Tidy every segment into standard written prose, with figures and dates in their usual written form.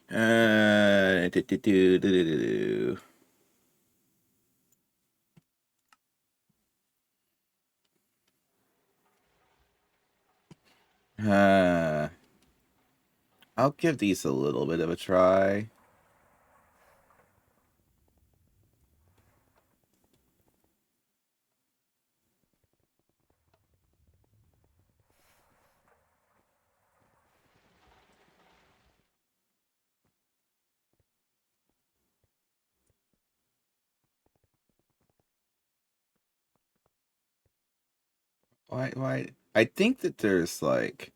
Do, do, do, do, do, do. Uh, I'll give these a little bit of a try. Why? I think that there's like,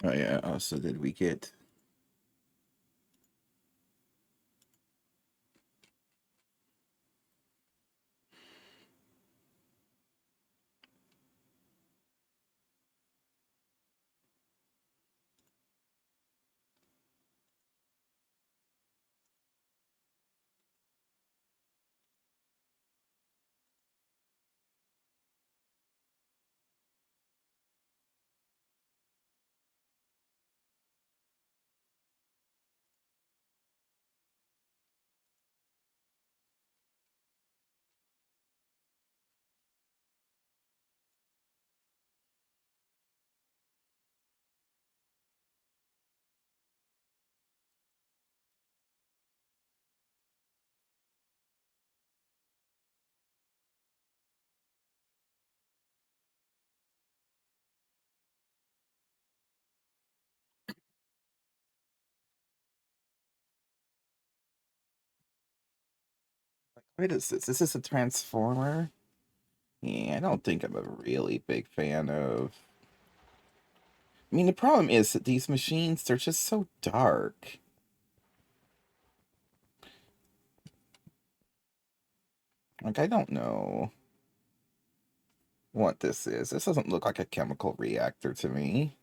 oh yeah. Also, did we get? What is this? Is this a transformer? Yeah, I don't think I'm a really big fan of. I mean, the problem is that these machines, they're just so dark. Like, I don't know what this is. This doesn't look like a chemical reactor to me.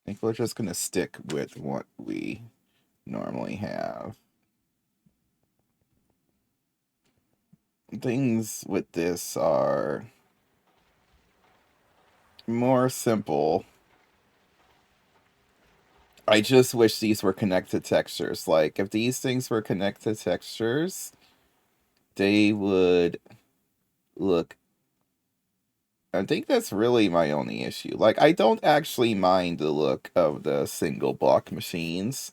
I think we're just going to stick with what we normally have. Things with this are more simple. I just wish these were connected textures. Like, if these things were connected textures, they would look. I think that's really my only issue. Like, I don't actually mind the look of the single block machines.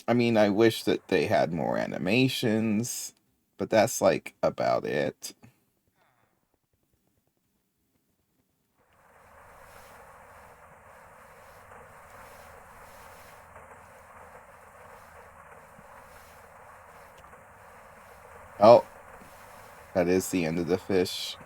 I mean, I wish that they had more animations, but that's like about it. Oh, that is the end of the fish.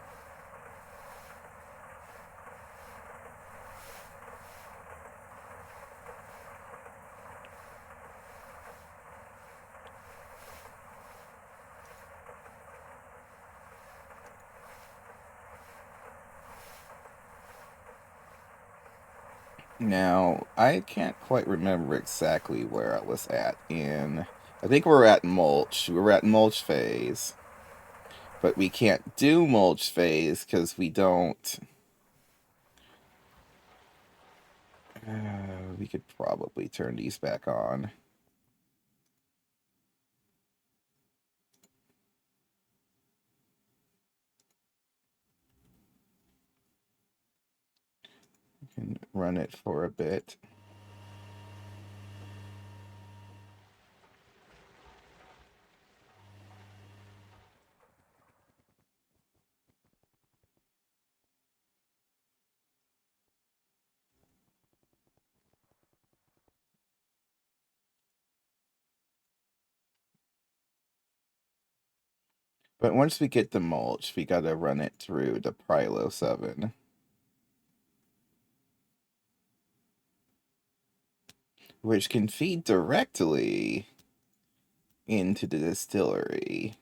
Now, I can't quite remember exactly where I was at in. I think we're at mulch. We were at mulch phase. But we can't do mulch phase because we don't. We could probably turn these back on. We can run it for a bit. But once we get the mulch, we gotta run it through the Prylos oven, which can feed directly into the distillery.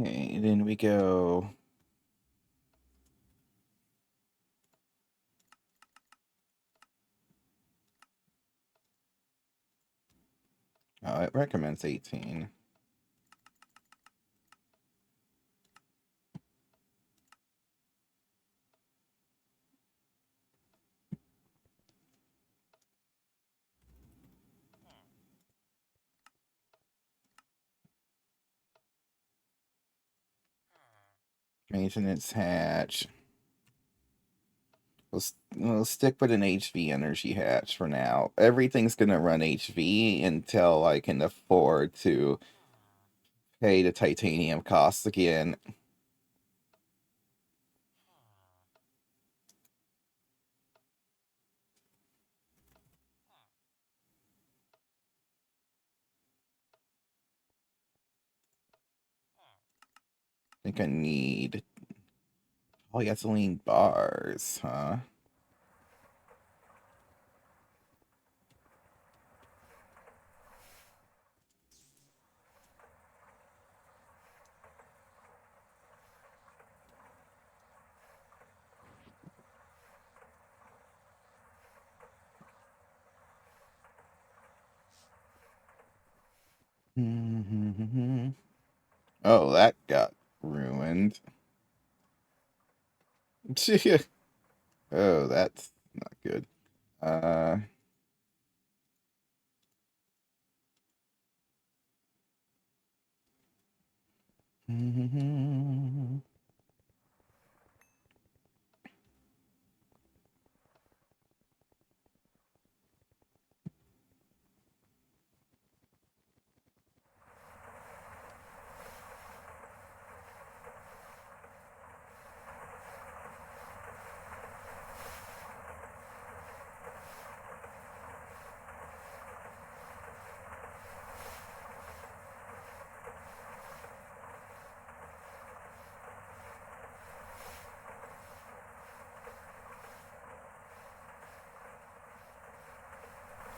Okay, then we go. Oh, it recommends 18. Maintenance hatch. We'll stick with an HV energy hatch for now. Everything's gonna run HV until I can afford to pay the titanium costs again. I think I need polyethylene bars, huh? Oh, that got ruined. Oh, that's not good. Uh,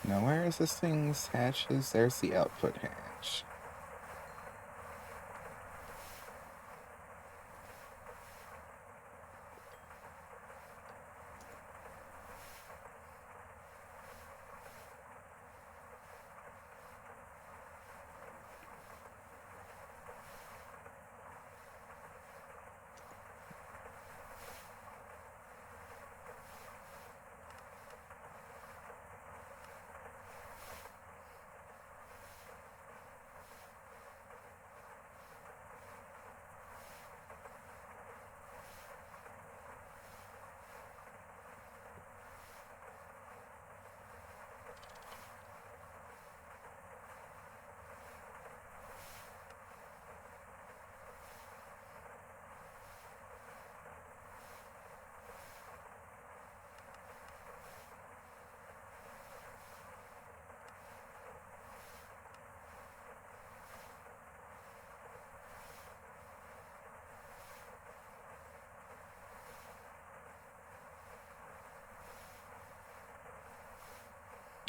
now where is this thing's hatches? There's the output hatch.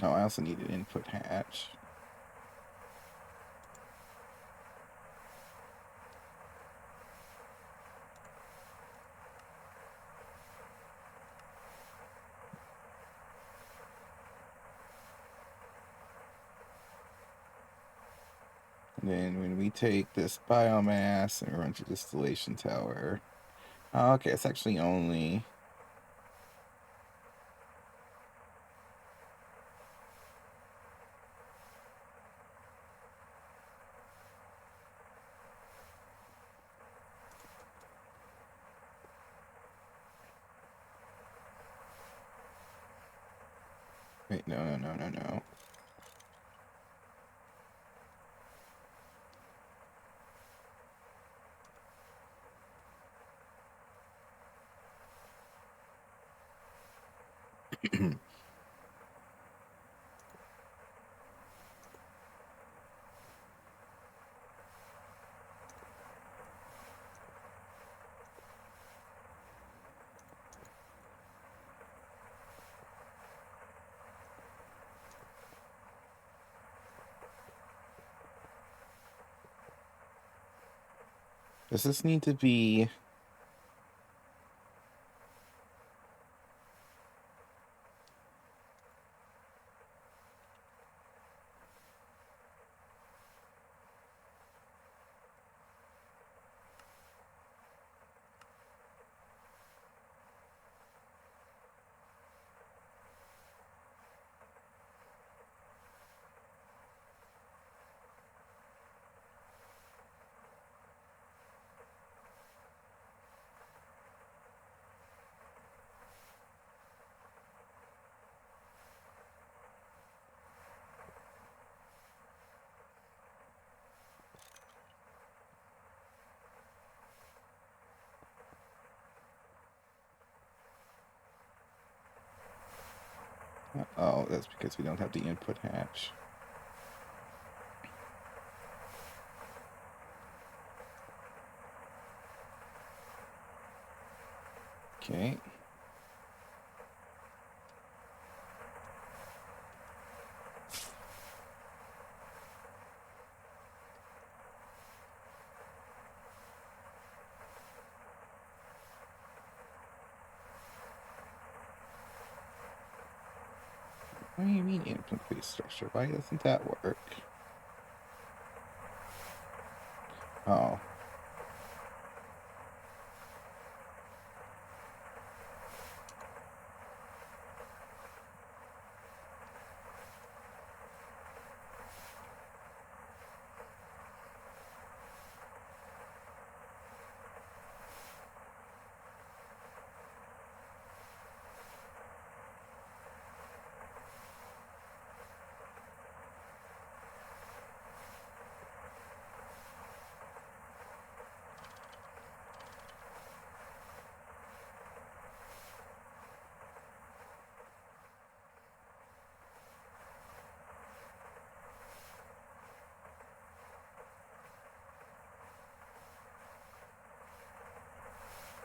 Oh, I also need an input hatch. And then when we take this biomass and run to distillation tower. Oh, okay, it's actually only. Wait, no. Does this need to be? Oh, that's because we don't have the input hatch. Okay. What do you mean input-based structure? Why doesn't that work? Oh.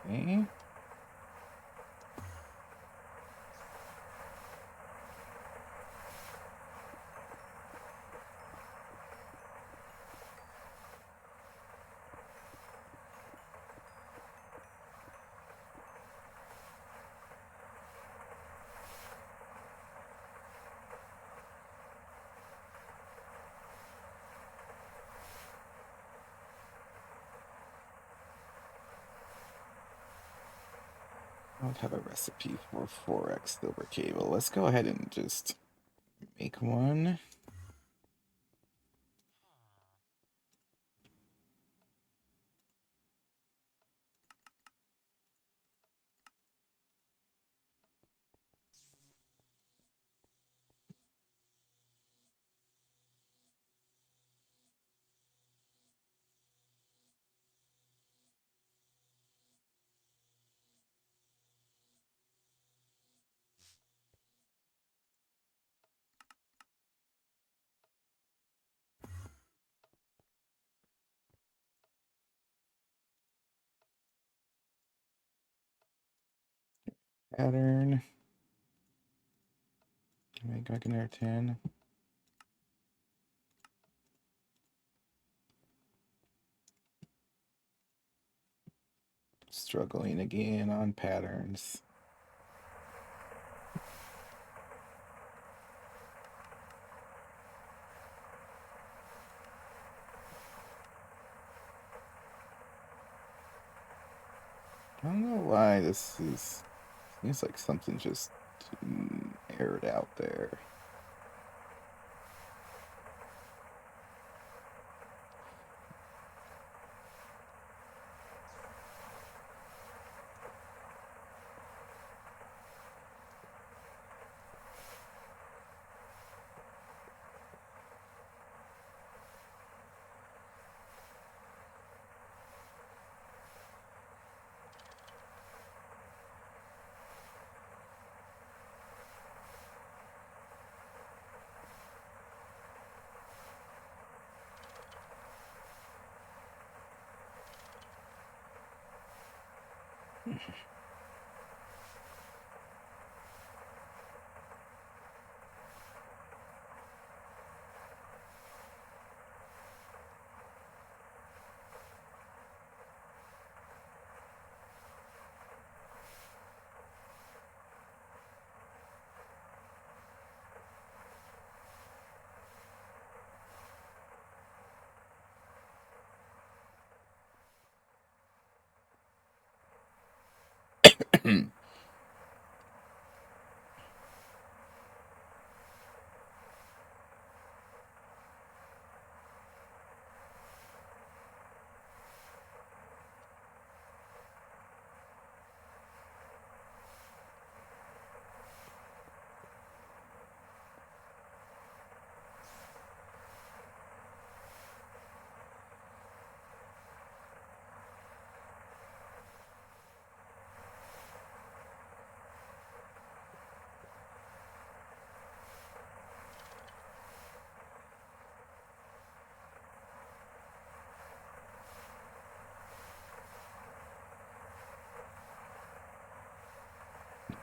Okay. I don't have a recipe for 4x silver cable. Let's go ahead and just make one. Pattern. Make back another 10. Struggling again on patterns. I don't know why this is. Seems like something just aired out there.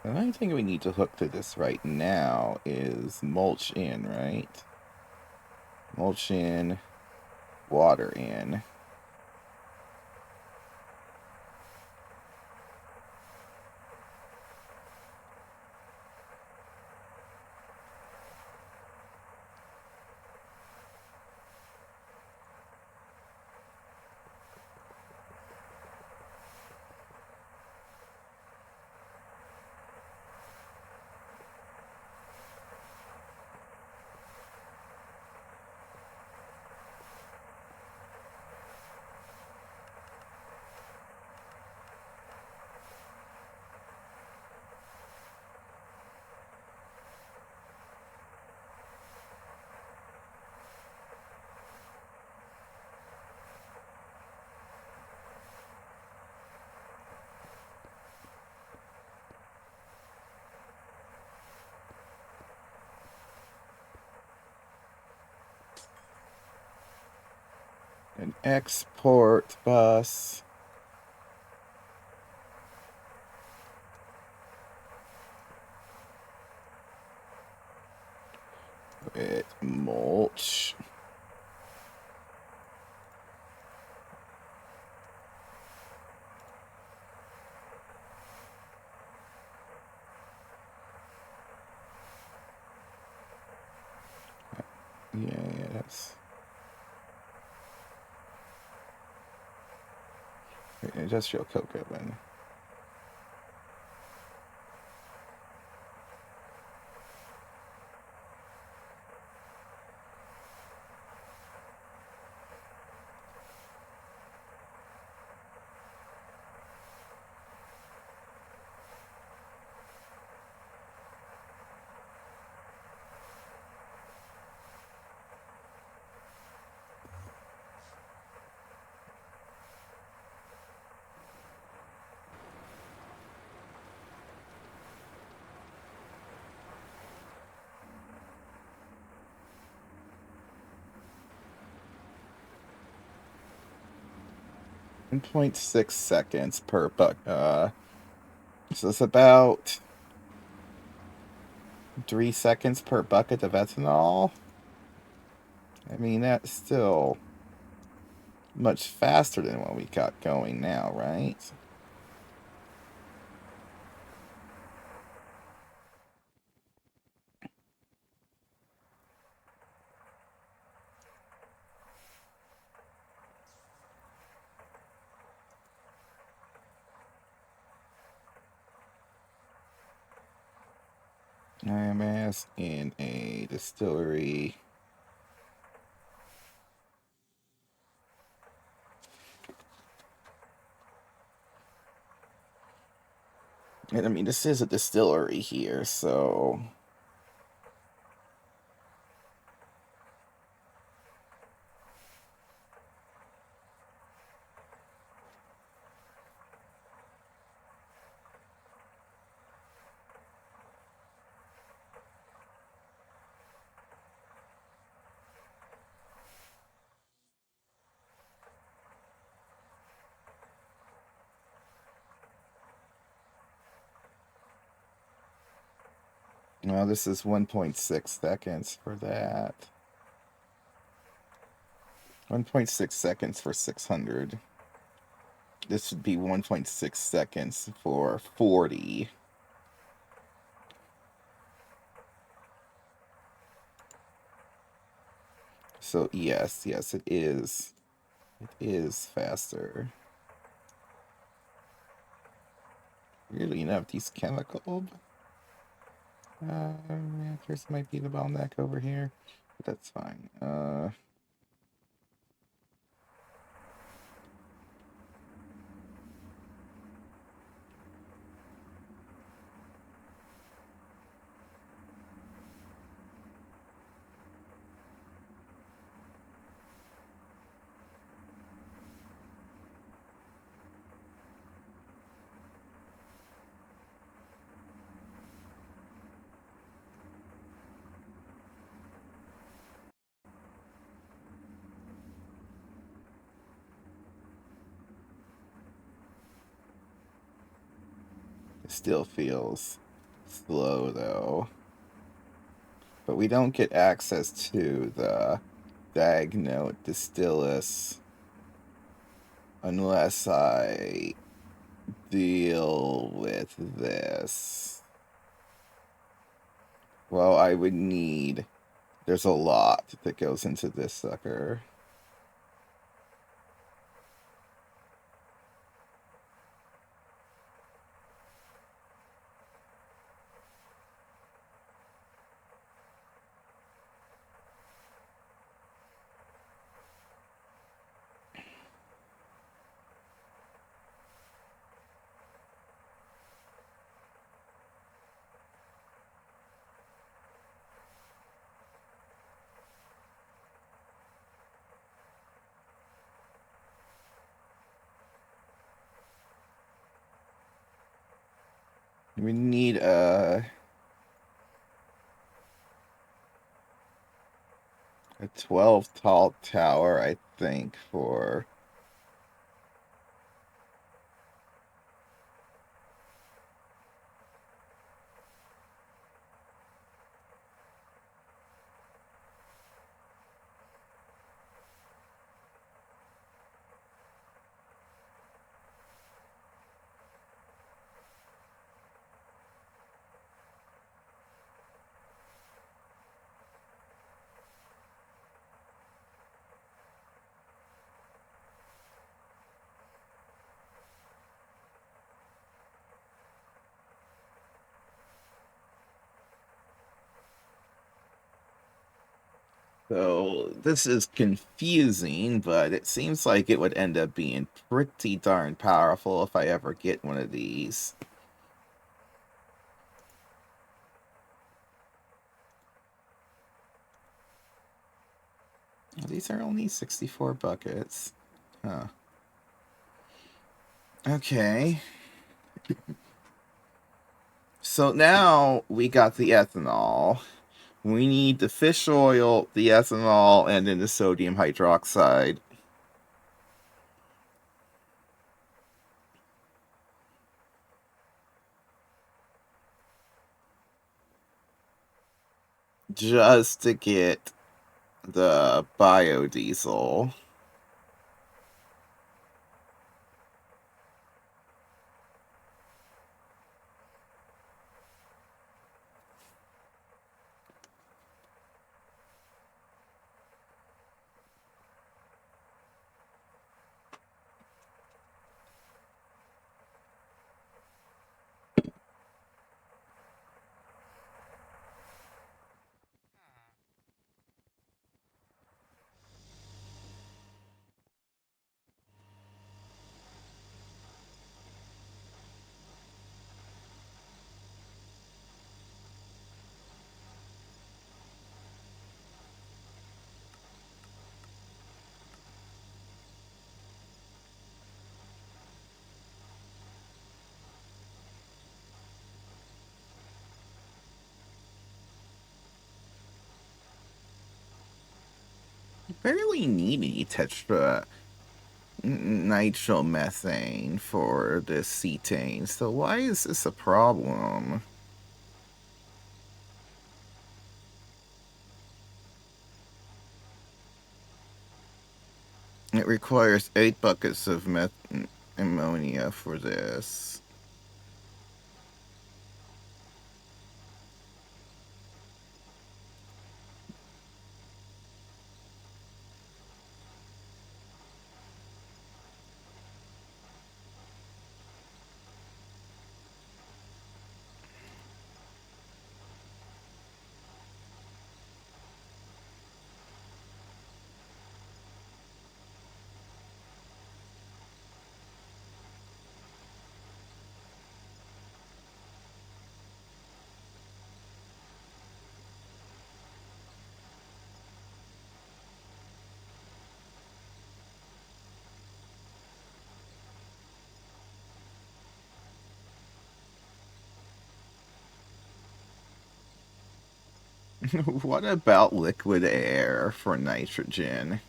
The only thing we need to hook to this right now is mulch in, right? Mulch in, water in. An export bus. With mulch. Yeah, that's industrial cocoa then. .6 seconds per buck. So it's about 3 seconds per bucket of ethanol. I mean, that's still much faster than what we got going now, right? IMS in a distillery. And I mean, this is a distillery here, so well, this is 1.6 seconds for that. 1.6 seconds for 600. This would be 1.6 seconds for 40. So yes, it is. It is faster. Really enough, these chemical reactors might be the bottleneck over here. But that's fine. It still feels slow though. But we don't get access to the Diagnote Distillus unless I deal with this. Well, I would need... There's a lot that goes into this sucker. We need a 12 tall tower, I think, for... So this is confusing, but it seems like it would end up being pretty darn powerful if I ever get one of these. These are only 64 buckets. Huh. Okay. So now we got the ethanol. We need the fish oil, the ethanol, and then the sodium hydroxide. just to get the biodiesel. Barely need any tetra nitromethane for this cetane, so why is this a problem? It requires 8 buckets of ammonia for this. What about liquid air for nitrogen?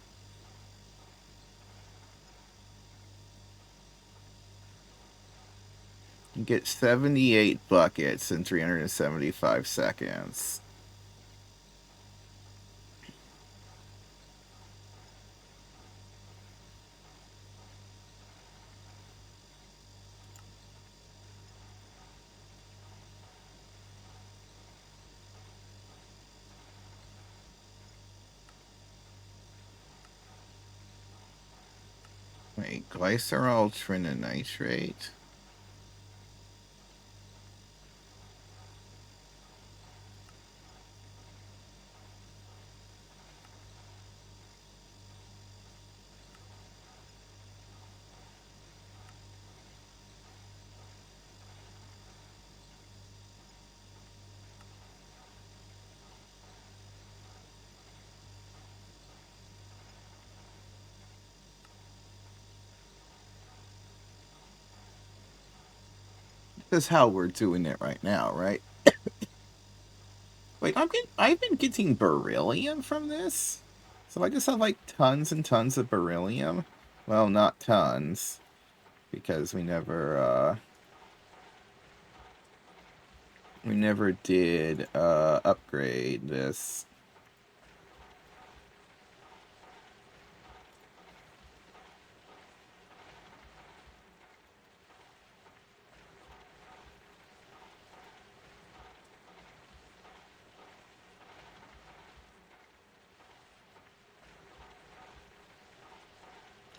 You get 78 buckets in 375 seconds. Wait, glycerol trinonitrate? That's how we're doing it right now, right? Wait, I've been getting beryllium from this? So I just have like tons and tons of beryllium? Well, not tons, because we never did upgrade this.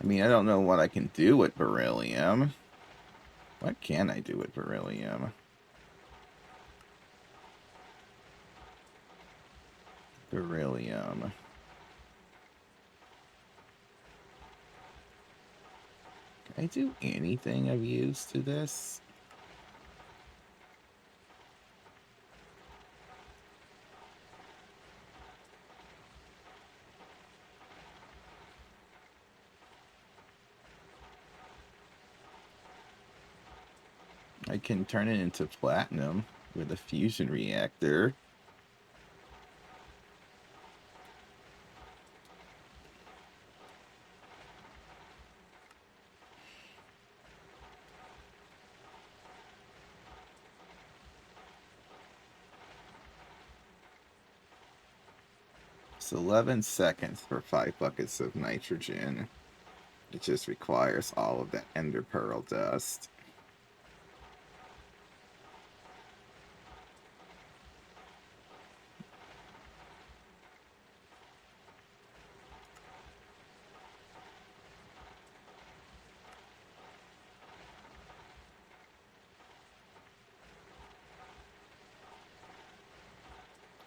I mean, I don't know what I can do with beryllium. What can I do with beryllium? Beryllium. Can I do anything of use to this? I can turn it into platinum with a fusion reactor. It's 11 seconds for 5 buckets of nitrogen. It just requires all of that ender pearl dust.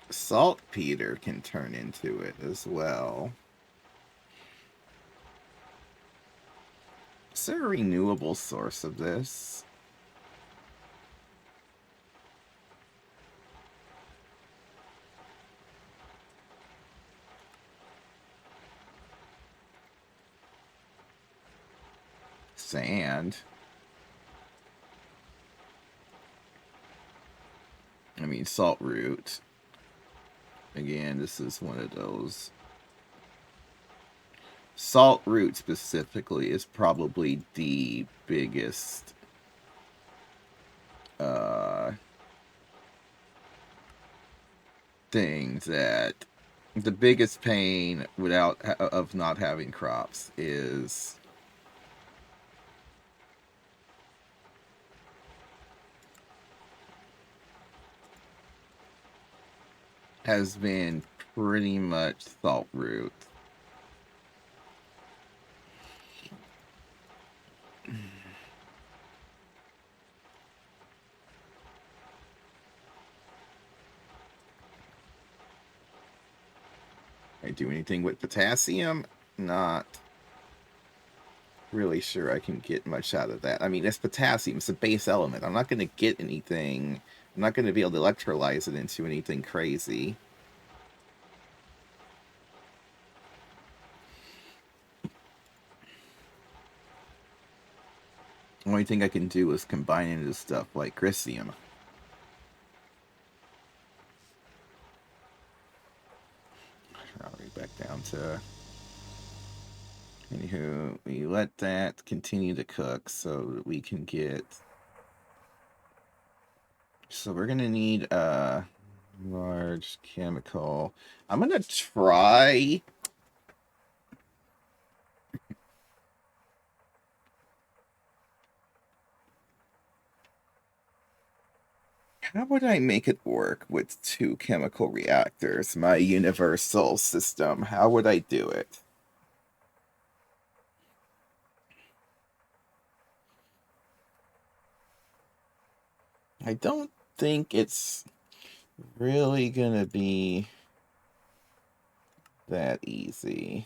Saltpeter can turn into it as well. Is there a renewable source of this? Sand. I mean, salt root. Again, this is one of those. Salt root specifically is probably the biggest thing that the biggest pain without of not having crops is has been pretty much salt root. I do anything with potassium? Not really sure I can get much out of that. I mean, it's potassium. It's a base element. I'm not going to get anything. I'm not going to be able to electrolyze it into anything crazy. The only thing I can do is combine into stuff like Chrysium. I'll read back down to... Anywho, we let that continue to cook so that we can get... So we're going to need a large chemical. I'm going to try... How would I make it work with 2 chemical reactors? My universal system. How would I do it? I don't think it's really gonna be that easy.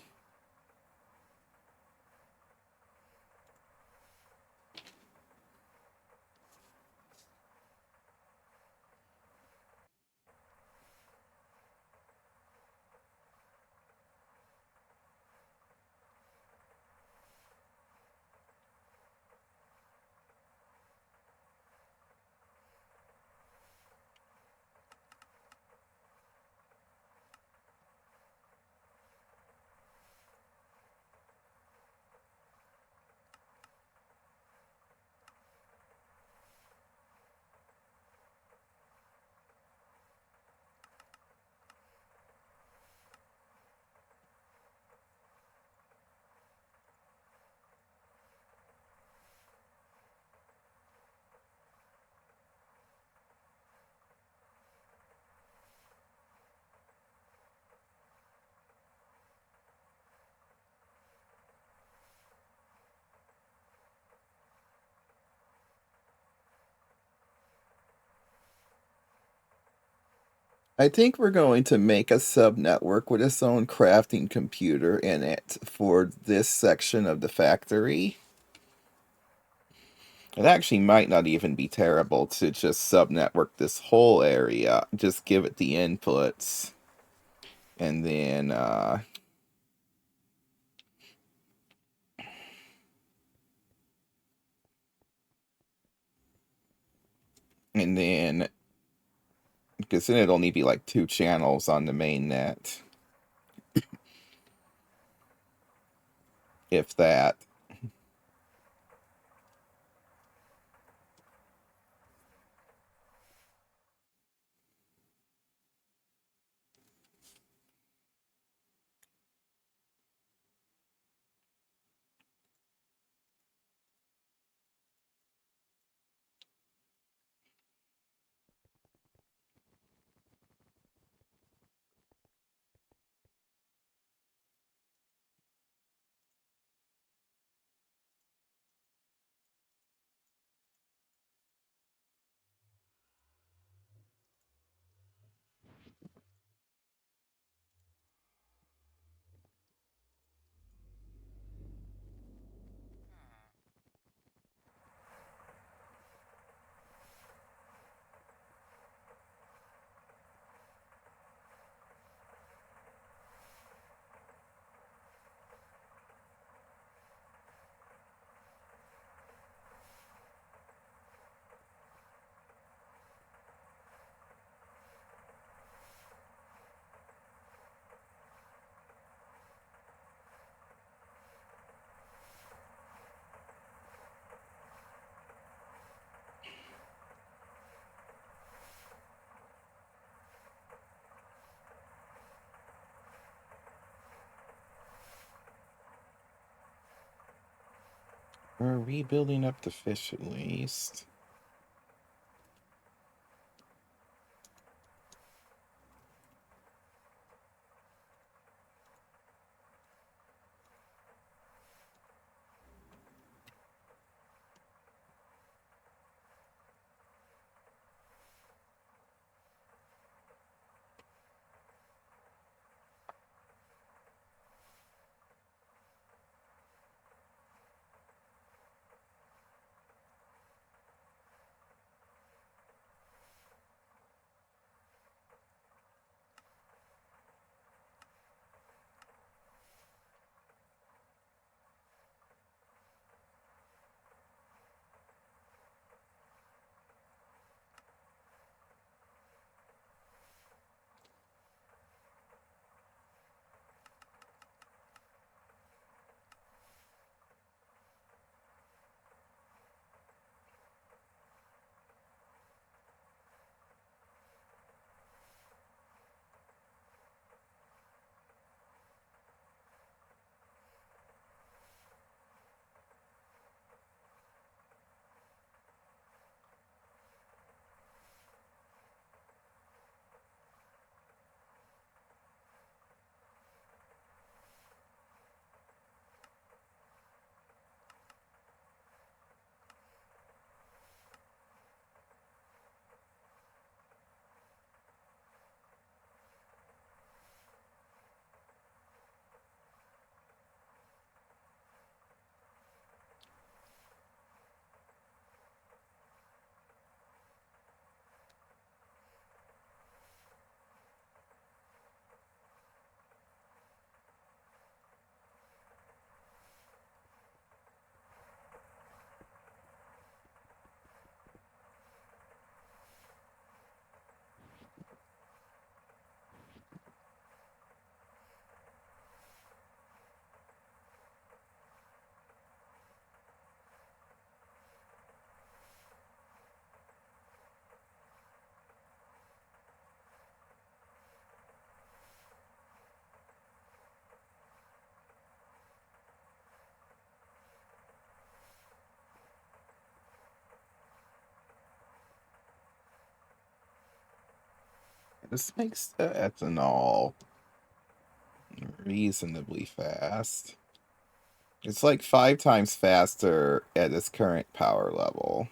I think we're going to make a subnetwork with its own crafting computer in it for this section of the factory. It actually might not even be terrible to just subnetwork this whole area. Just give it the inputs. And then, because then it'll only be like 2 channels on the main net. If that. We're rebuilding up the fish at least. This makes the ethanol reasonably fast. It's like 5 times faster at its current power level.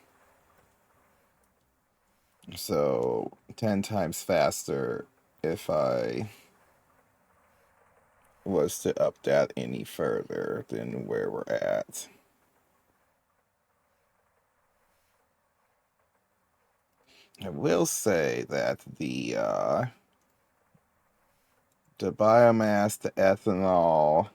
So 10 times faster if I was to up that any further than where we're at. I will say that the biomass, the ethanol,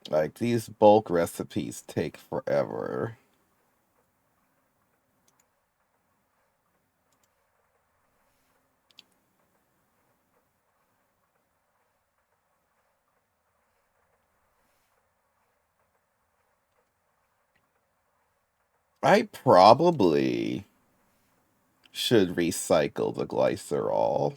like these bulk recipes take forever. I probably should recycle the glycerol.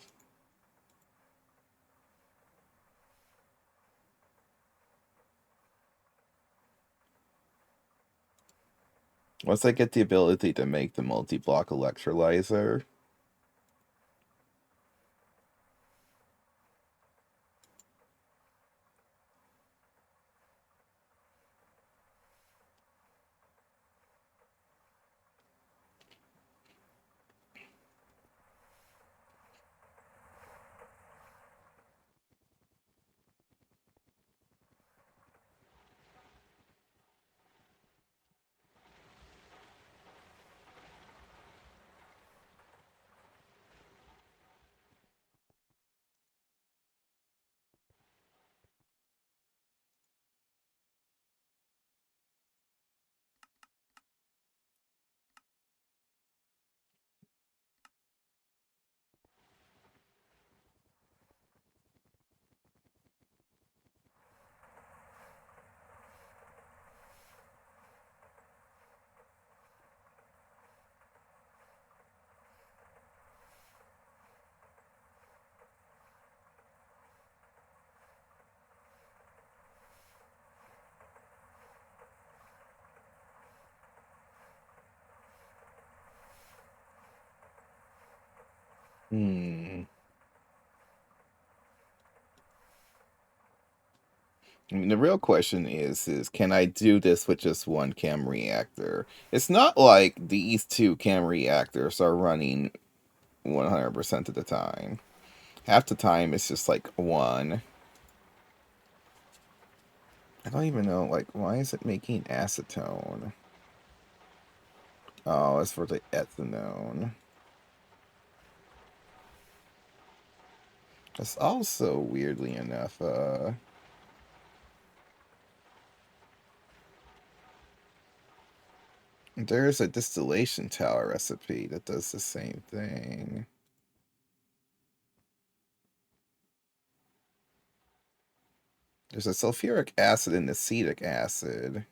Once I get the ability to make the multi-block electrolyzer. Hmm. I mean, the real question is can I do this with just one chem reactor? It's not like these two chem reactors are running 100% of the time. Half the time, it's just like one. I don't even know, like, why is it making acetone? Oh, it's for the ethanone. It's also, weirdly enough, there's a distillation tower recipe that does the same thing. There's a sulfuric acid and acetic acid.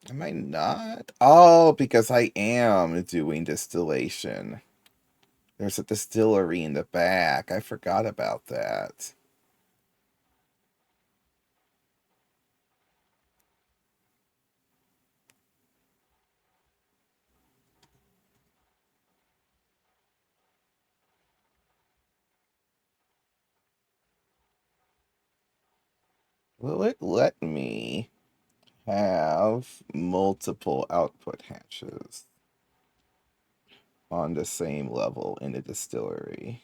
Am I not? Oh, because I am doing distillation. There's a distillery in the back. I forgot about that. Will it let me have multiple output hatches on the same level in the distillery?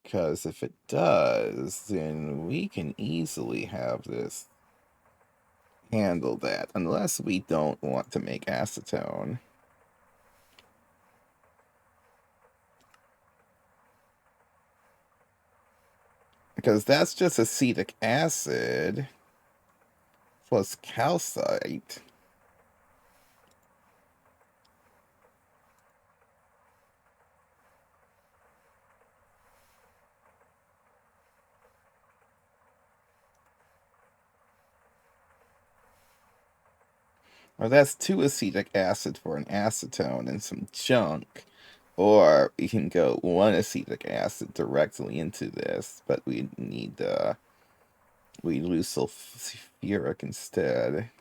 Because if it does, then we can easily have this handle that, unless we don't want to make acetone. Because that's just acetic acid plus calcite. Or that's two acetic acid for an acetone and some junk. Or we can go one acetic acid directly into this, but we lose sulfuric instead.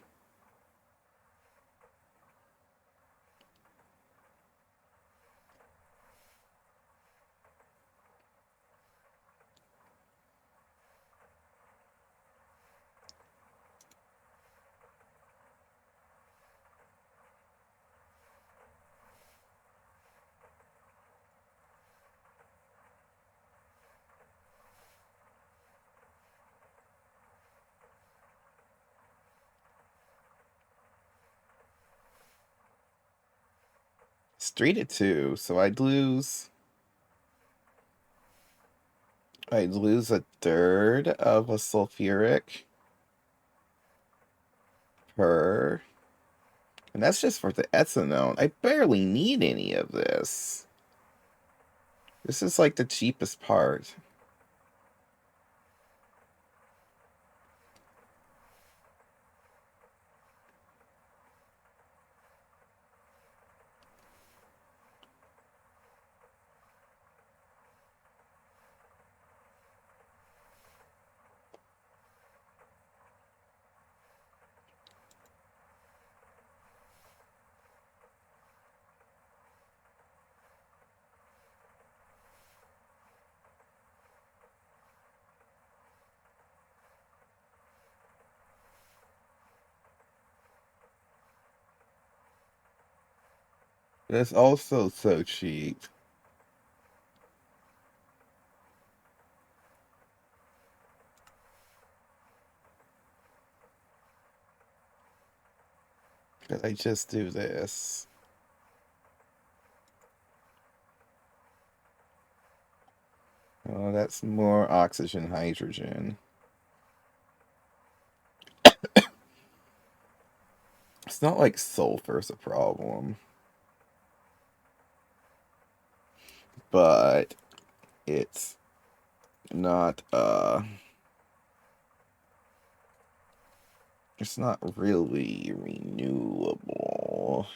Straight at two, so I'd lose a third of a sulfuric per, and that's just for the ethanol. I barely need any of this. This is like the cheapest part. It's also so cheap. Because I just do this. Oh, that's more oxygen, hydrogen. It's not like sulfur's a problem, but it's not it's not really renewable.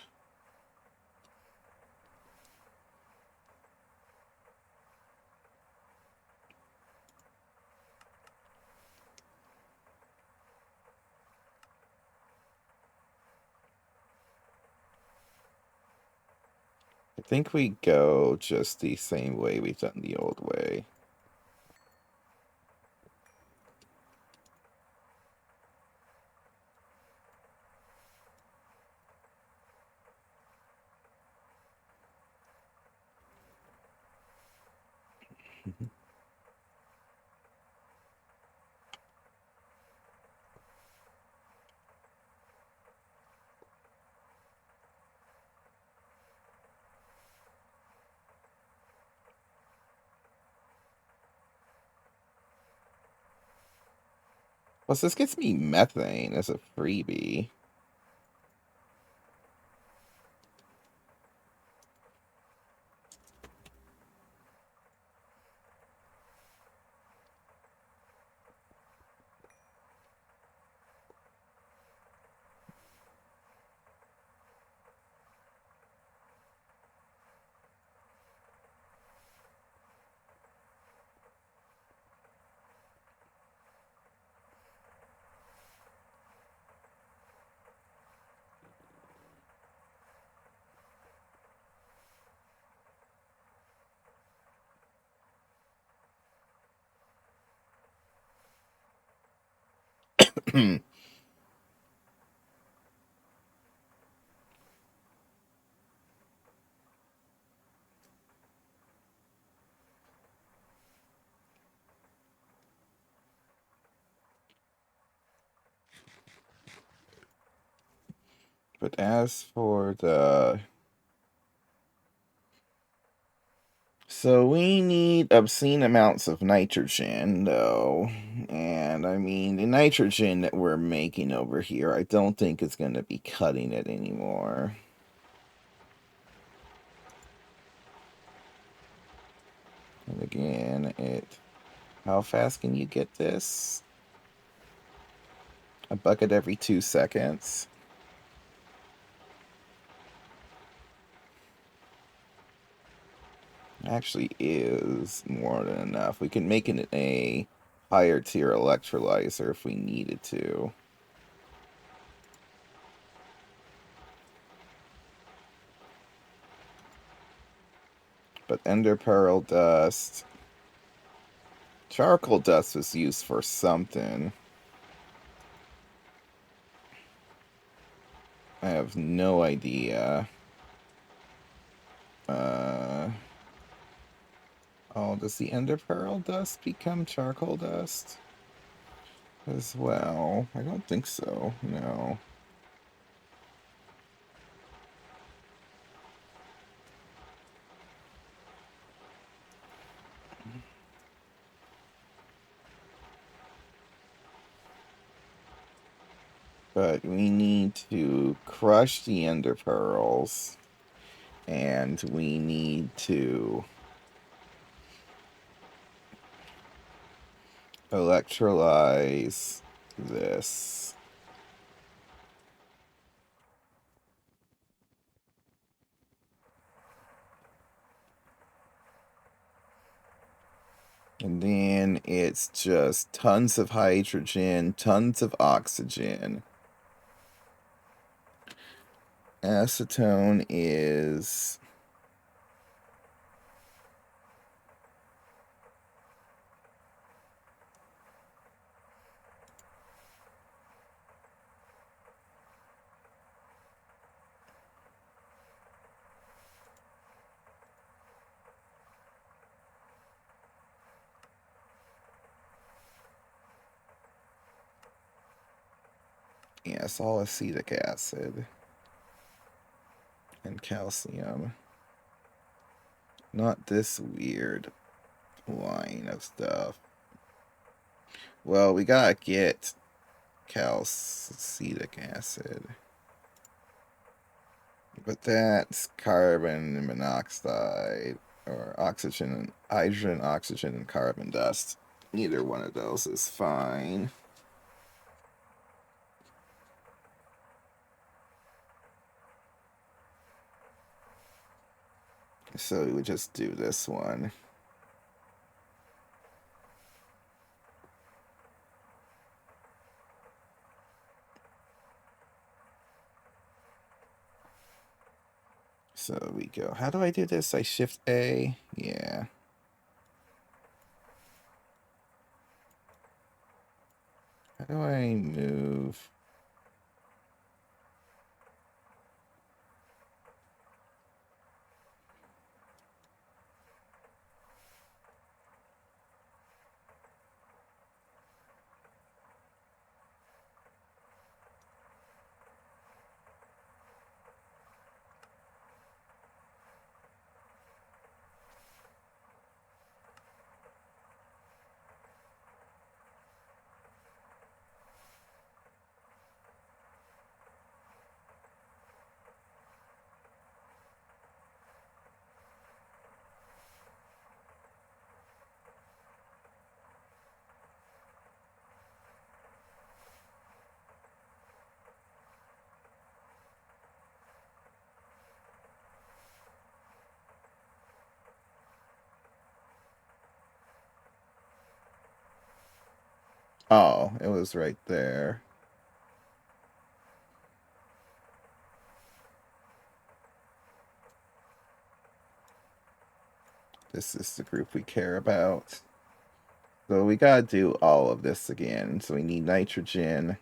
I think we go just the same way we've done the old way. Plus, this gets me methane as a freebie. But as for the... So we need obscene amounts of nitrogen, though. And I mean, the nitrogen that we're making over here, I don't think is going to be cutting it anymore. And again, how fast can you get this? A bucket every 2 seconds. Actually is more than enough. We can make it a higher tier electrolyzer if we needed to. But ender pearl dust... Charcoal dust was used for something. I have no idea. Oh, does the ender pearl dust become charcoal dust as well? I don't think so, no. But we need to crush the ender pearls, and we need to electrolyze this. And then it's just tons of hydrogen, tons of oxygen. Acetone is... Yes, all acetic acid and calcium. Not this weird line of stuff. Well, we gotta get calcitic acid. But that's carbon monoxide, or oxygen, hydrogen, oxygen, and carbon dust. Neither one of those is fine. So we would just do this one. So we go. How do I do this? I shift A. Yeah. How do I move? Oh, it was right there. This is the group we care about. So we gotta do all of this again. So we need nitrogen.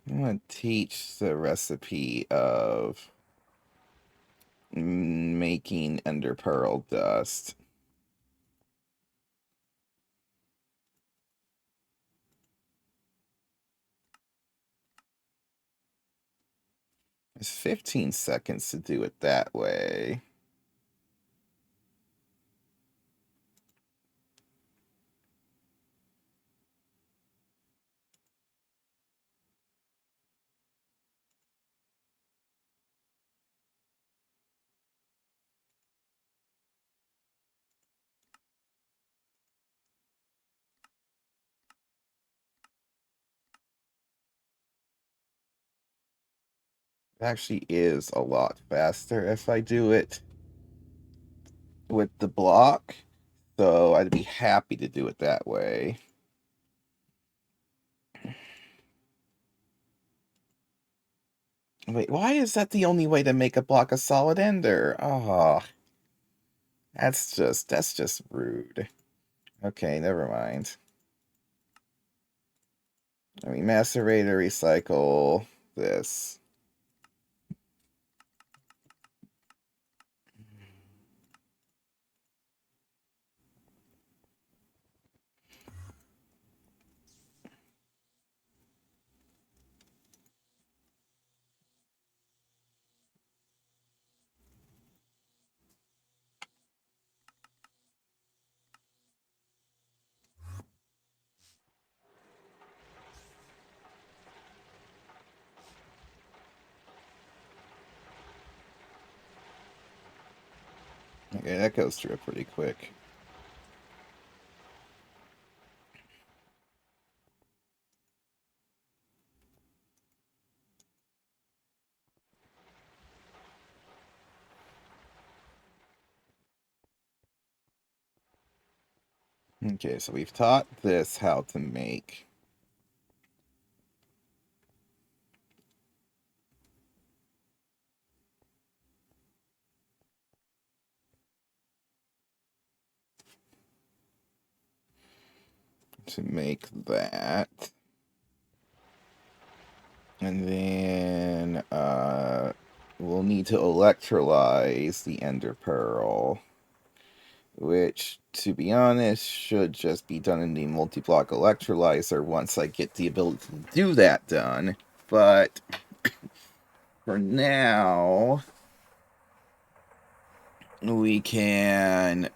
I want to teach the recipe of making ender pearl dust. It's 15 seconds to do it that way. It actually is a lot faster if I do it with the block. So I'd be happy to do it that way. Wait, why is that the only way to make a block of solid ender? Oh, that's just rude. Okay, never mind. I mean, macerate or recycle this. Okay, that goes through pretty quick. Okay, so we've taught this how to make. To make that. And then we'll need to electrolyze the ender pearl, which, to be honest, should just be done in the multi-block electrolyzer once I get the ability to do that done. But for now, we can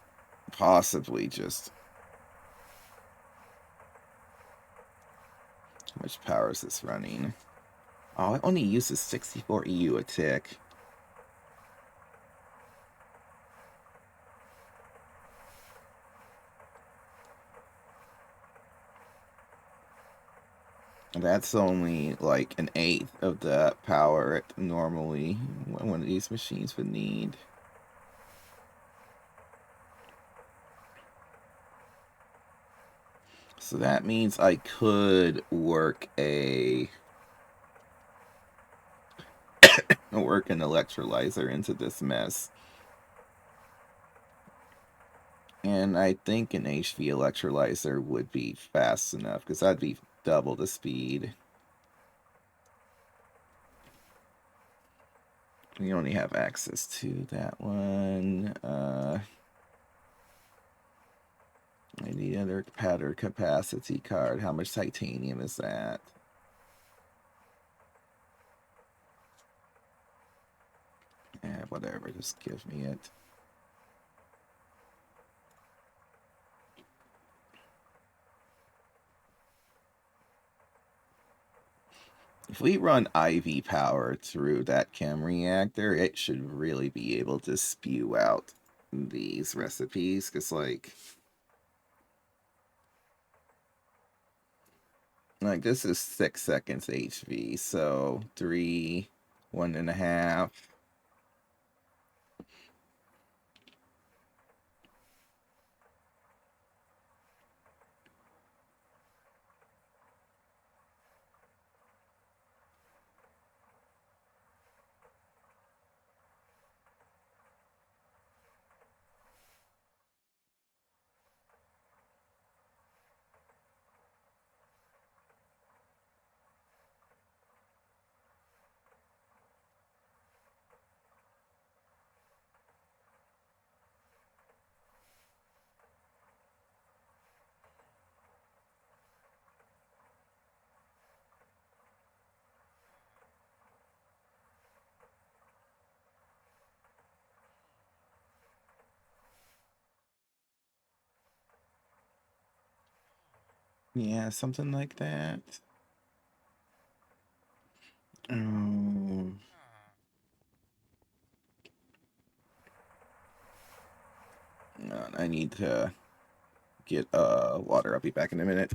possibly just... How much power is this running? Oh, it only uses 64 EU a tick. That's only like an eighth of the power it normally one of these machines would need. So that means I could work an electrolyzer into this mess. And I think an HV electrolyzer would be fast enough, because that'd be double the speed. We only have access to that one. I need another powder capacity card. How much titanium is that? Whatever, just give me it. If we run IV power through that chem reactor, it should really be able to spew out these recipes, because like this is 6 seconds HV, so 3, 1.5. Yeah, something like that. Um, I need to get water. I'll be back in a minute.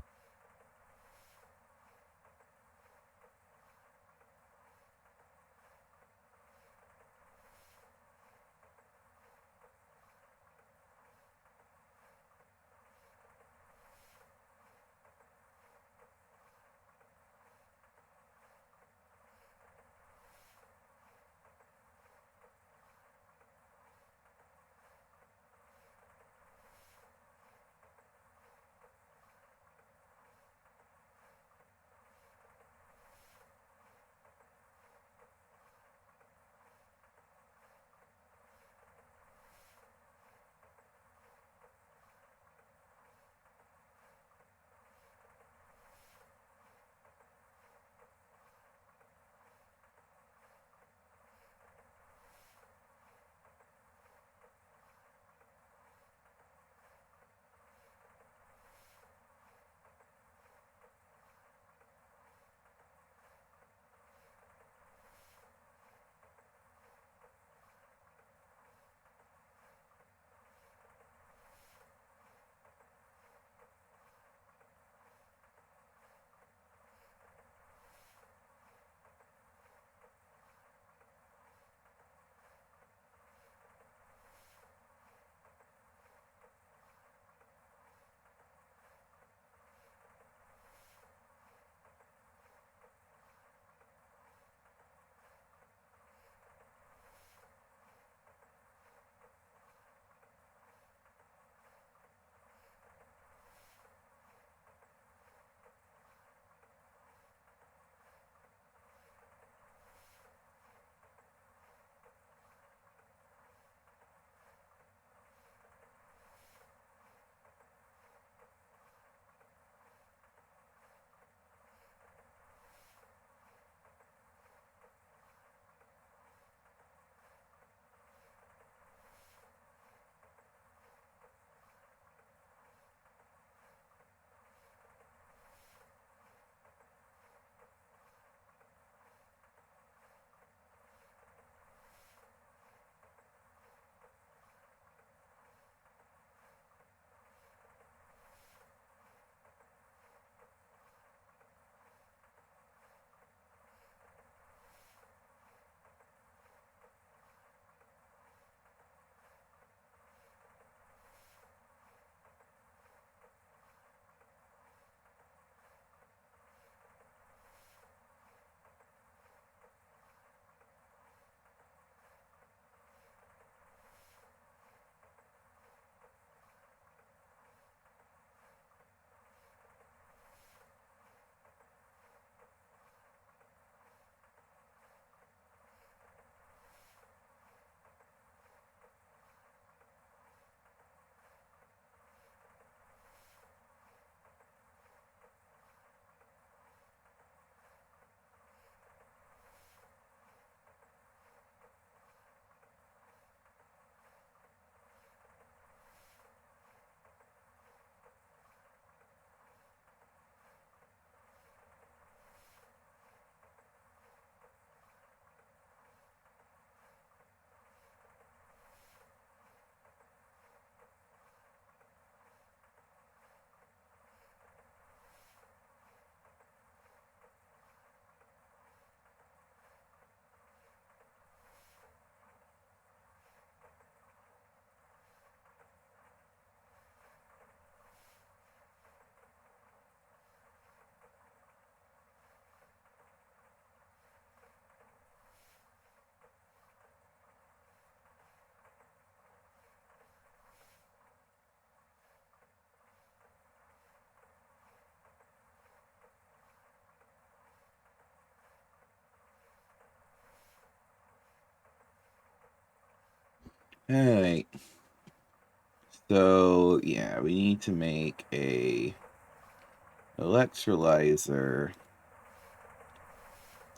Alright. So, yeah, we need to make a electrolyzer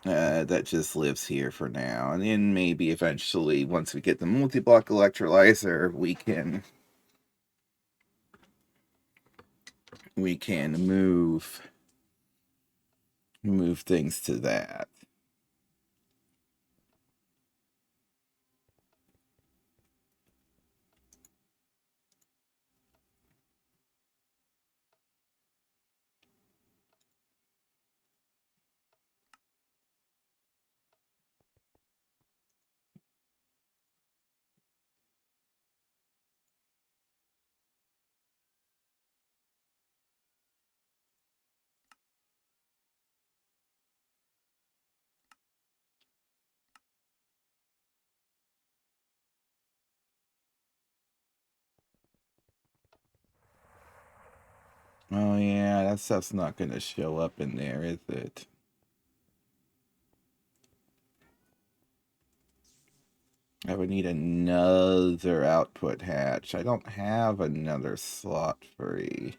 that just lives here for now. And then maybe eventually, once we get the multi-block electrolyzer, we can move things to that. Oh yeah, that stuff's not gonna show up in there, is it? I would need another output hatch. I don't have another slot free.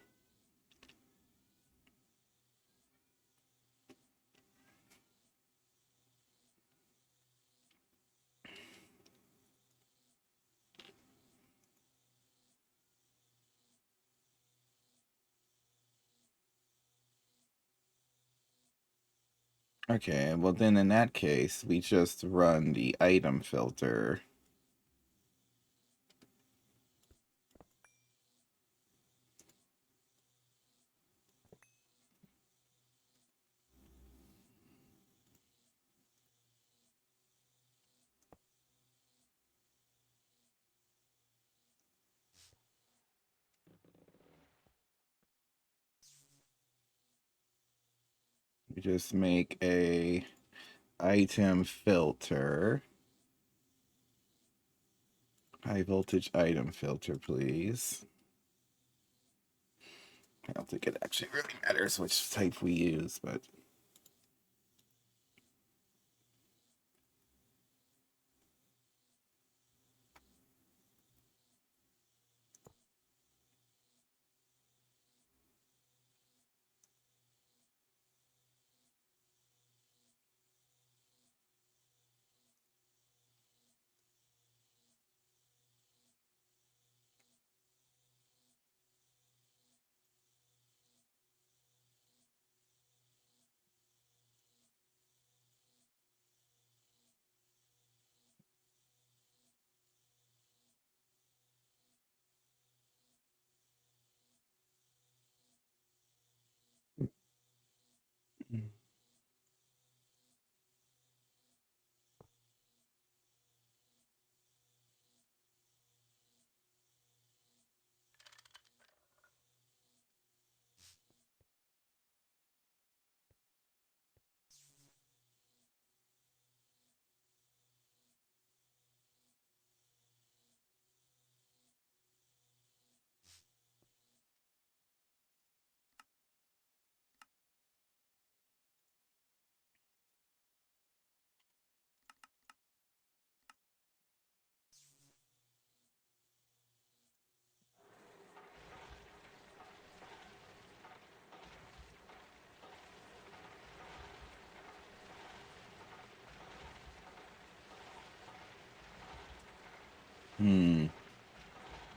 Okay, well then in that case, we just run the item filter. We just make a item filter. High voltage item filter, please. I don't think it actually really matters which type we use, but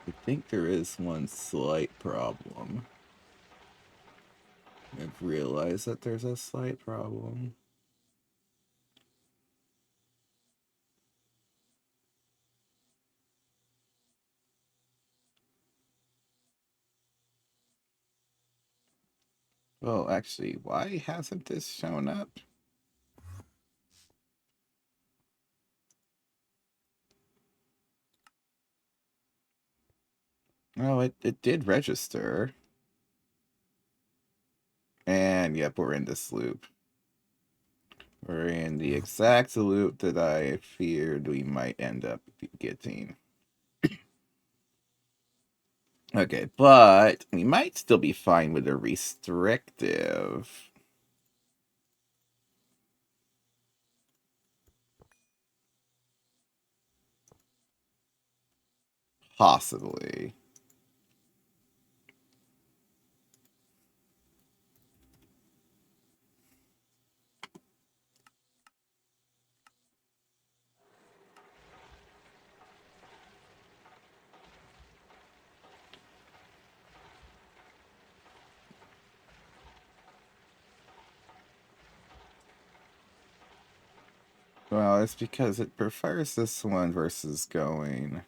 I think there is one slight problem. I've realized that there's a slight problem. Well, actually, why hasn't this shown up? Oh, it did register. And yep, we're in this loop. We're in the exact loop that I feared we might end up getting. Okay, but we might still be fine with a restrictive. Possibly. Well, it's because it prefers this one versus going.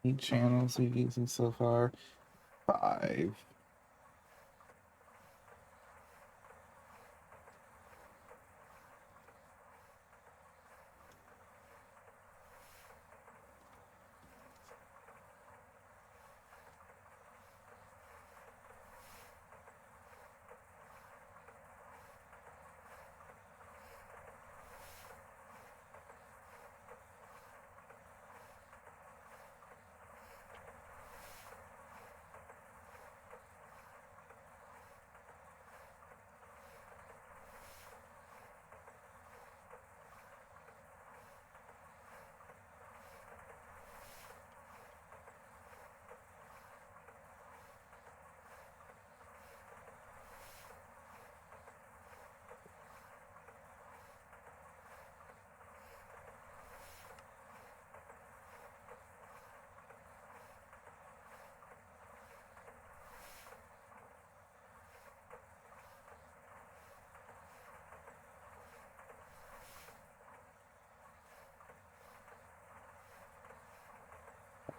How many channels are you using so far? 5.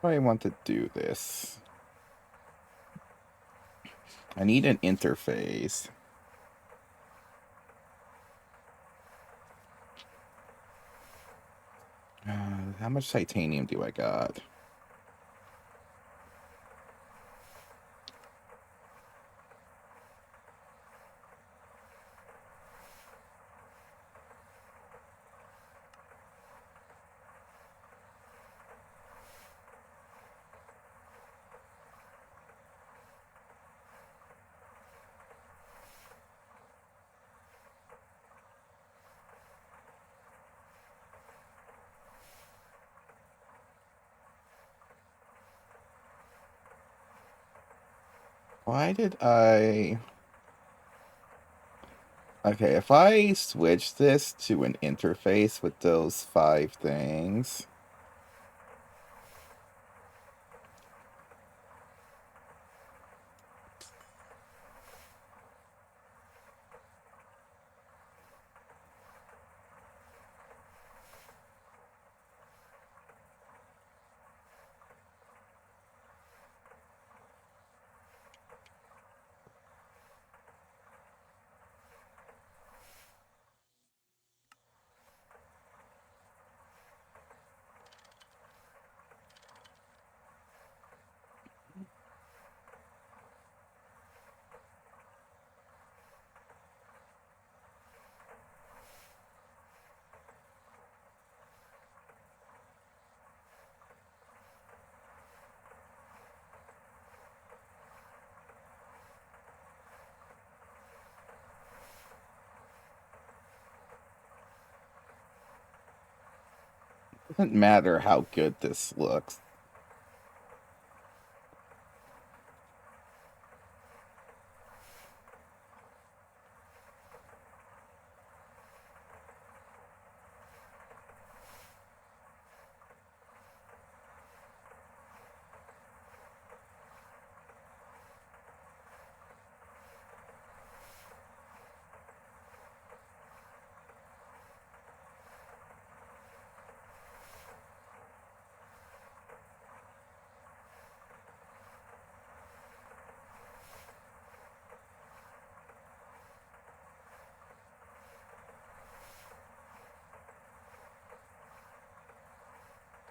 I want to do this. I need an interface. How much titanium do I got? Why did I... Okay, if I switch this to an interface with those 5 things... Doesn't matter how good this looks.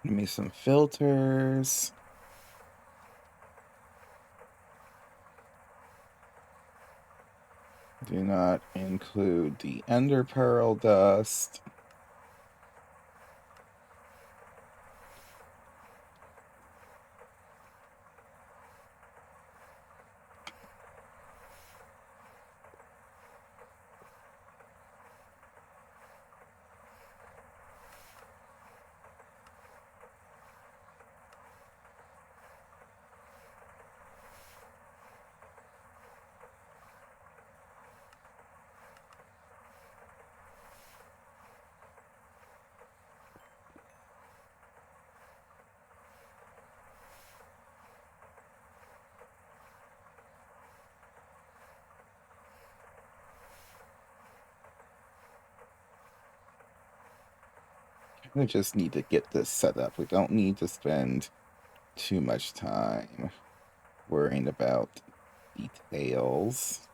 Give me some filters. Do not include the ender pearl dust. We just need to get this set up. We don't need to spend too much time worrying about details.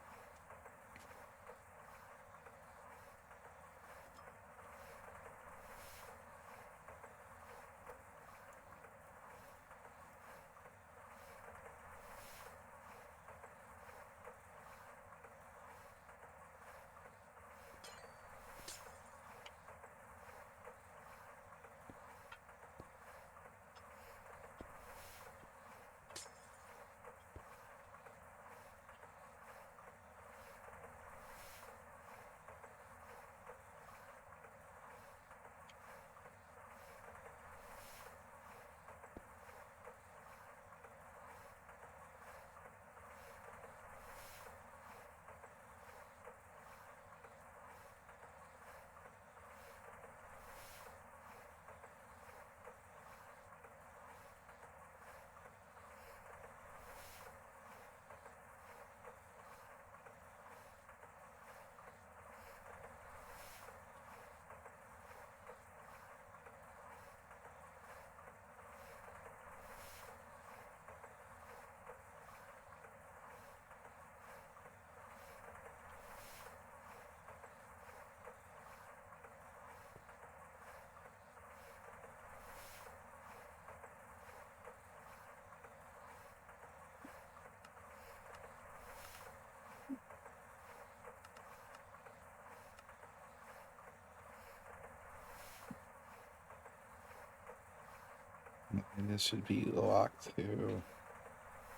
And this should be locked to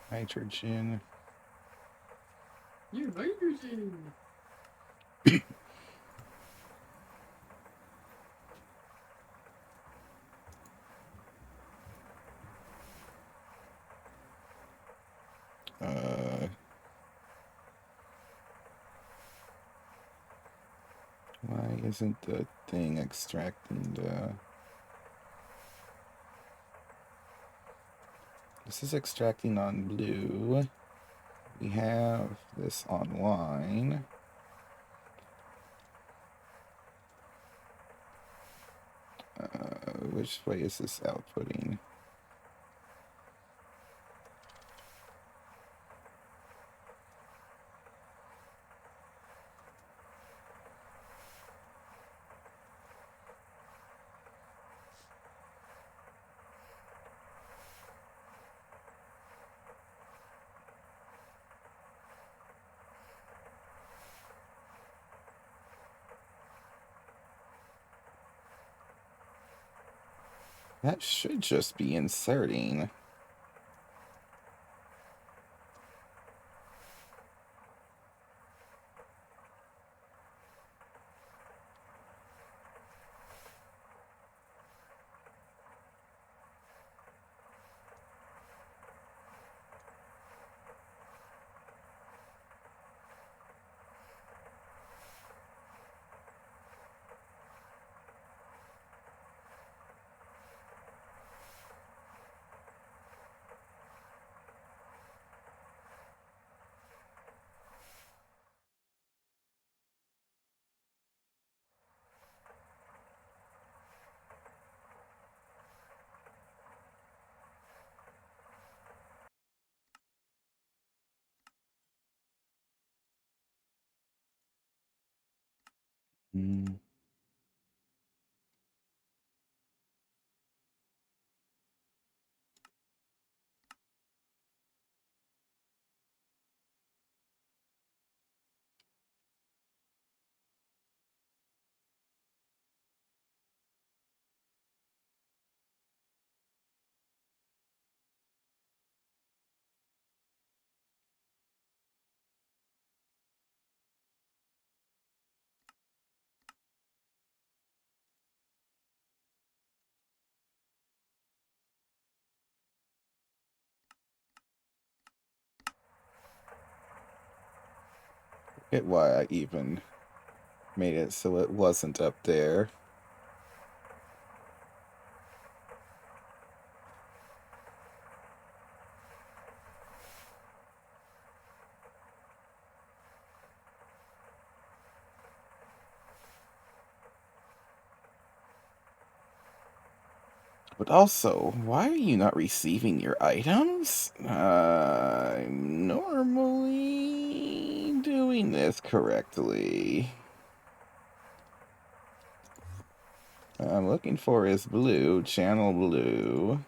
nitrogen. You nitrogen. Why isn't the thing extracting the... This is extracting on blue. We have this online. Which way is this outputting? That should just be inserting. Mm. Get why I even made it so it wasn't up there. But also, why are you not receiving your items? I'm normally doing this correctly. I'm looking for is blue, channel blue.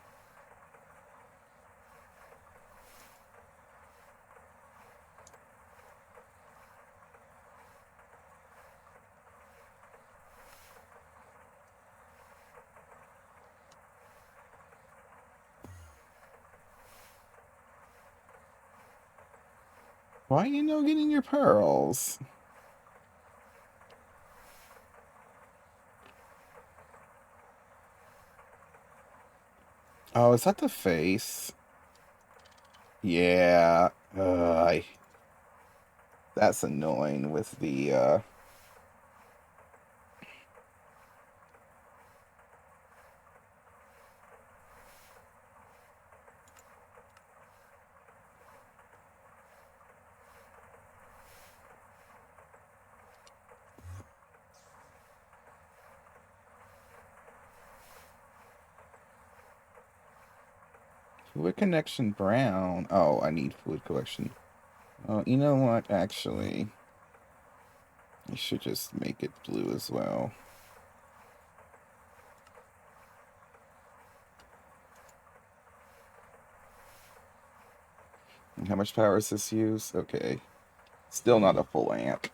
Why are you not getting your pearls? Oh, is that the face? Yeah. That's annoying with the, Fluid connection brown. Oh, I need fluid collection. Oh, you know what? Actually, I should just make it blue as well. And how much power does this use? Okay. Still not a full amp.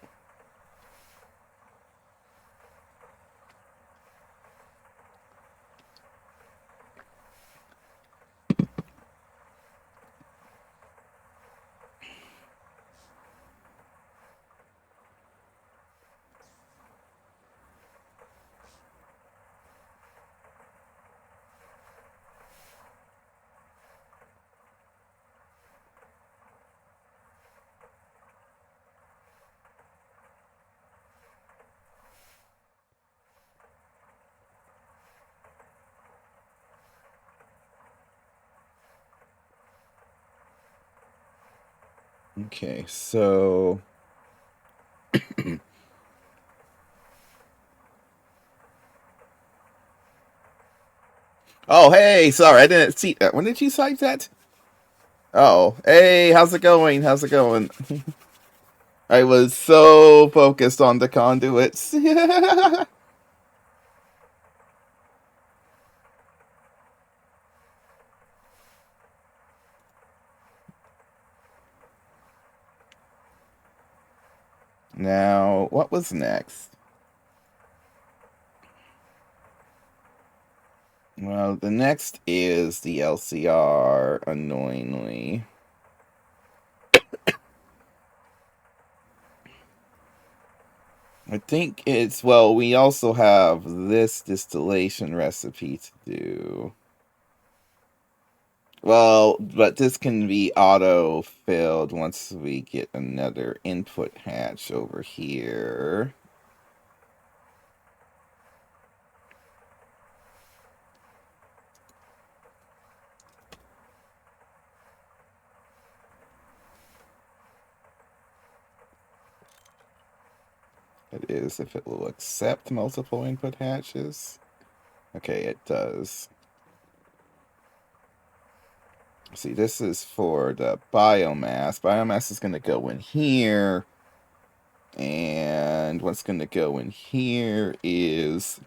Okay, so oh hey, sorry, I didn't see that. When did you cite that? Oh, hey, how's it going? How's it going? I was so focused on the conduits. Now, what was next? Well, the next is the LCR, annoyingly. I think it's, well, we also have this distillation recipe to do. Well, but this can be auto-filled once we get another input hatch over here. It is if it will accept multiple input hatches. Okay, it does. See, this is for the biomass. Biomass is going to go in here. And what's going to go in here is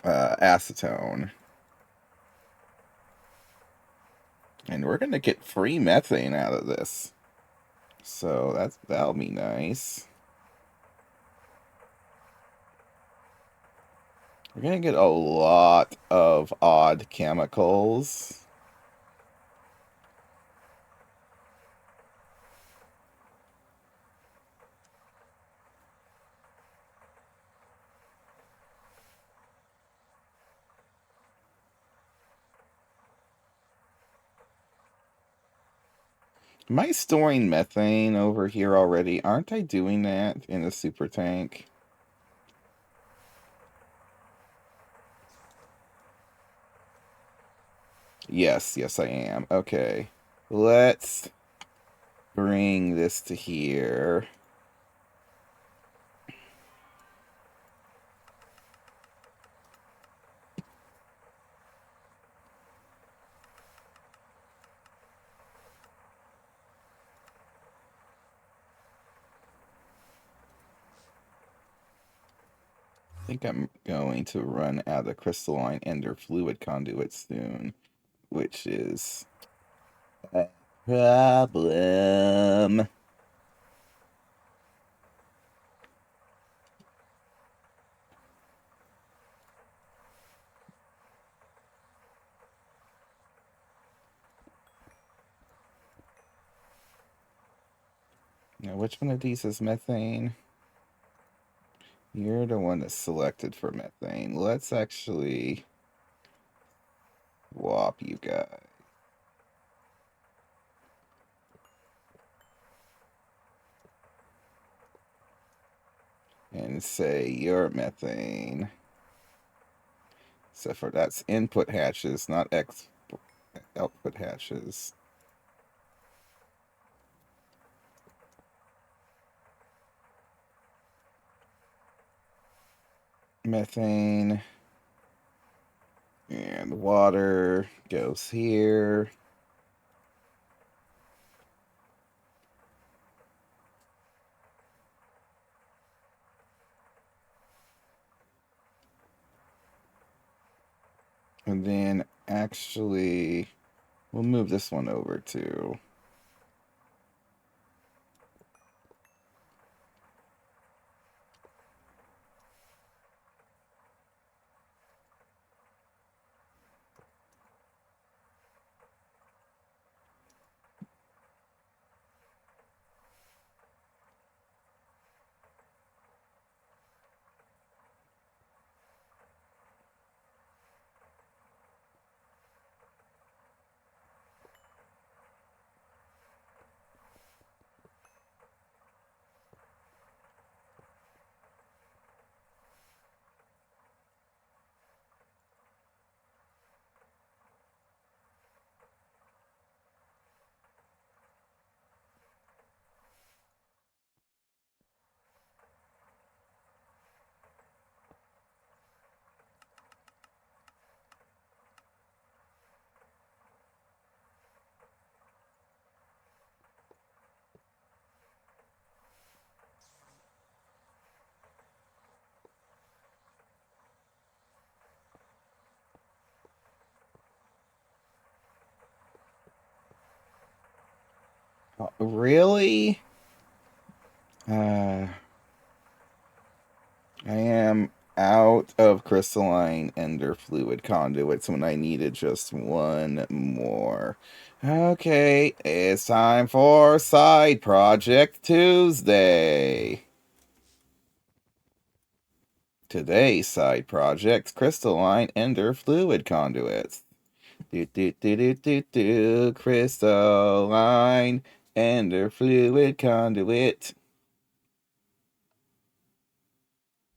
acetone. And we're going to get free methane out of this. So that'll be nice. We're going to get a lot of odd chemicals. Am I storing methane over here already? Aren't I doing that in a super tank? Yes, yes I am. Okay. Let's bring this to here. I think I'm going to run out of crystalline ender fluid conduits soon, which is a problem. Now, which one of these is methane? You're the one that's selected for methane. Let's actually swap you guys. And say you're methane. Except for that's input hatches, not output hatches. Methane. And water goes here. And then actually, we'll move this one over too. Really? I am out of crystalline ender fluid conduits when I needed just one more. Okay, it's time for Side Project Tuesday. Today's side project, crystalline ender fluid conduits. Crystalline ender fluid conduit.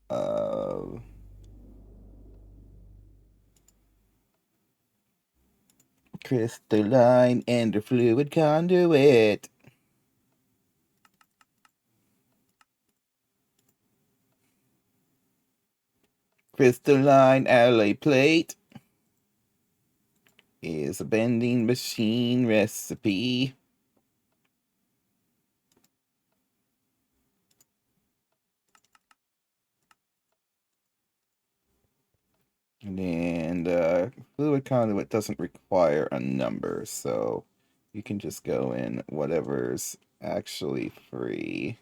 Uh, Crystalline ender fluid conduit. Crystalline alloy plate is a bending machine recipe. And fluid conduit doesn't require a number, so you can just go in whatever's actually free.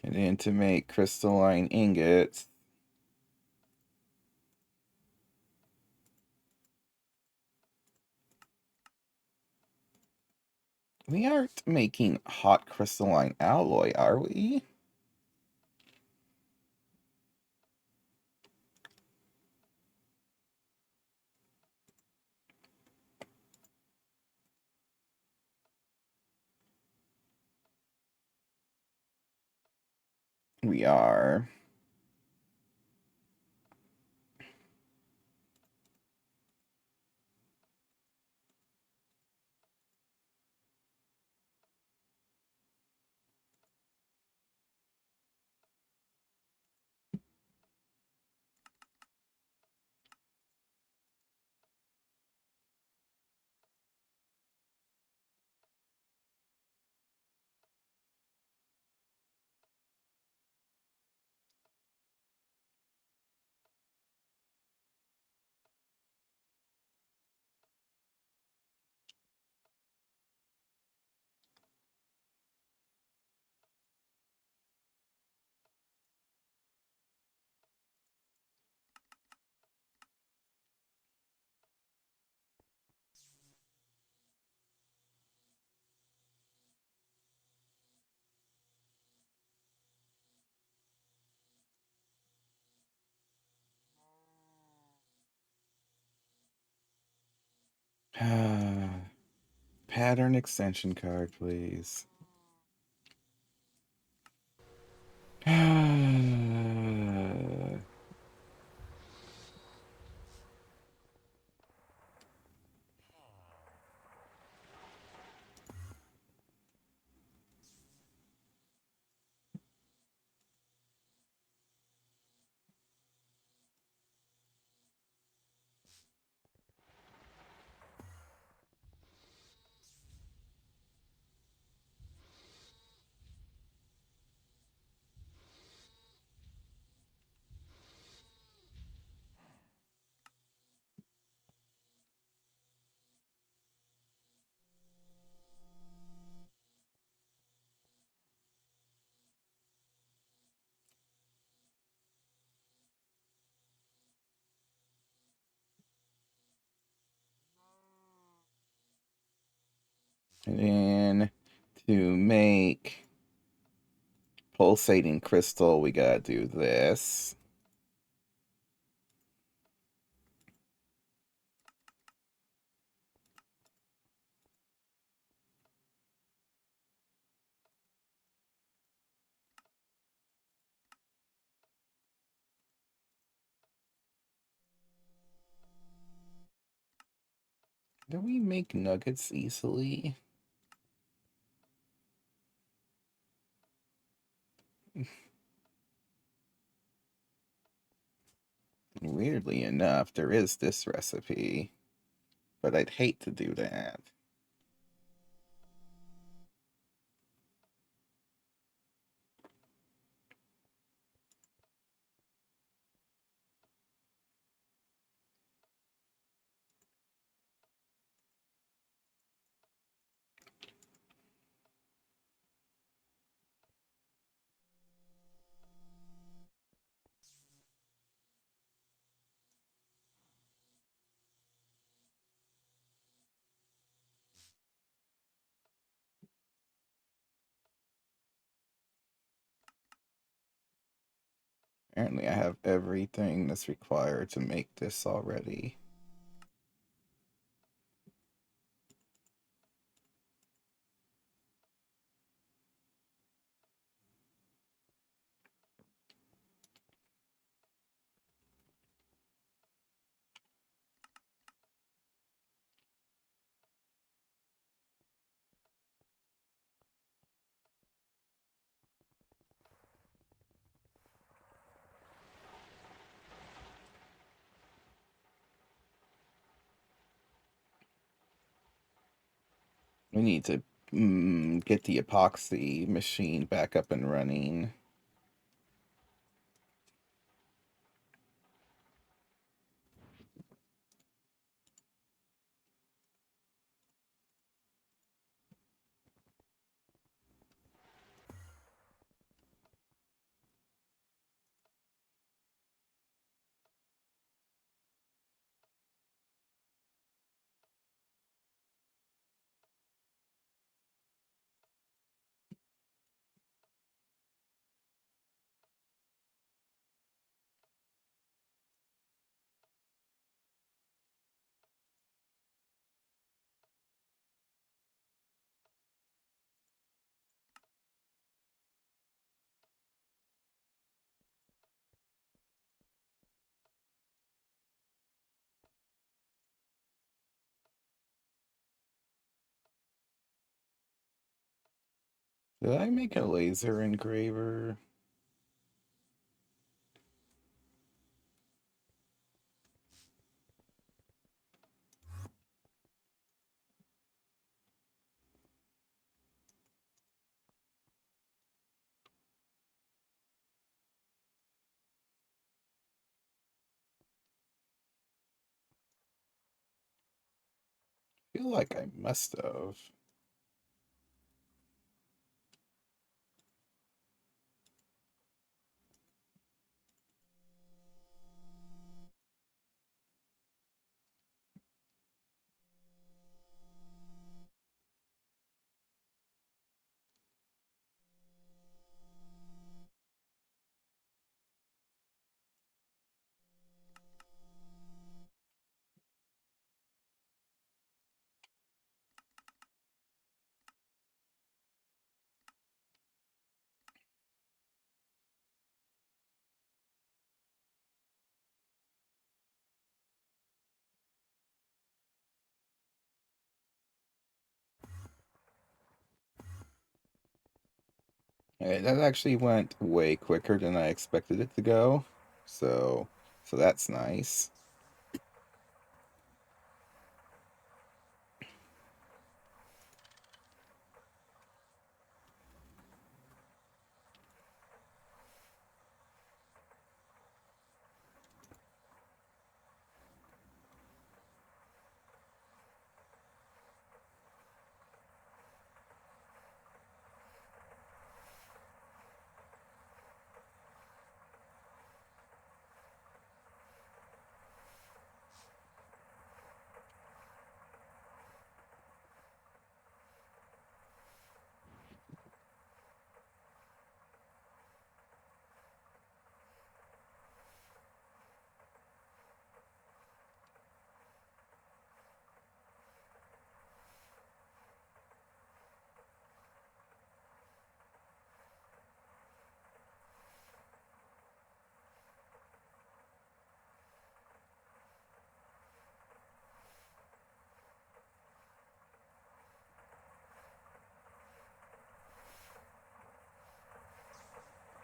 And then to make crystalline ingots, we aren't making hot crystalline alloy, are we? We are. Pattern extension card, please. And then to make pulsating crystal, we gotta do this. Do we make nuggets easily? Weirdly enough, there is this recipe, but I'd hate to do that. Apparently, I have everything that's required to make this already. We need to get the epoxy machine back up and running. Did I make a laser engraver? I feel like I must have. Hey, that actually went way quicker than I expected it to go. So, so that's nice.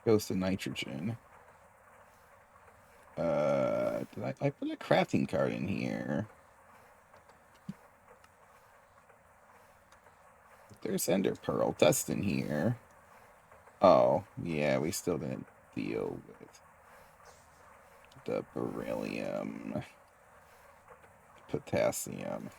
Goes to nitrogen. I put a crafting card in here? There's ender pearl dust in here. Oh, yeah, we still didn't deal with the beryllium, potassium.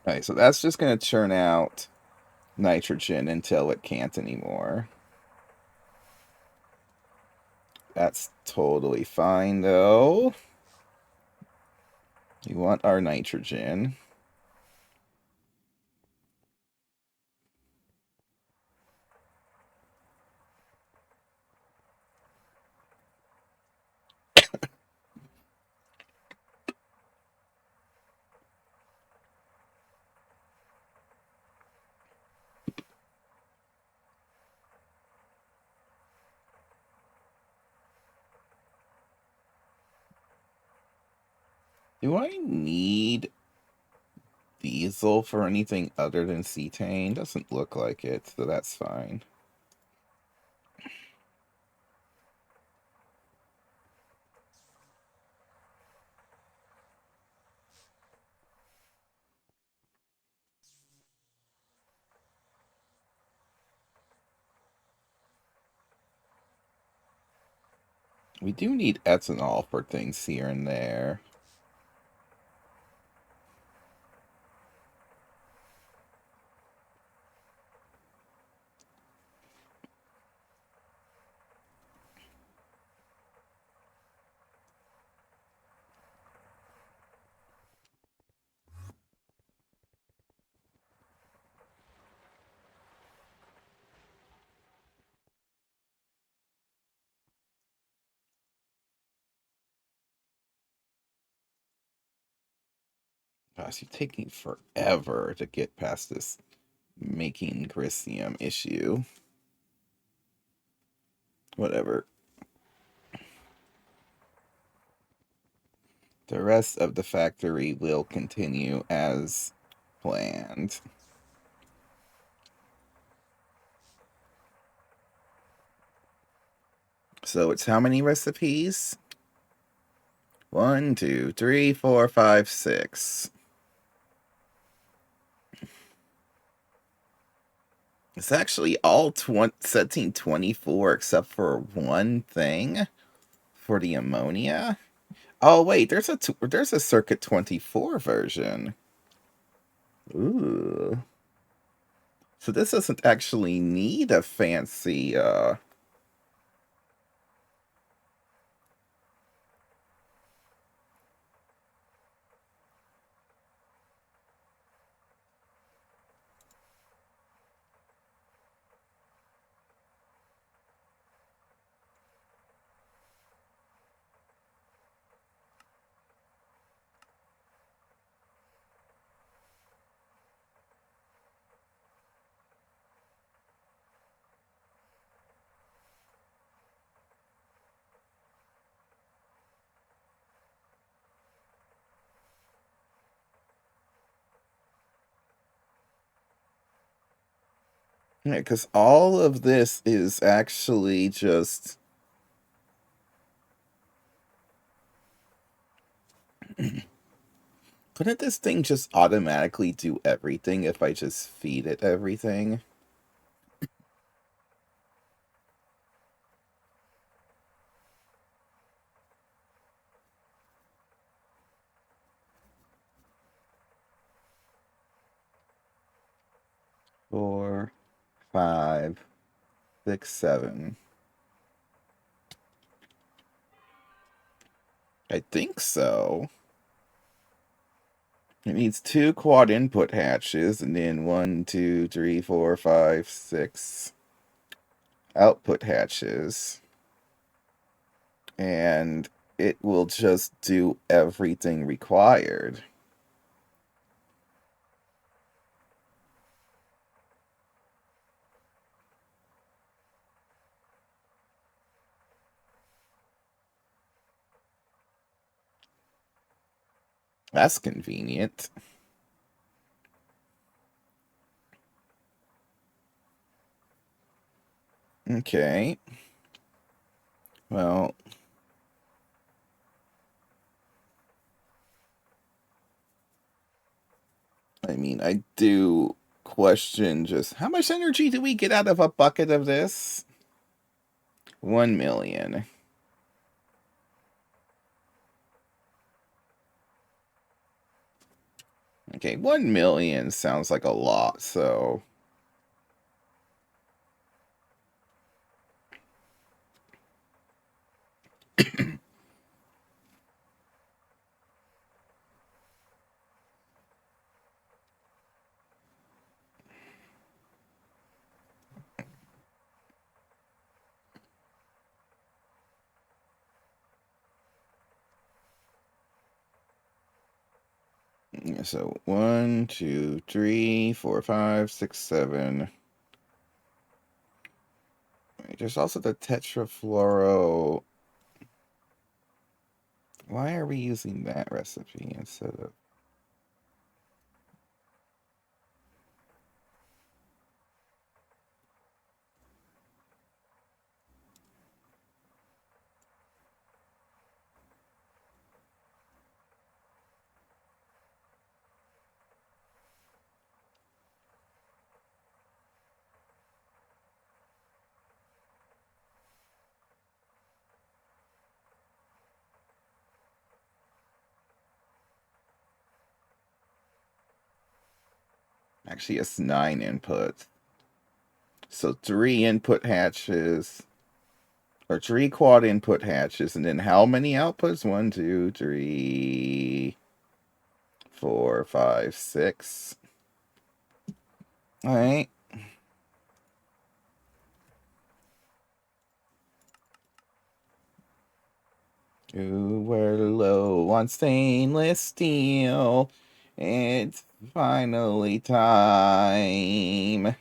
Alright, so that's just going to churn out nitrogen until it can't anymore. That's totally fine, though. We want our nitrogen. Do I need diesel for anything other than cetane? Doesn't look like it, so that's fine. We do need ethanol for things here and there. Gosh, you're taking forever to get past this making Grisium issue. Whatever. The rest of the factory will continue as planned. So it's how many recipes? 1, 2, 3, 4, 5, 6. It's actually all setting 24 except for one thing for the ammonia. Oh wait, there's a circuit 24 version. Ooh. So this doesn't actually need a fancy yeah, because all of this is actually just couldn't this thing just automatically do everything if I just feed it everything? 4, 5, 6, 7. I think so. It needs 2 quad input hatches and then 1, 2, 3, 4, 5, 6 output hatches. And it will just do everything required. That's convenient. Okay. Well, I mean, I do question just how much energy do we get out of a bucket of this? 1 million. Okay, 1 million sounds like a lot, so. So 1, 2, 3, 4, 5, 6, 7. There's also the tetrafluoro. Why are we using that recipe instead of? Actually, it's 9 inputs. So 3 input hatches, or 3 quad input hatches, and then how many outputs? 1, 2, 3, 4, 5, 6. All right. Ooh, we're low on stainless steel. It's finally time.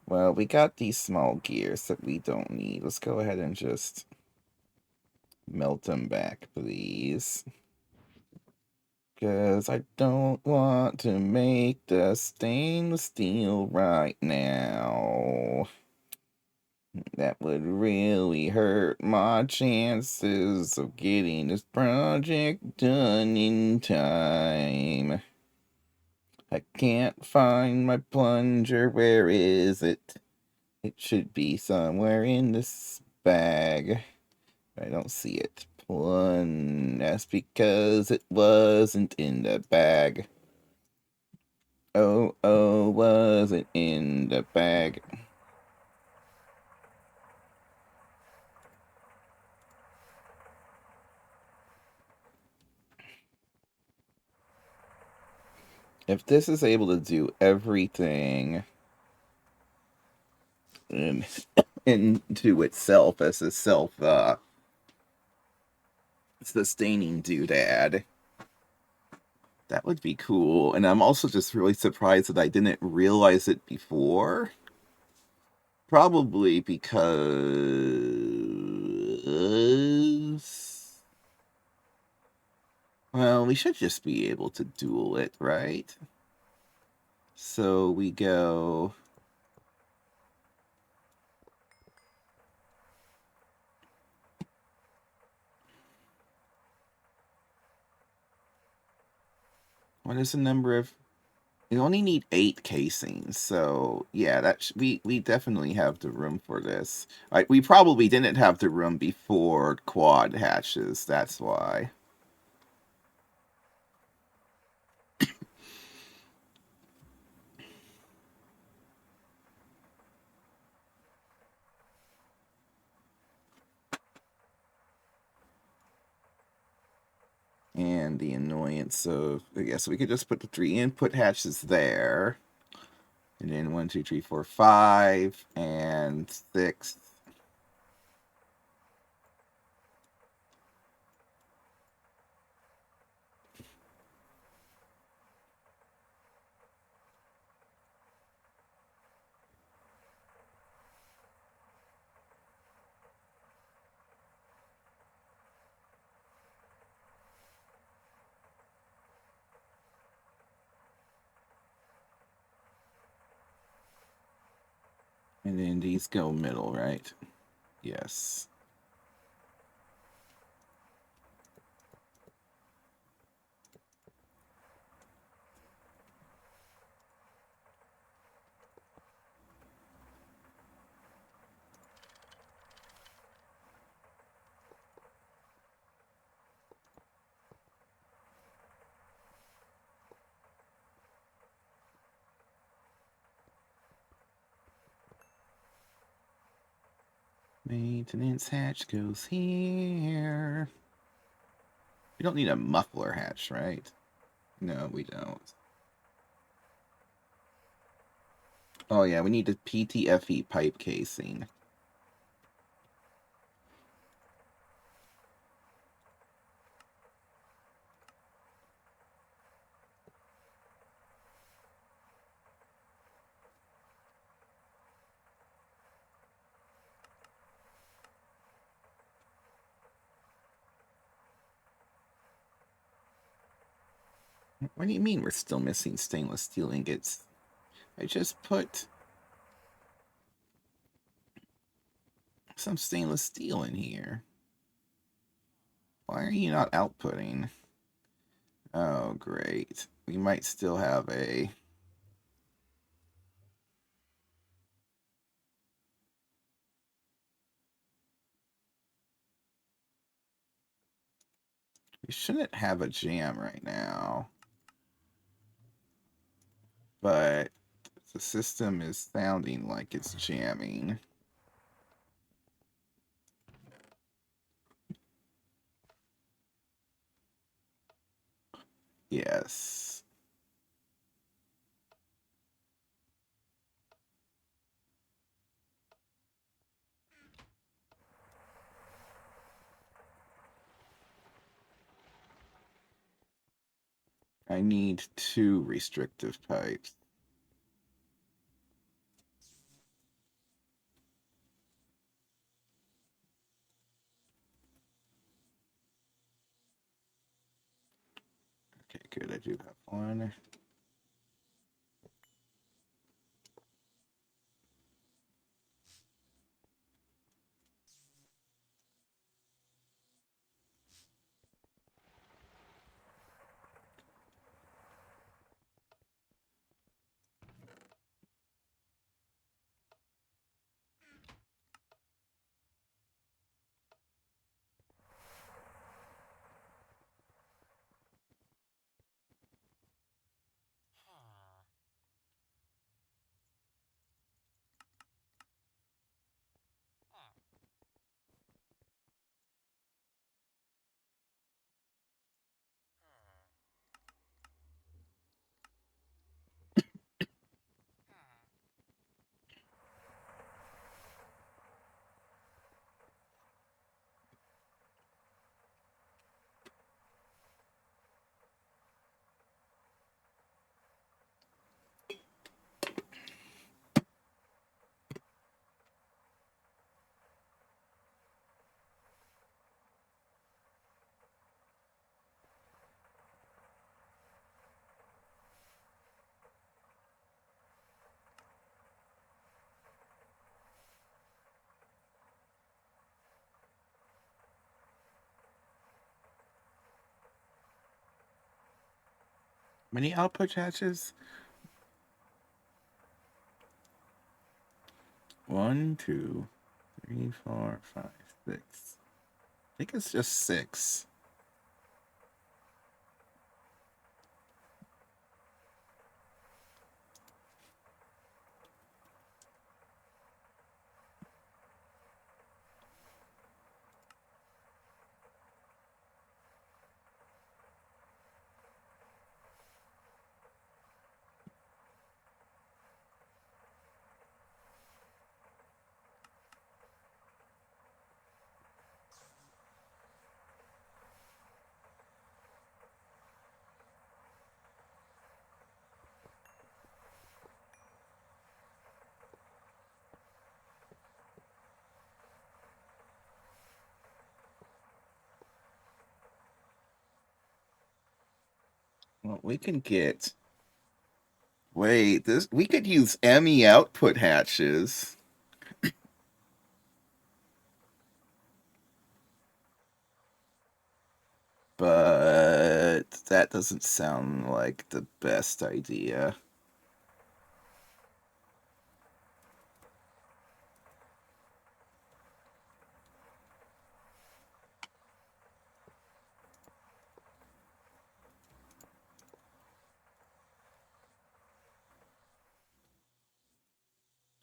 Well, we got these small gears that we don't need. Let's go ahead and just melt them back, please. Because I don't want to make the stainless steel right now. That would really hurt my chances of getting this project done in time. I can't find my plunger. Where is it? It should be somewhere in this bag. I don't see it. That's because it wasn't in the bag. Oh, wasn't in the bag. If this is able to do everything in, into itself as a self sustaining doodad, that would be cool. And I'm also just really surprised that I didn't realize it before. Probably because, well, we should just be able to duel it, right? So we go. What is the number of? We only need 8 casings, so yeah, we definitely have the room for this. We probably didn't have the room before quad hatches. That's why. And the annoyance of, I guess we could just put the 3 input hatches there. And then 1, 2, 3, 4, 5, and 6. And then these go middle, right? Yes. Maintenance hatch goes here. We don't need a muffler hatch, right? No, we don't. Oh yeah, we need the PTFE pipe casing. What do you mean we're still missing stainless steel ingots? I just put some stainless steel in here. Why are you not outputting? Oh, great. We might still have a... We shouldn't have a jam right now. But the system is sounding like it's jamming. Yes. I need 2 restrictive pipes. Okay, good. I do have 1. Many output hatches? 1, 2, 3, 4, 5, 6. I think it's just 6. Well, we can get. Wait, this we could use ME output hatches, but that doesn't sound like the best idea.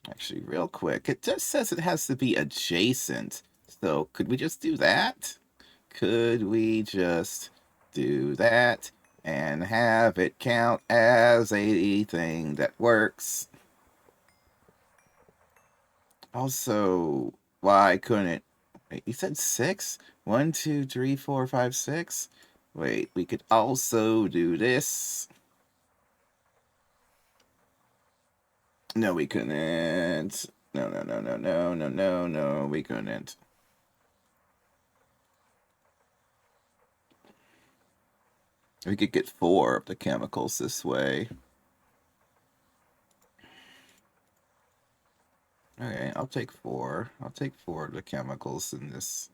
Actually, real quick, it just says it has to be adjacent. So could we just do that? Could we just do that and have it count as a thing that works? Also, why couldn't... Wait, you said six? 1, 2, 3, 4, 5, 6? Wait, we could also do this. No, we couldn't. No, no, no, no, no, no, no, no, we couldn't. We could get 4 of the chemicals this way. Okay, I'll take 4. I'll take 4 of the chemicals in this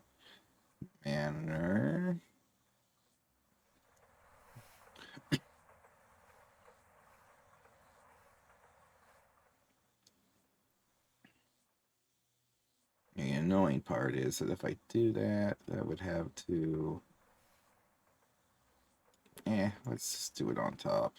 manner. The annoying part is that if I do that, that would have to... let's just do it on top.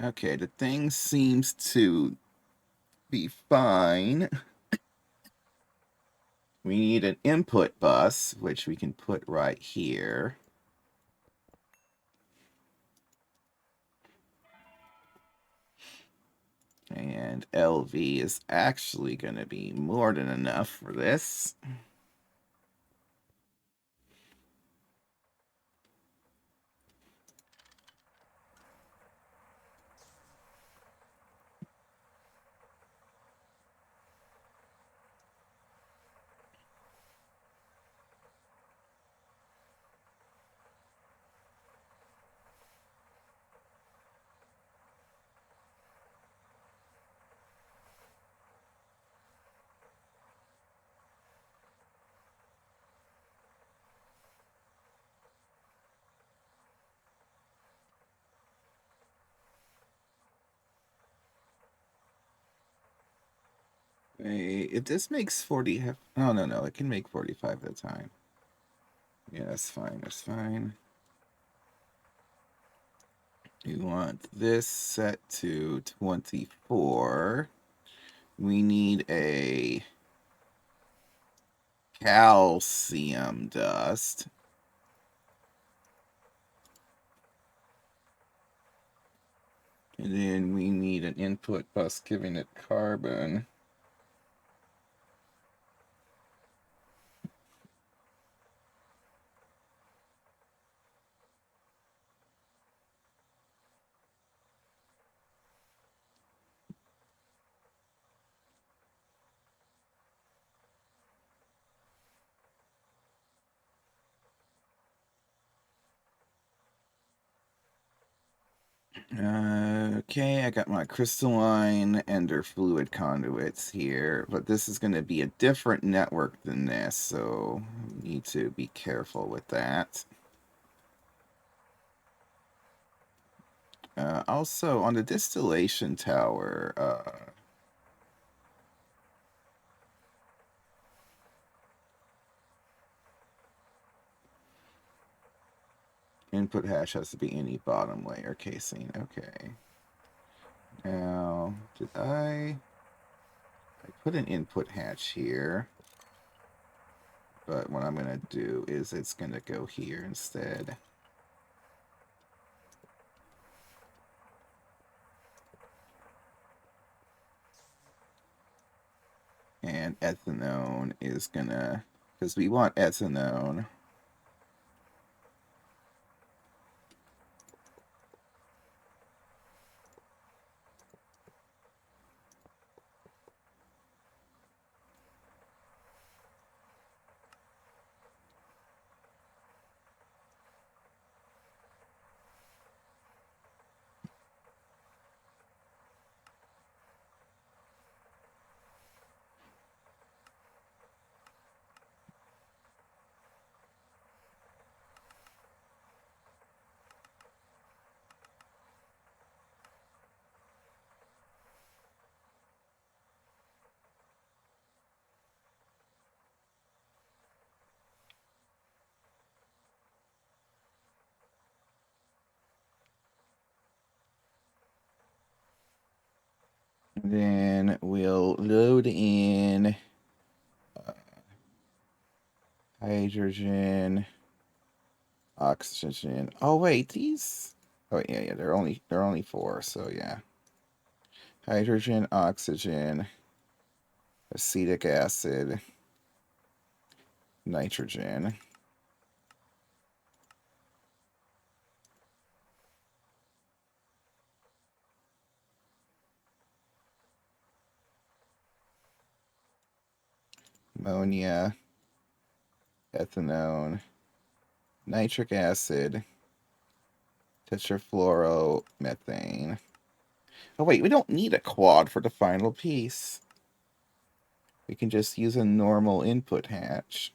Okay, the thing seems to be fine. We need an input bus, which we can put right here. And LV is actually going to be more than enough for this. If this makes 40... Oh, no, no, it can make 45 at a time. Yeah, that's fine, that's fine. You want this set to 24. We need a calcium dust. And then we need an input bus giving it carbon. Okay, I got my crystalline ender fluid conduits here, but this is going to be a different network than this, so we need to be careful with that. Also, on the distillation tower, Input hash has to be any bottom layer casing. Okay. Now, did I put an input hatch here, but what I'm going to do is it's going to go here instead. And ethanone is going to, because we want ethanone. Then we'll load in hydrogen, oxygen. Oh wait, these. Oh yeah, they're only 4. So yeah, hydrogen, oxygen, acetic acid, nitrogen. Ammonia, ethanone, nitric acid, tetrafluoromethane. Oh wait, we don't need a quad for the final piece. We can just use a normal input hatch.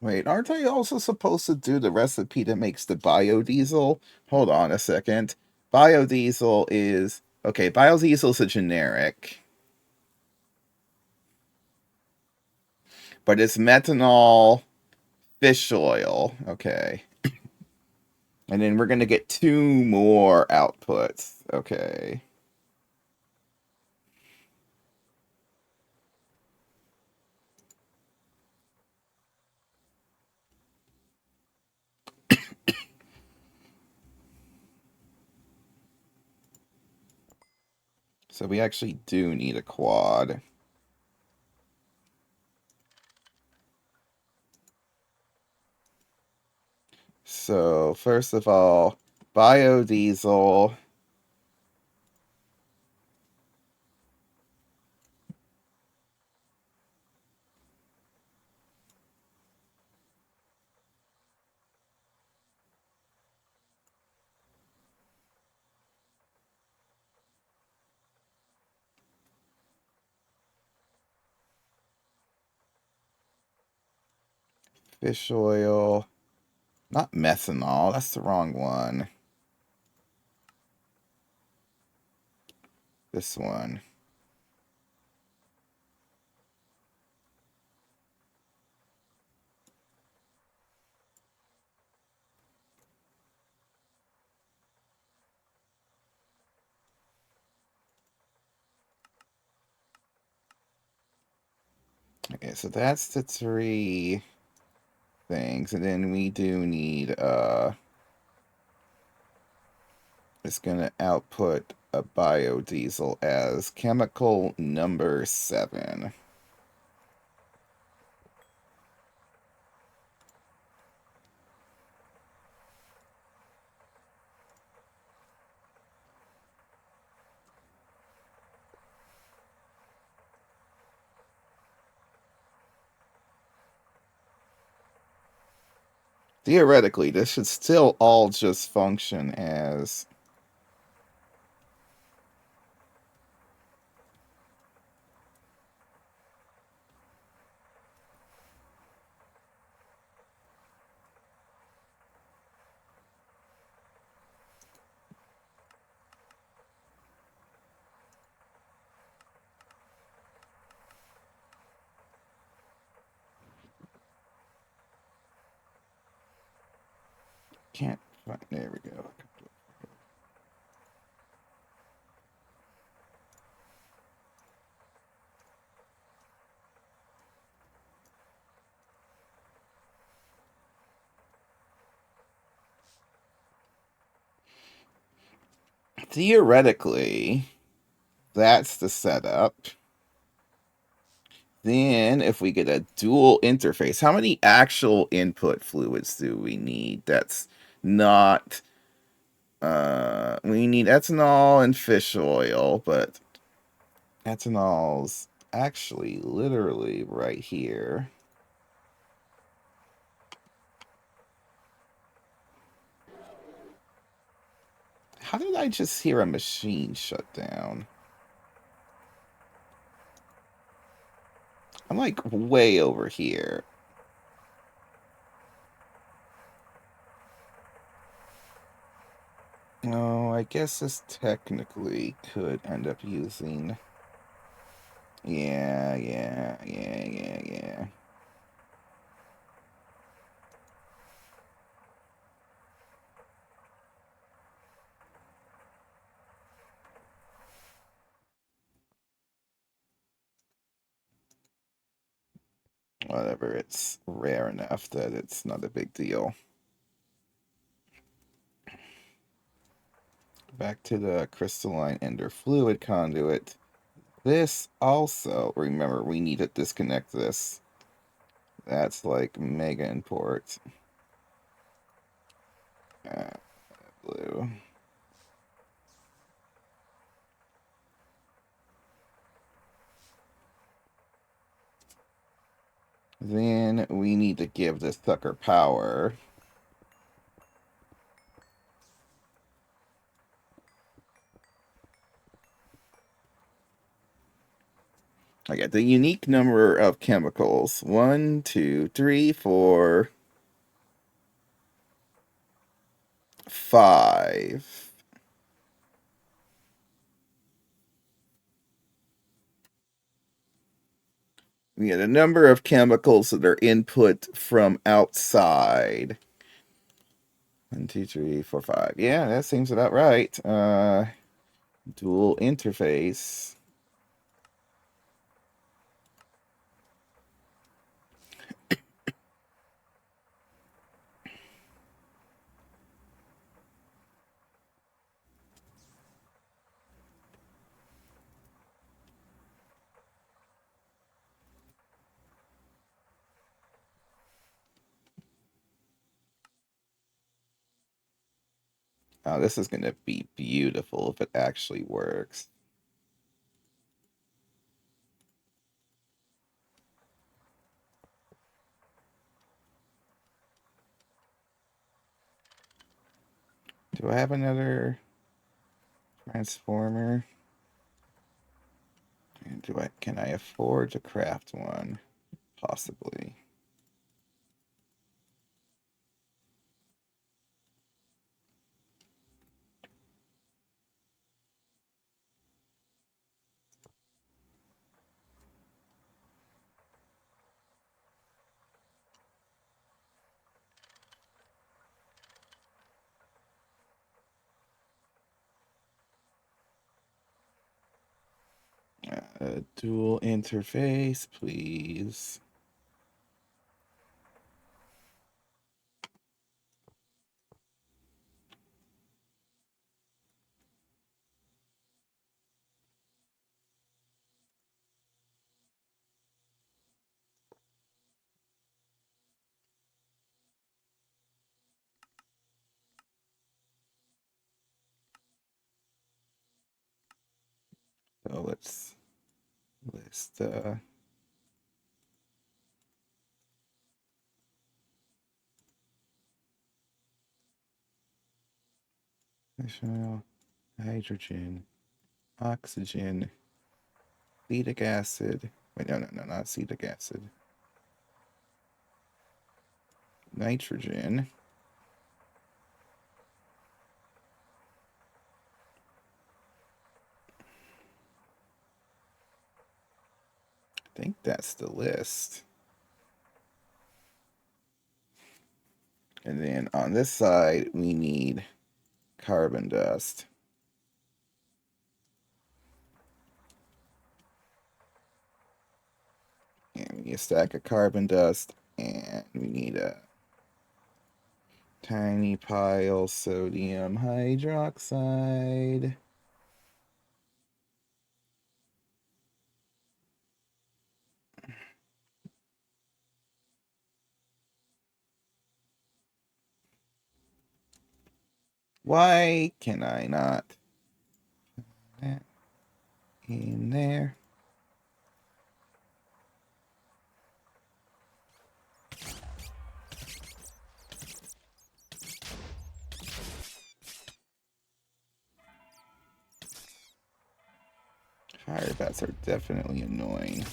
Wait, aren't I also supposed to do the recipe that makes the biodiesel? Hold on a second. Biodiesel is... Okay, biodiesel is a generic. But it's methanol, fish oil. Okay. And then we're going to get 2 more outputs. Okay. So we actually do need a quad. So, first of all, biodiesel. Fish oil. Not methanol. That's the wrong one. This one. Okay, so that's the 3 things. And then we do need, it's going to output a biodiesel as chemical number 7. Theoretically, this should still all just function as... Can't find... There we go. Theoretically, that's the setup. Then, if we get a dual interface, how many actual input fluids do we need? That's not... we need ethanol and fish oil, but ethanol's actually literally right here. How did I just hear a machine shut down? I'm like way over here. No, I guess this technically could end up using... Yeah. Whatever, it's rare enough that it's not a big deal. Back to the crystalline ender fluid conduit. This also, remember, we need to disconnect this. That's like mega important. Blue. Then we need to give this sucker power. I got the unique number of chemicals. 1, 2, 3, 4, 5. We got a number of chemicals that are input from outside. 1, 2, 3, 4, 5. Yeah, that seems about right. Dual interface. Oh, this is going to be beautiful if it actually works. Do I have another transformer? And can I afford to craft one? Possibly. Dual interface, please. So let's list hydrogen, oxygen, acetic acid. Wait, no, not acetic acid. Nitrogen. I think that's the list. And then on this side, we need carbon dust. And we need a stack of carbon dust, and we need a tiny pile sodium hydroxide. Why can I not put that in there? Fire bats are definitely annoying.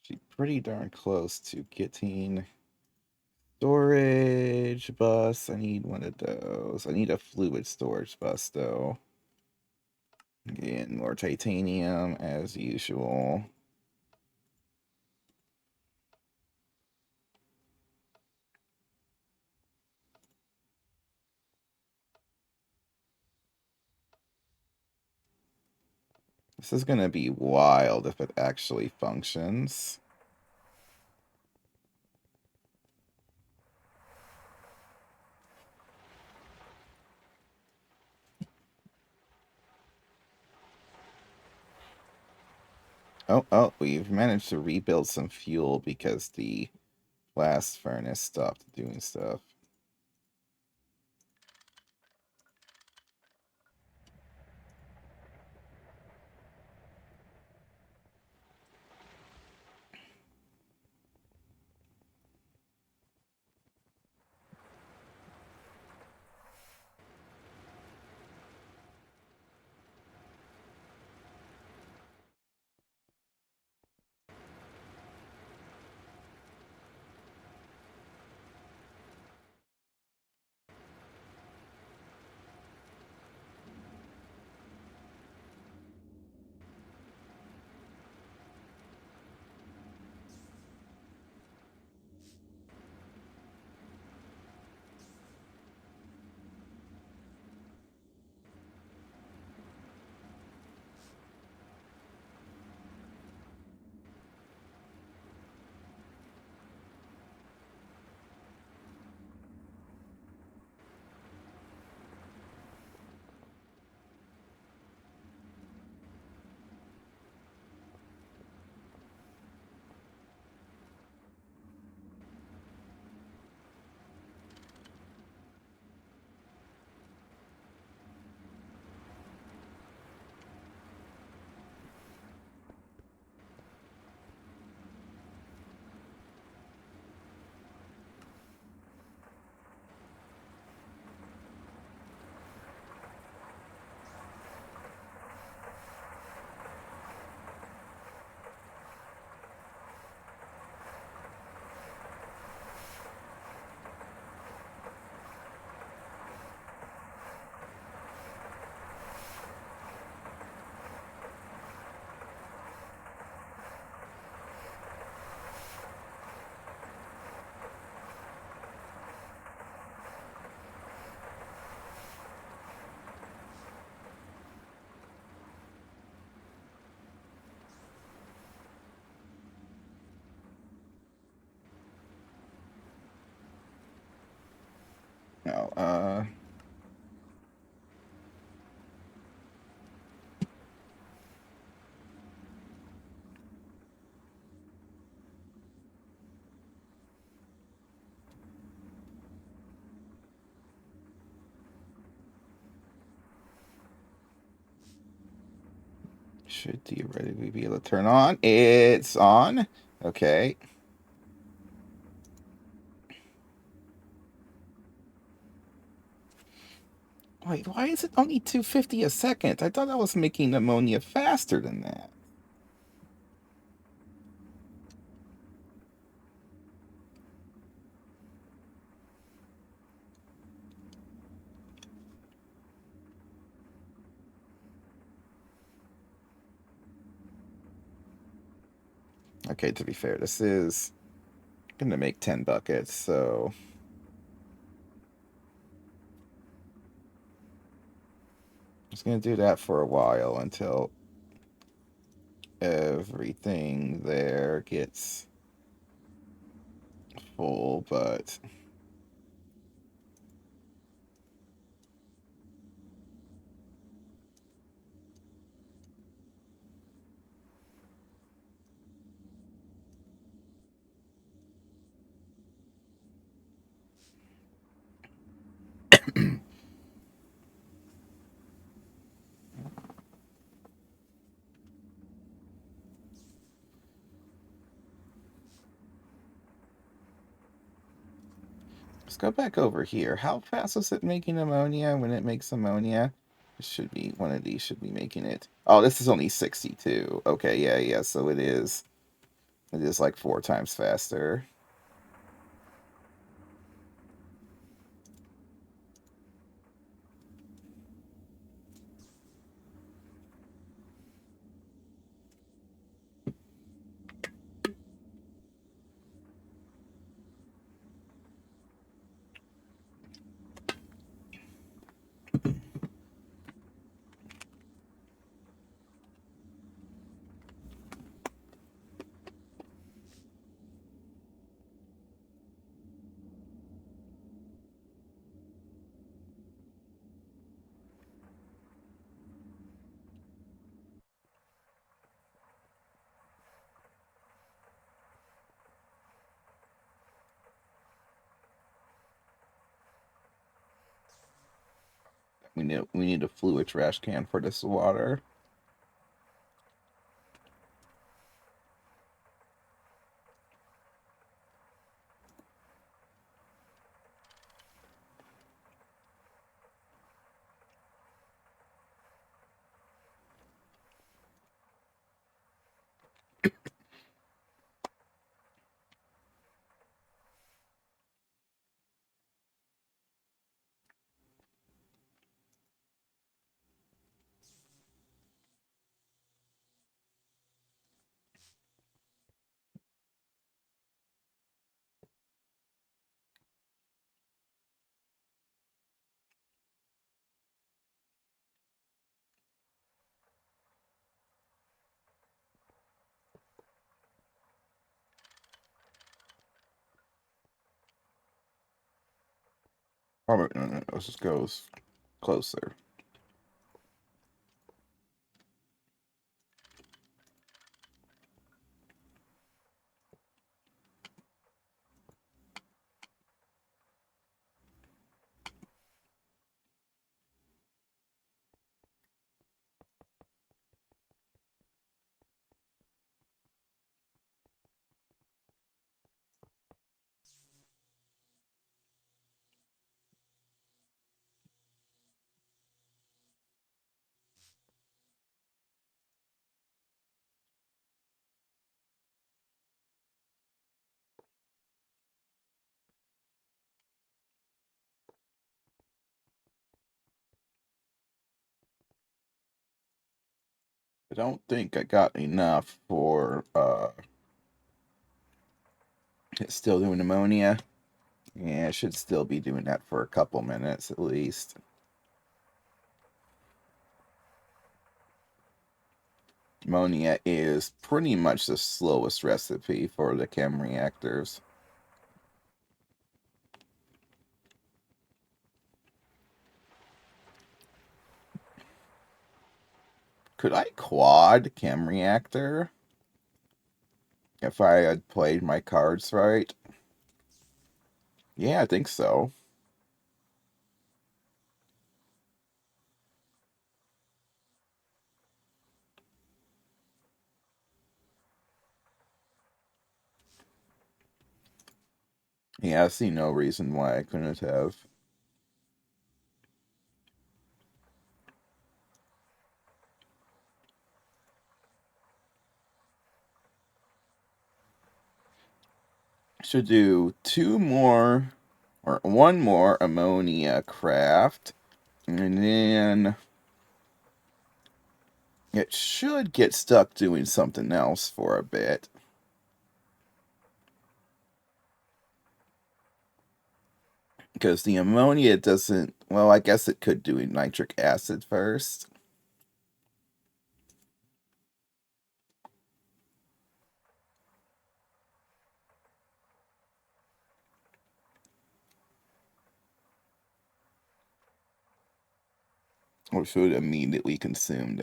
She's pretty darn close to getting storage bus. I need one of those. I need a fluid storage bus though. Again, more titanium as usual. This is gonna be wild if it actually functions. Oh, we've managed to rebuild some fuel because the blast furnace stopped doing stuff. Uh, should theoretically be able to turn on. It's on. Okay. Wait, why is it only 250 a second? I thought I was making ammonia faster than that. Okay, to be fair, this is gonna make 10 buckets, so I'm just gonna do that for a while until everything there gets full, but let's go back over here. How fast is it making ammonia when it makes ammonia? It should be, one of these should be making it. Oh, this is only 62. Okay, yeah, so it is. It is like 4 times faster. We need a fluid trash can for this water. Oh, no, let's just go closer. I don't think I got enough for it's still doing ammonia. Yeah, I should still be doing that for a couple minutes at least. Ammonia is pretty much the slowest recipe for the chem reactors. Could I quad chem reactor if I had played my cards right? Yeah, I think so. Yeah, I see no reason why I couldn't have. Should do two more, or one more ammonia craft, and then it should get stuck doing something else for a bit. Because the ammonia doesn't, well, I guess it could do nitric acid first. Which would immediately consume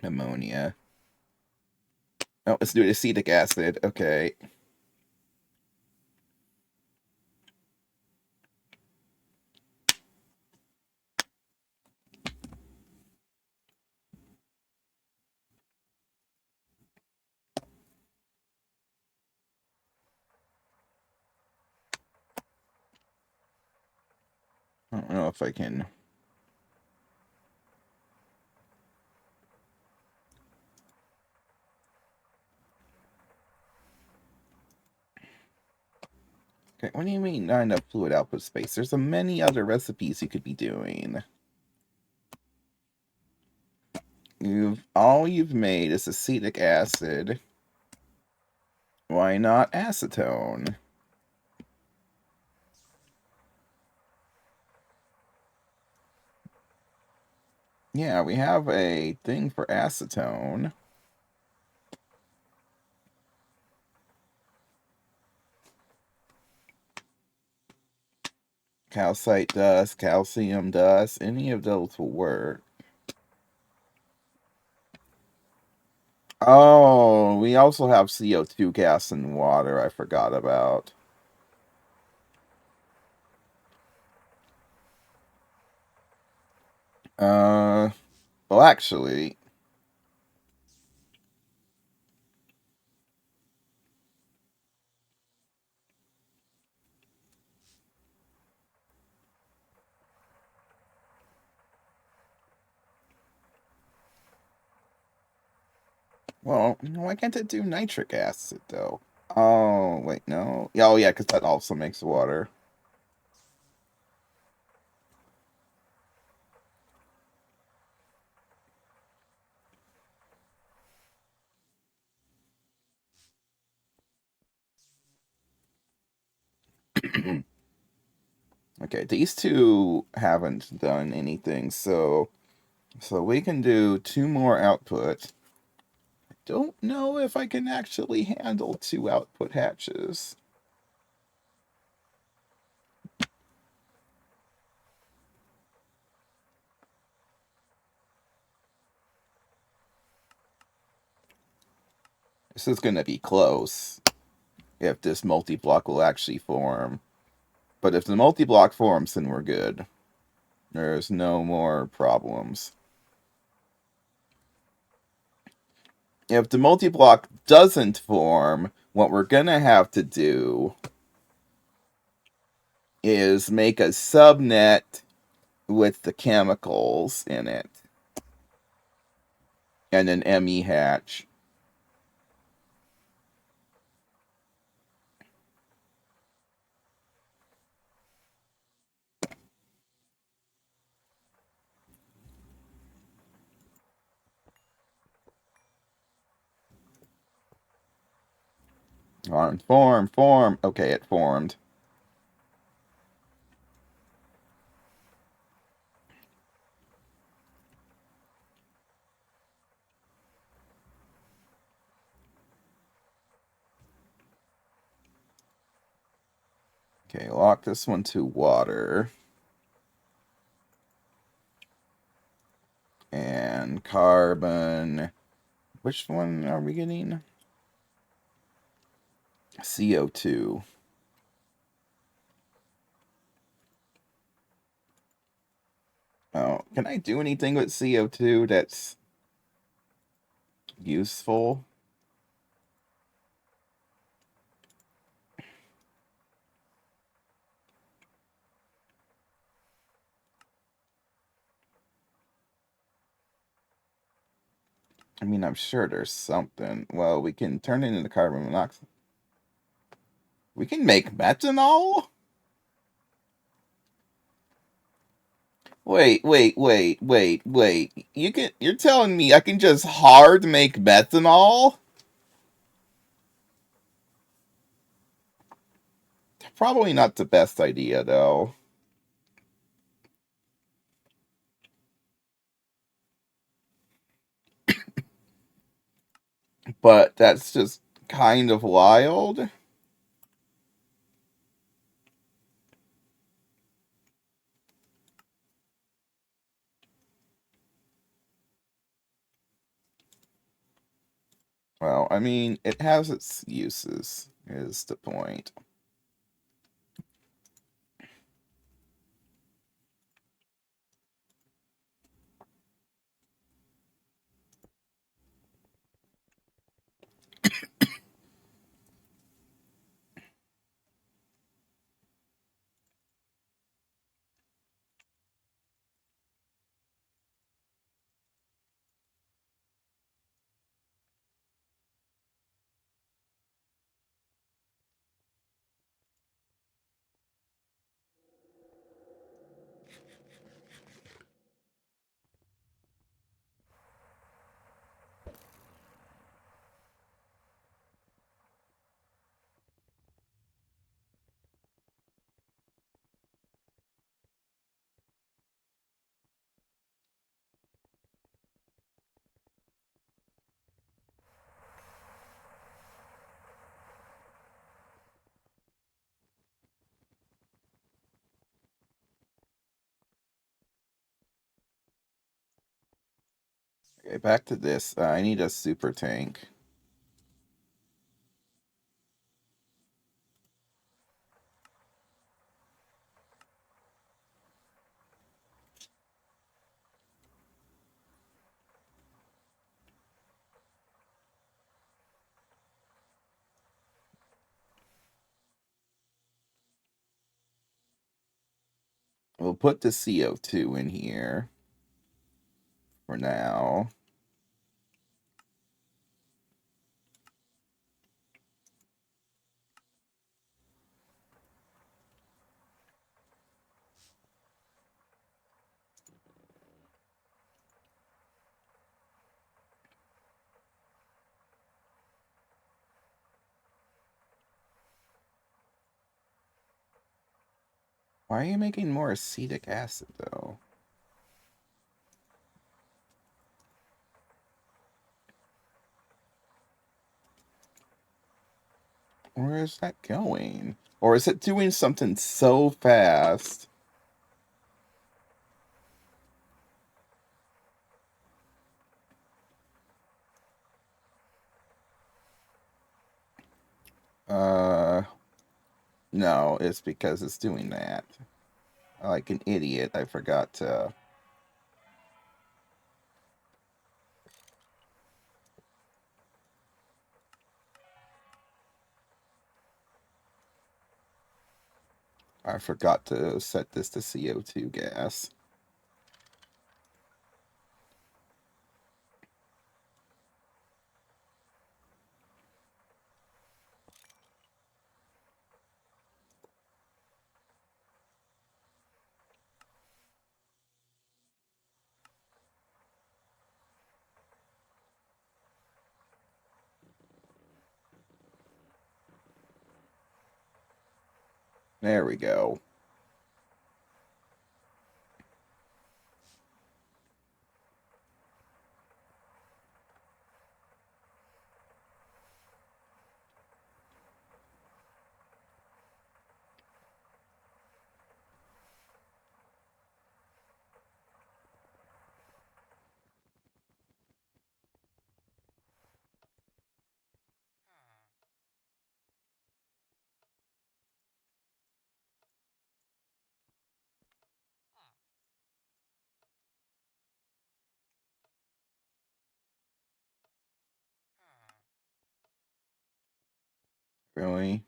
ammonia. Oh, let's do acetic acid. Okay. I don't know if I can. Okay, what do you mean not enough fluid output space? There's so many other recipes you could be doing. All you've made is acetic acid. Why not acetone? Yeah, we have a thing for acetone. Calcite dust, calcium dust, any of those will work. Oh, we also have CO2 gas and water I forgot about. Uh, well, actually, well, why can't it do nitric acid, though? Oh, wait, no. Yeah, oh, yeah, because that also makes water. Okay, these two haven't done anything, so we can do two more output. I don't know if I can actually handle two output hatches. This is going to be close if this multi-block will actually form. But if the multi-block forms, then we're good. There's no more problems. If the multi-block doesn't form, what we're going to have to do is make a subnet with the chemicals in it. And an ME hatch. Form. Okay, it formed. Okay, lock this one to water. And carbon, carbon. Which one are we getting? CO2. Oh, can I do anything with CO2 that's useful? I mean, I'm sure there's something. Well, we can turn it into carbon monoxide. We can make methanol? Wait. You're telling me I can just hard make methanol? Probably not the best idea though. But that's just kind of wild. Well, I mean, it has its uses, is the point. Okay, back to this. I need a super tank. We'll put the CO2 in here for now. Why are you making more acetic acid, though? Where is that going? Or is it doing something so fast? Uh, no, it's because it's doing that. Like an idiot, I forgot to... I forgot to set this to CO2 gas. There we go. Really?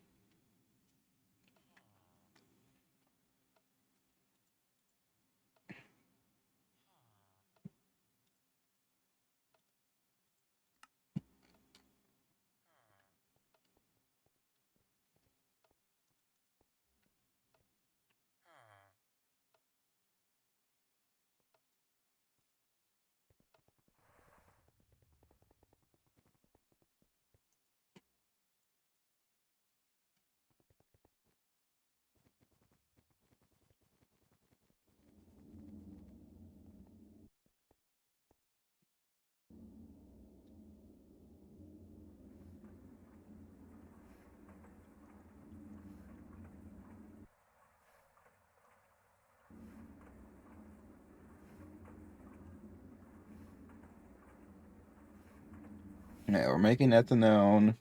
Yeah, we're making that the known.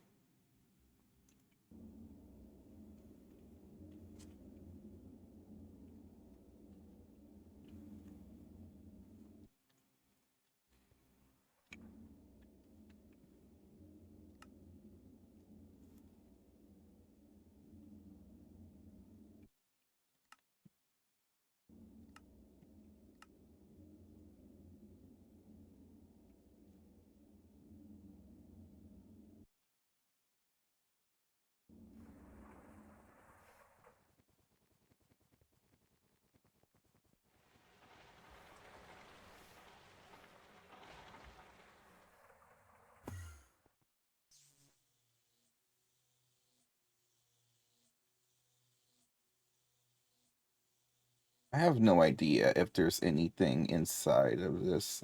I have no idea if there's anything inside of this.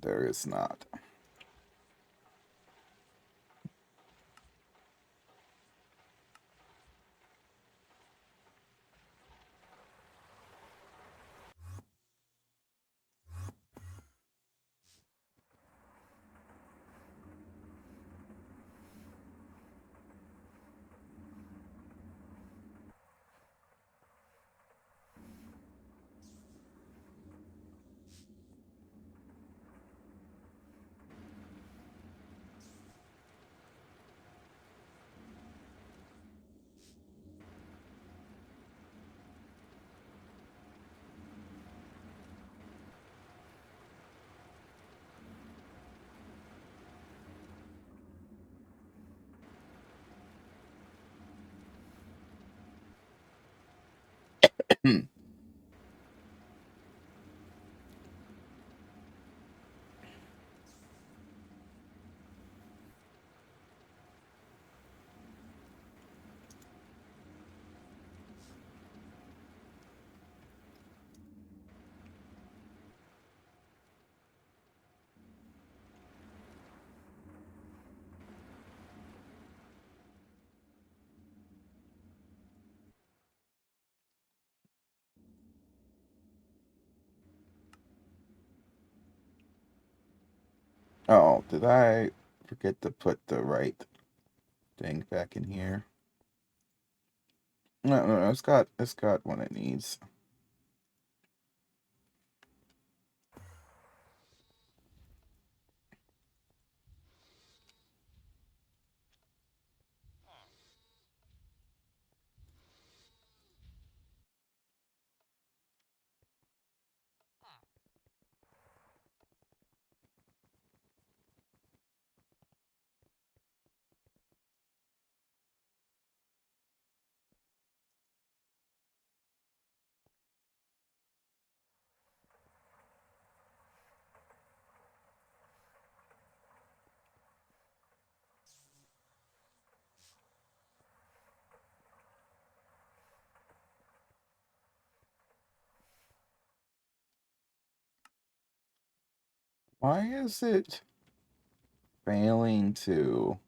There is not. Oh, did I forget to put the right thing back in here? No, no, no, it's got what it needs. Why is it failing to?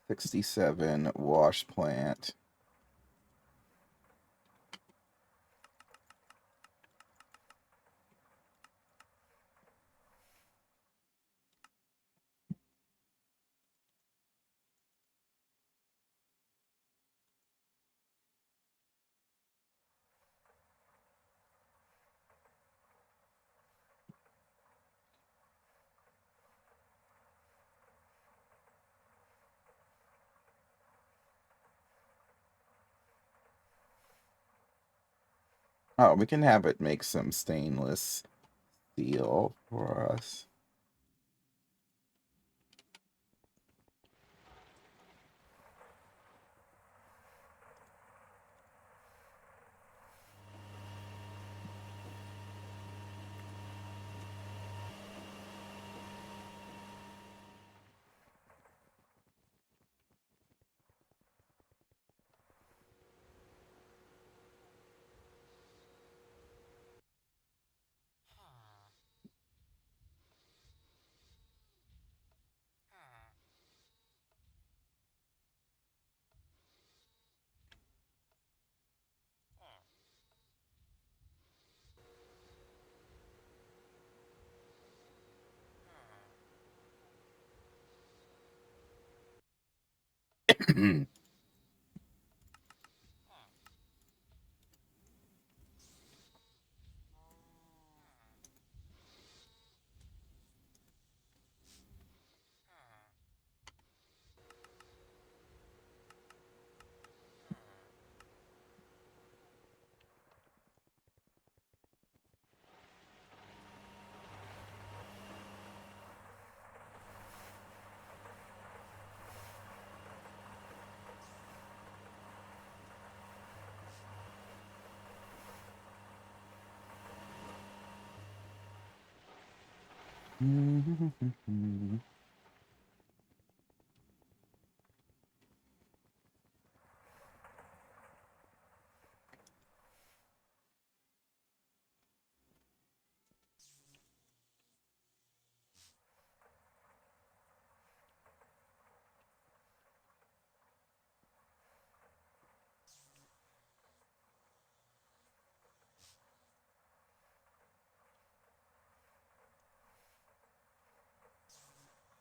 67 wash plant. Oh, we can have it make some stainless steel for us.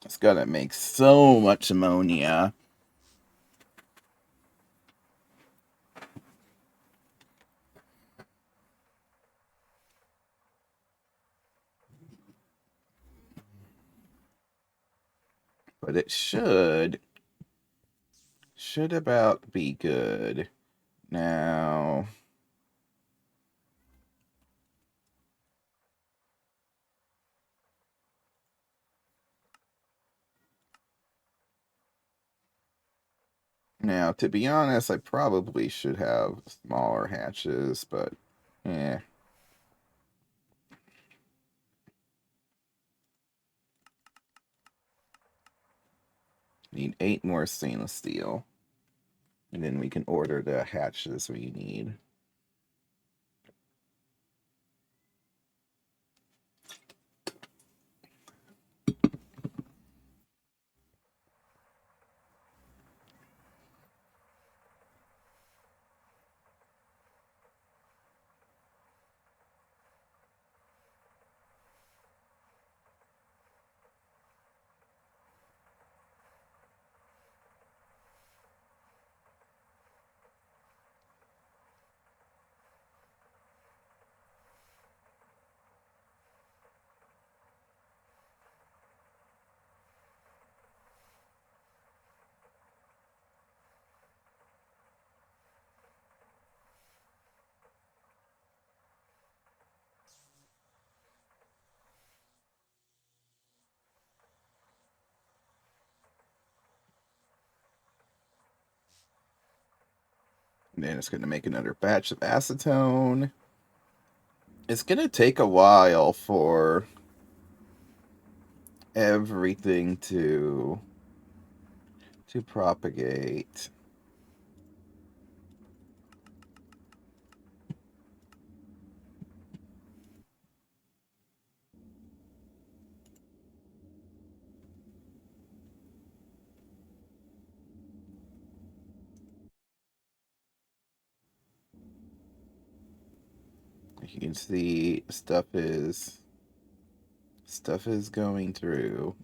It's gonna make so much ammonia. But it should about be good. Now Now, to be honest, I probably should have smaller hatches, but eh. Need 8 more stainless steel. And then we can order the hatches we need. And then it's going to make another batch of acetone. It's going to take a while for everything to propagate. You can see stuff is going through.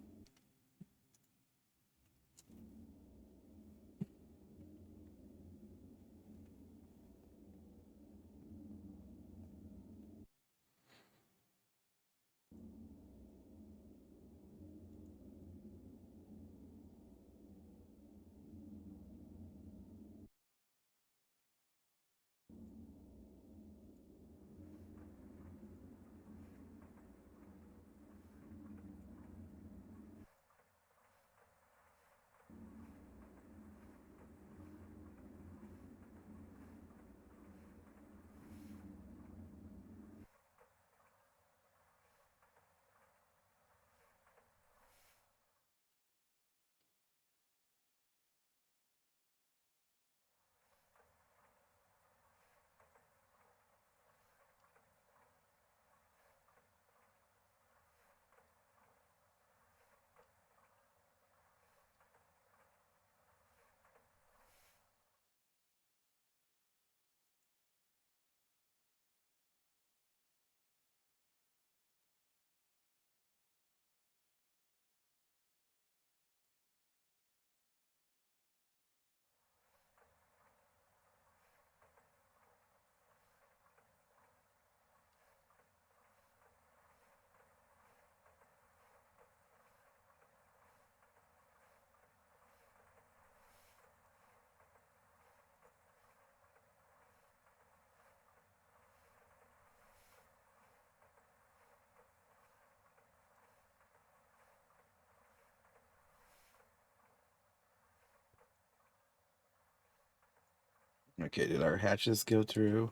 Okay, did our hatches go through?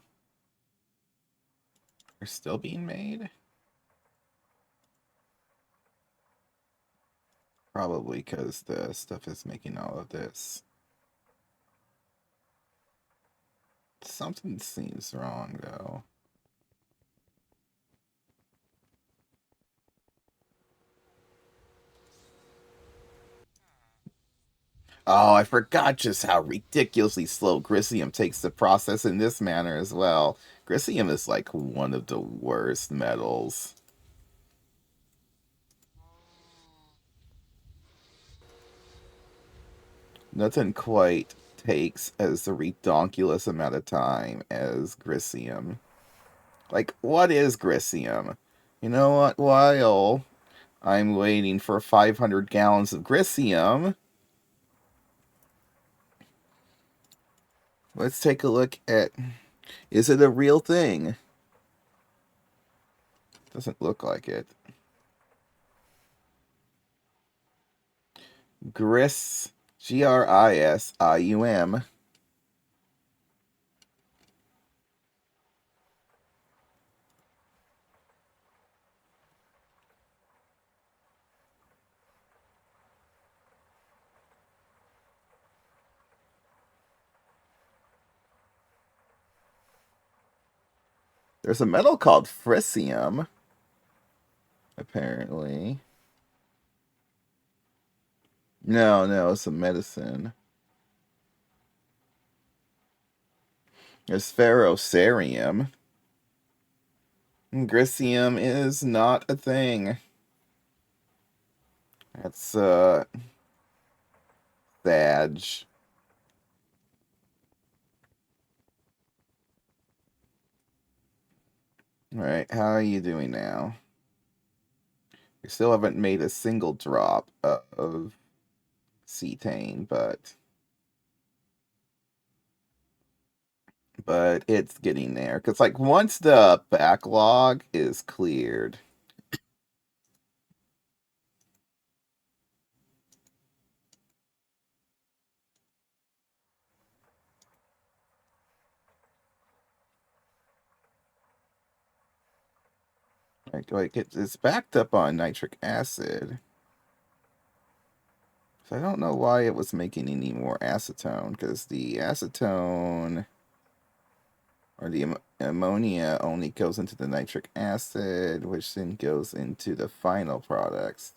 They're still being made? Probably because the stuff is making all of this. Something seems wrong, though. Oh, I forgot just how ridiculously slow Grisium takes to process in this manner as well. Grisium is like one of the worst metals. Nothing quite takes as a redonkulous amount of time as Grisium. Like, what is Grisium? You know what? While I'm waiting for 500 gallons of Grisium, let's take a look at, is it a real thing? Doesn't look like it. Gris, Grisium. There's a metal called frisium, apparently. No, no, it's a medicine. There's ferrocerium. Grisium is not a thing. That's Thadge. Alright, how are you doing now? You still haven't made a single drop of cetane, but it's getting there. Because, like, once the backlog is cleared, it's backed up on nitric acid. So I don't know why it was making any more acetone, because the acetone or the ammonia only goes into the nitric acid, which then goes into the final products.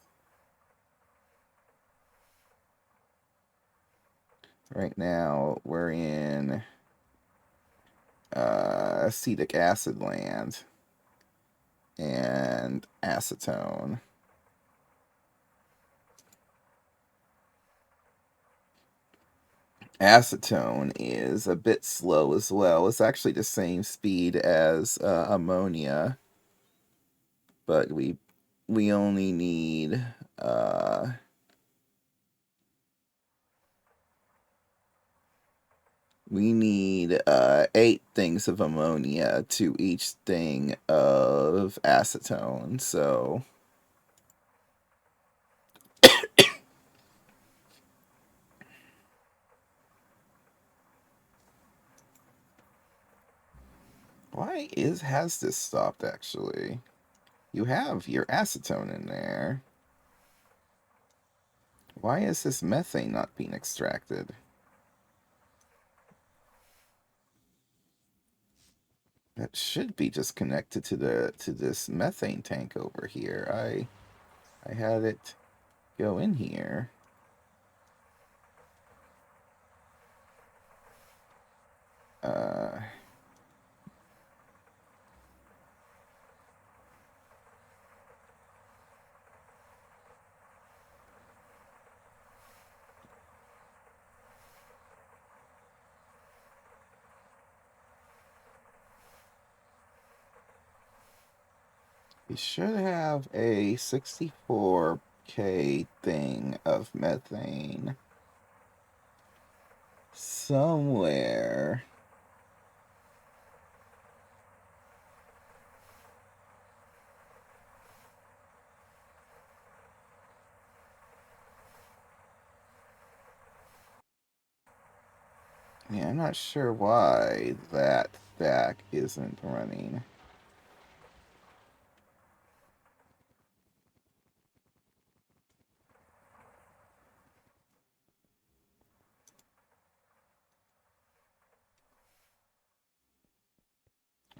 Right now, we're in acetic acid land and acetone. Acetone is a bit slow as well. It's actually the same speed as ammonia, but we only need uh, we need 8 things of ammonia to each thing of acetone. So why has this stopped actually? You have your acetone in there. Why is this methane not being extracted? That should be just connected to this methane tank over here. I had it go in here. Uh, we should have a 64K thing of methane somewhere. Yeah, I'm not sure why that stack isn't running.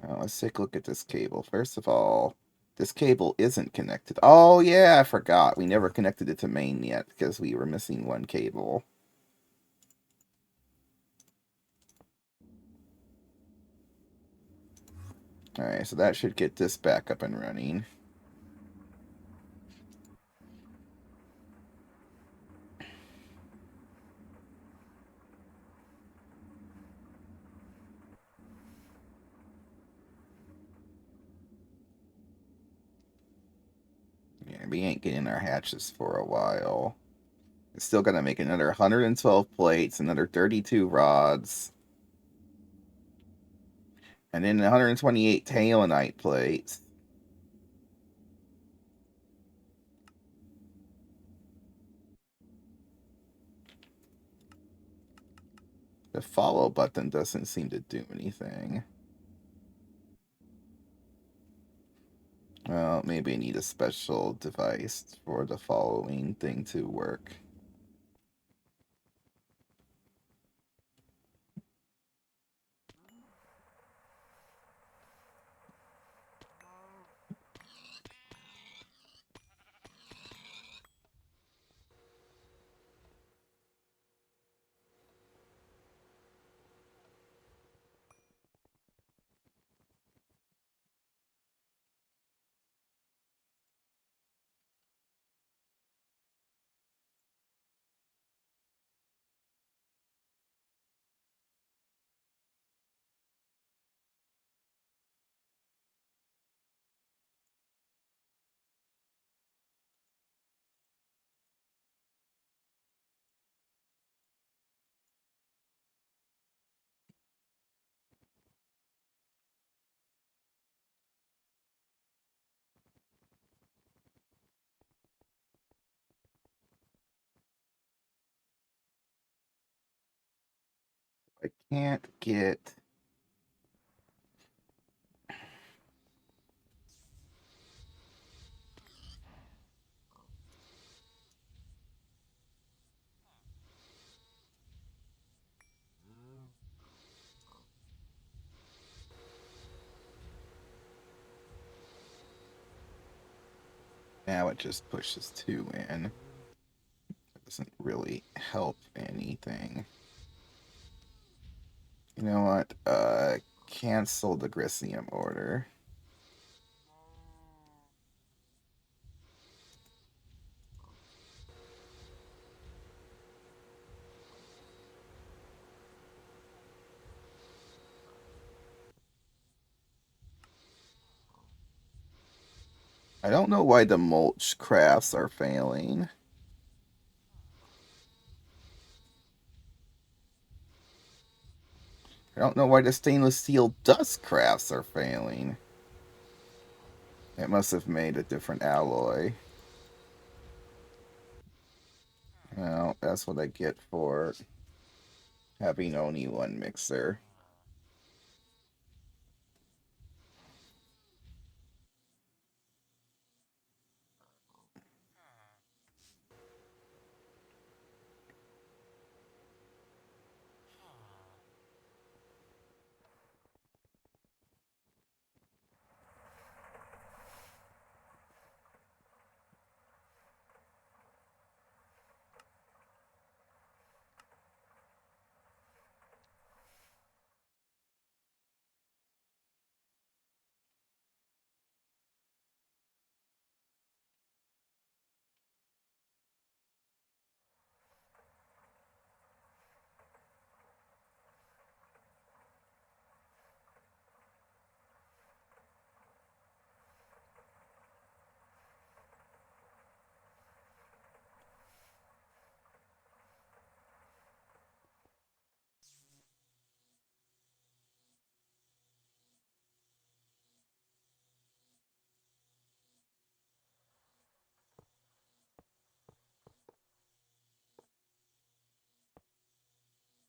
Let's take a look at this cable. First of all, this cable isn't connected. Oh, yeah, I forgot. We never connected it to main yet because we were missing one cable. Alright, so that should get this back up and running. Yeah, we ain't getting our hatches for a while. It's still gonna make another 112 plates, another 32 rods, and then 128 tailonite plates. The follow button doesn't seem to do anything. Well, maybe I need a special device for the following thing to work. I can't get... Now it just pushes 2 in. It doesn't really help anything. You know what? Cancel the Grissium order. I don't know why the mulch crafts are failing. I don't know why the stainless steel dust crafts are failing. It must have made a different alloy. Well, that's what I get for having only one mixer.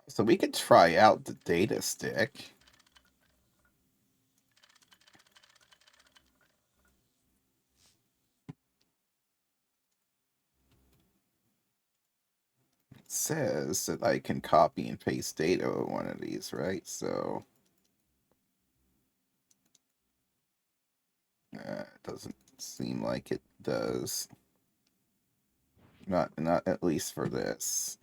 So we could try out the data stick. It says that I can copy and paste data with one of these, right? So it doesn't seem like it does. Not at least for this.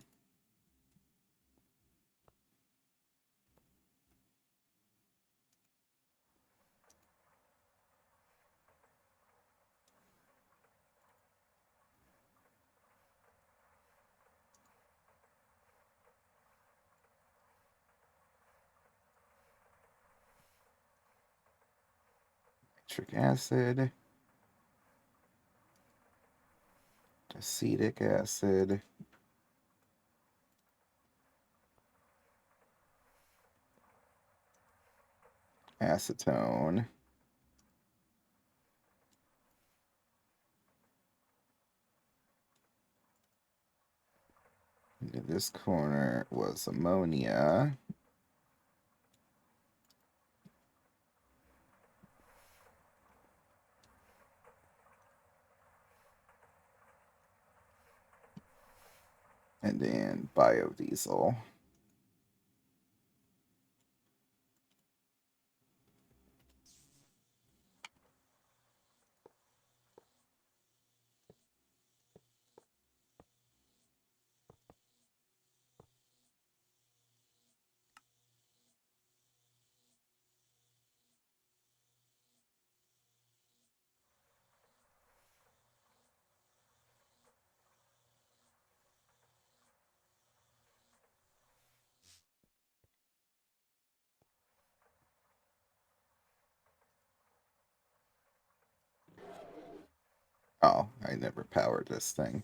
Nitric acid, acetic acid, acetone. In this corner was ammonia. And then biodiesel. Oh, I never powered this thing.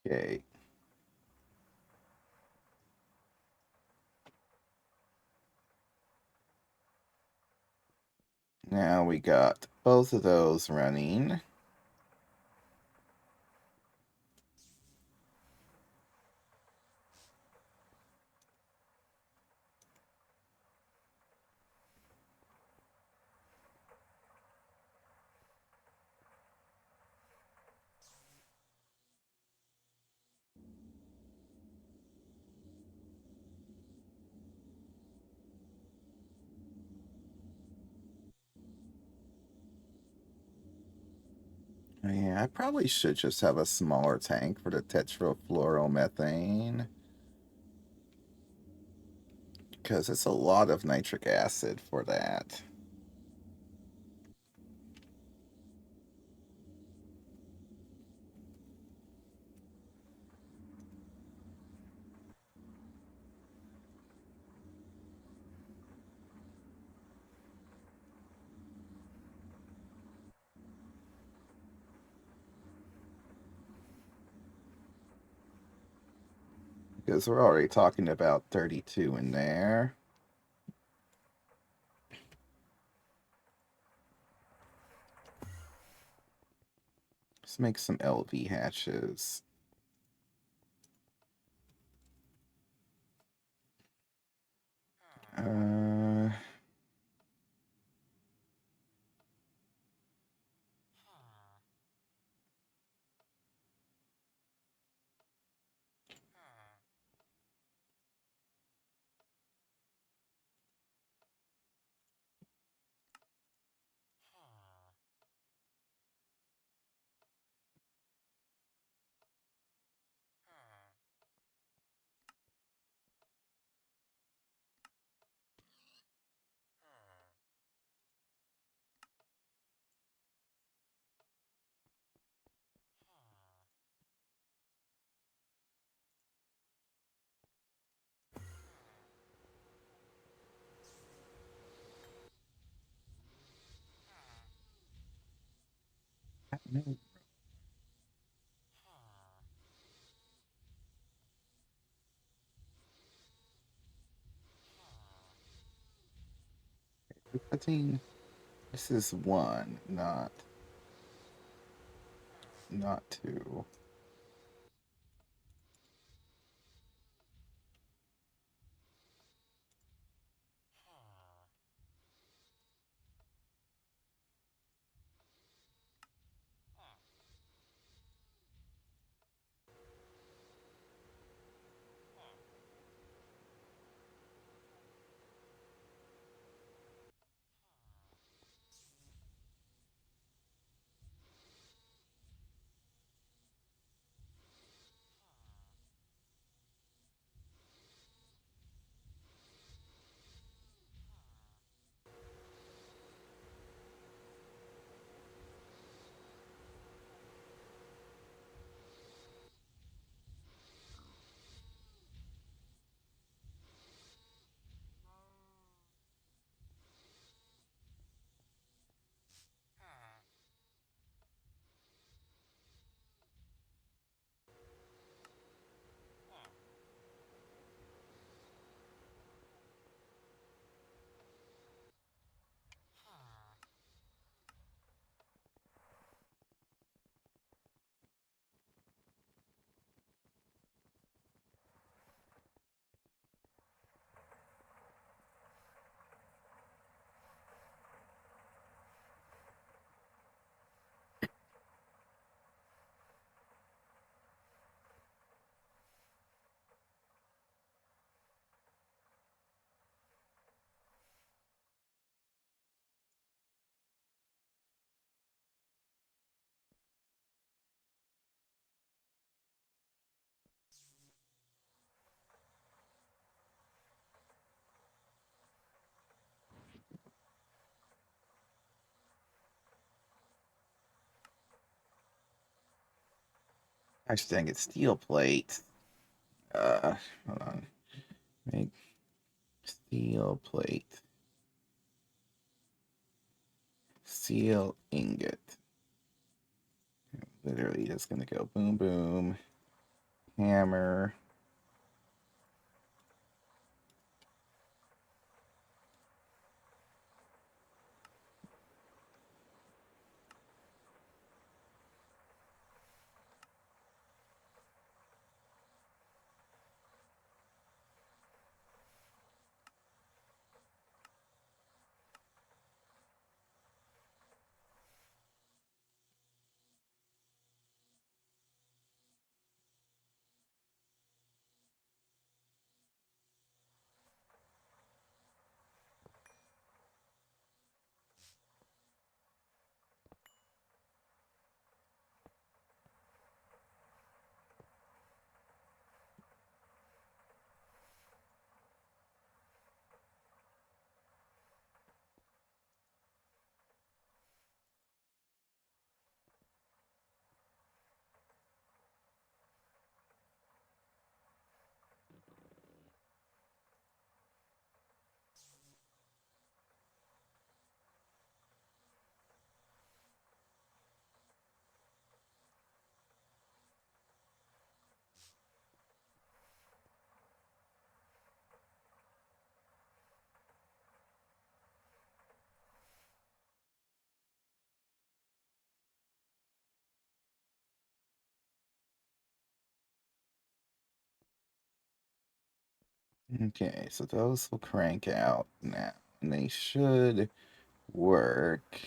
Okay. Now we got both of those running. Yeah, I probably should just have a smaller tank for the tetrafluoromethane. Because it's a lot of nitric acid for that. Because we're already talking about 32 in there. Let's make some LV hatches. Uh, putting this is one, not two. Gosh dang it, steel plate. Hold on. Make steel plate. Steel ingot. Literally just gonna go boom boom. hammer. Okay, so those will crank out now. And they should work.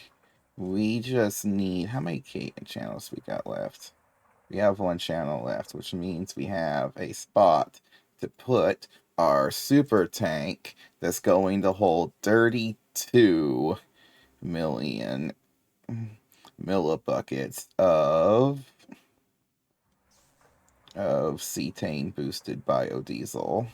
We just need... How many channels we got left? We have one channel left, which means we have a spot to put our super tank that's going to hold 32 million millibuckets of cetane boosted biodiesel.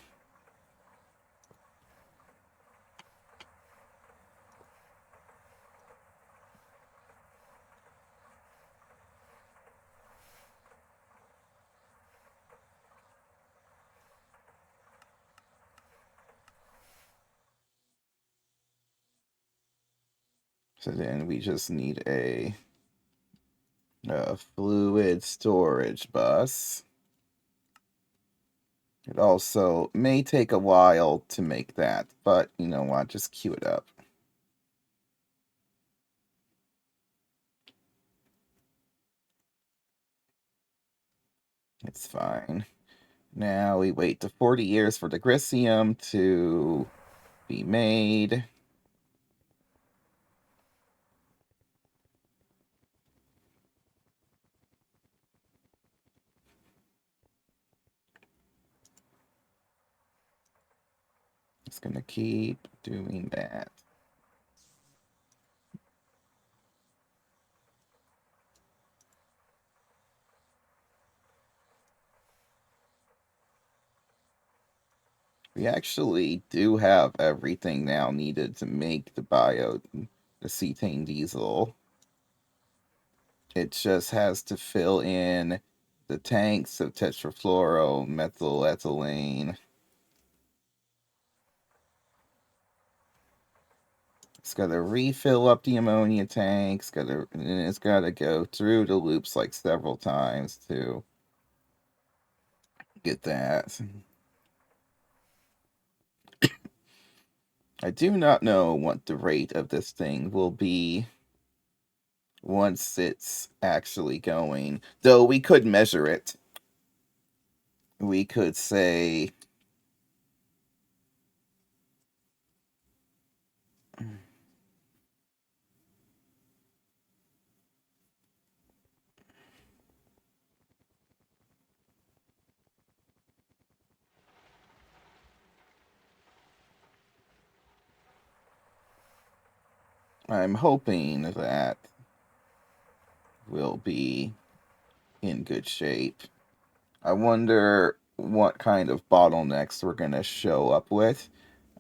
So then we just need a fluid storage bus. It also may take a while to make that, but you know what? Just queue it up. It's fine. Now we wait to 40 years for the Grisium to be made. It's going to keep doing that. We actually do have everything now needed to make the cetane diesel. It just has to fill in the tanks of tetrafluoromethyletylene. It's got to refill up the ammonia tanks. And it's got to go through the loops like several times to get that. I do not know what the rate of this thing will be once it's actually going. Though we could measure it. We could say... I'm hoping that we'll be in good shape. I wonder what kind of bottlenecks we're going to show up with.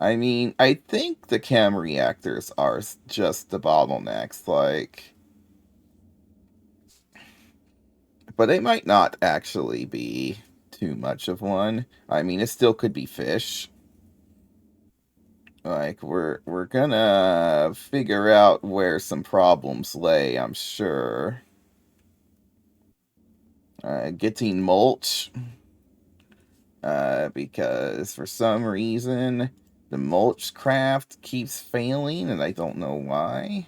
I mean, I think the chem reactors are just the bottlenecks, like... But they might not actually be too much of one. I mean, it still could be fish. Like, we're gonna figure out where some problems lay, I'm sure. Getting mulch. Because for some reason the mulch craft keeps failing, and I don't know why.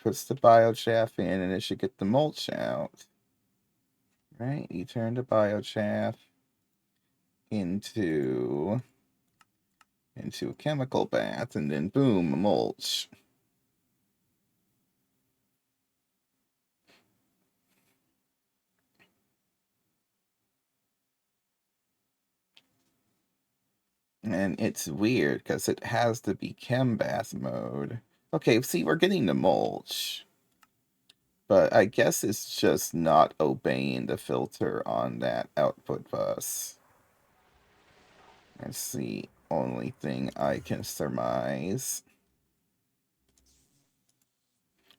Puts the biochaff in, and it should get the mulch out. Right? You turn the biochaff into a chemical bath, and then boom, mulch. And it's weird because it has to be chem bath mode. Okay, see, we're getting the mulch. But I guess it's just not obeying the filter on that output bus. That's the only thing I can surmise.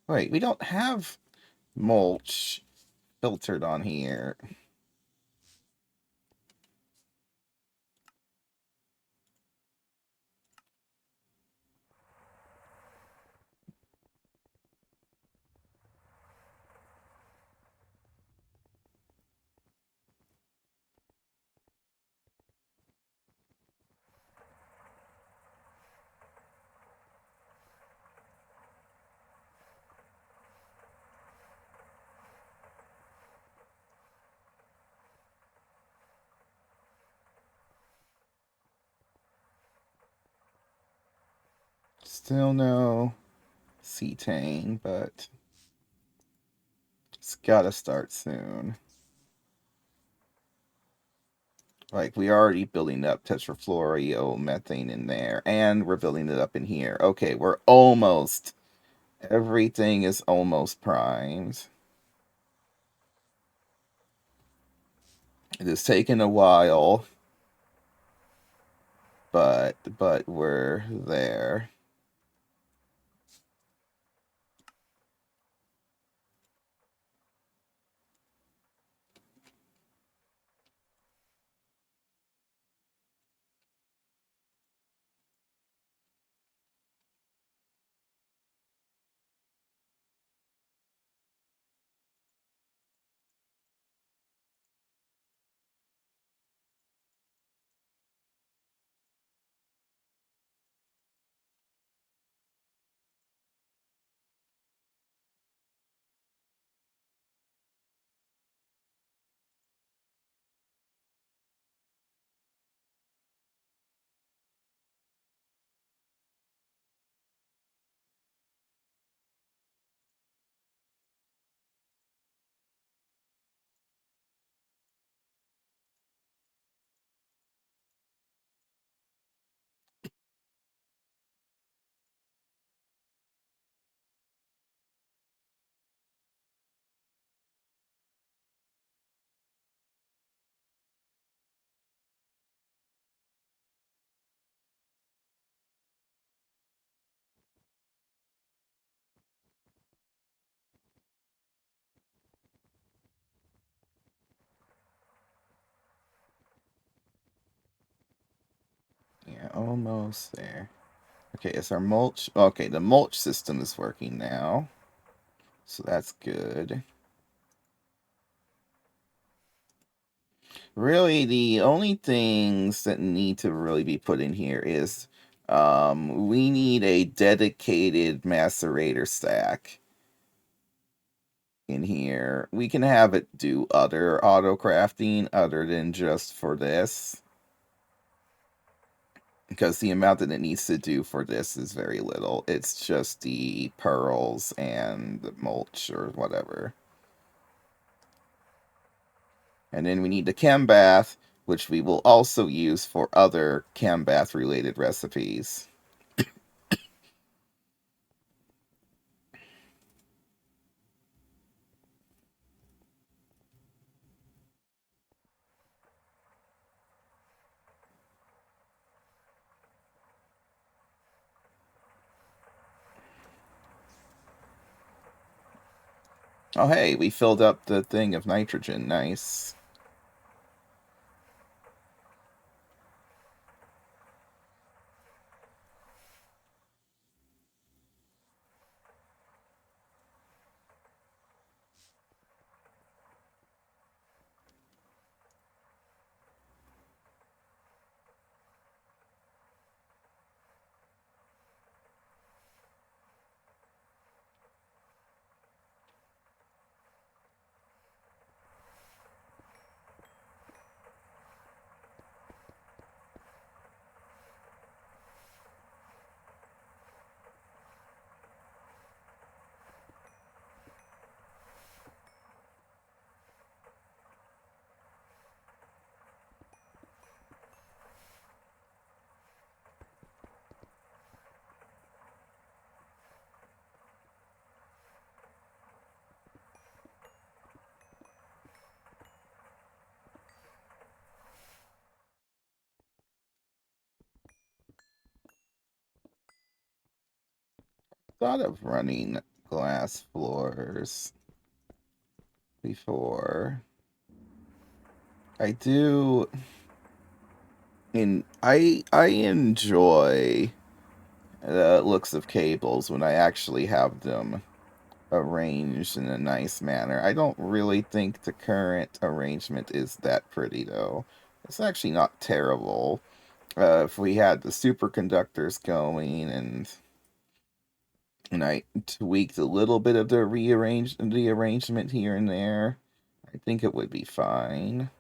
Wait, we don't have mulch filtered on here. Still no cetane, but it's gotta start soon. Like, we already building up tetrafluoroethane in there, and we're building it up in here. Okay, we're almost. Everything is almost primed. It has taken a while, but we're there. Yeah, almost there. Okay, is our mulch? Okay, the mulch system is working now, so that's good. Really, the only things that need to really be put in here is we need a dedicated macerator stack in here. We can have it do other auto crafting other than just for this, because the amount that it needs to do for this is very little. It's just the pearls and the mulch or whatever. And then we need the chem bath, which we will also use for other chem bath related recipes. Oh, hey, we filled up the thing of nitrogen. Nice. thought of running glass floors before. I do, and I enjoy the looks of cables when I actually have them arranged in a nice manner. I don't really think the current arrangement is that pretty, though. It's actually not terrible. If we had the superconductors going and I tweaked a little bit of the arrangement here and there, I think it would be fine.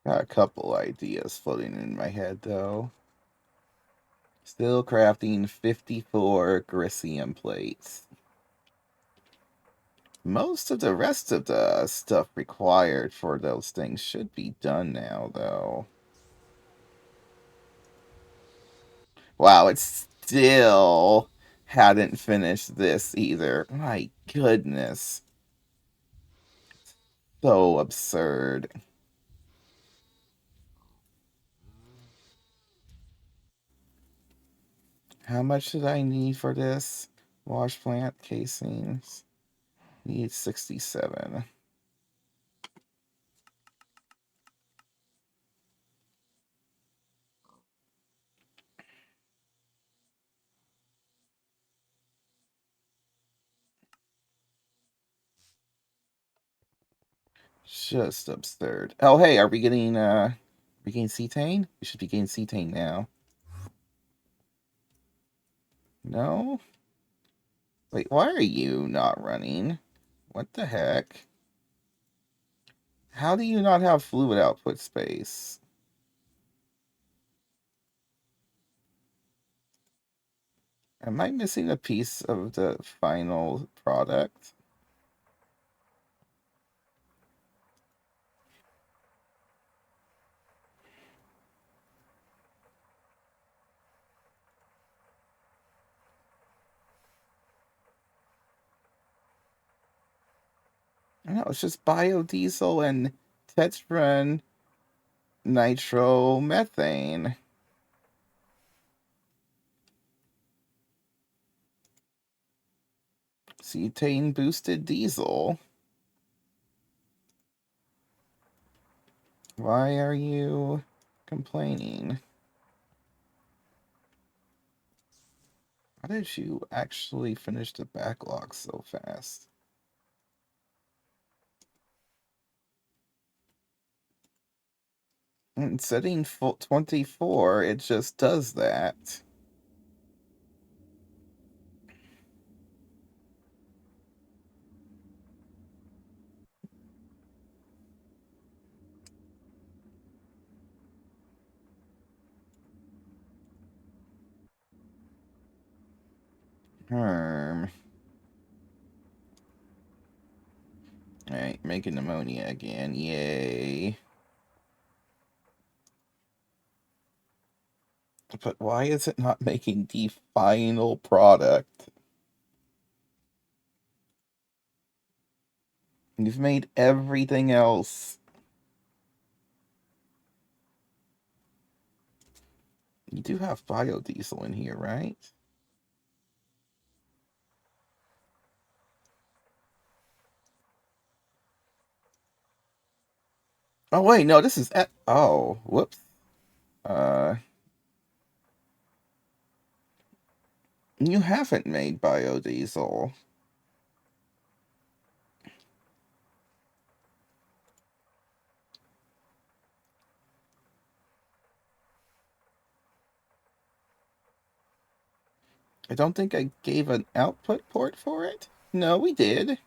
Got a couple ideas floating in my head, though. Still crafting 54 Grissium plates. Most of the rest of the stuff required for those things should be done now, though. Wow, it still hadn't finished this either. My goodness. So absurd. How much did I need for this? Wash plant casings. Need 67. Just absurd. Oh, hey, are we getting cetane? We should be getting cetane now. No? Wait, why are you not running? What the heck? How do you not have fluid output space? Am I missing a piece of the final product? No, it's just biodiesel and tetran nitromethane. Cetane boosted diesel. Why are you complaining? How did you actually finish the backlog so fast? In setting 24, it just does that. Hmm. Alright, making ammonia again. Yay. But why is it not making the final product? You've made everything else. You do have biodiesel in here, right? Oh, wait, no, this is... Oh, whoops. Uh, You haven't made biodiesel. I don't think I gave an output port for it. No, we did.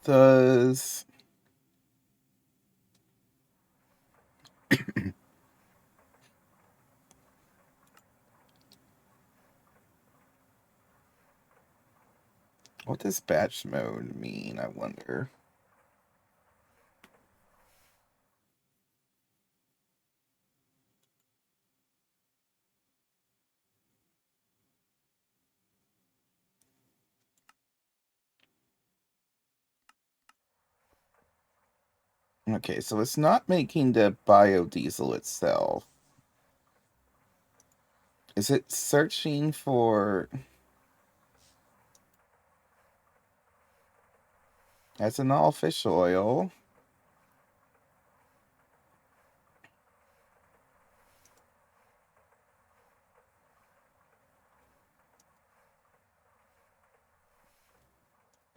Does what does batch mode mean? I wonder. Okay, so it's not making the biodiesel itself. Is it searching for ethanol, fish oil?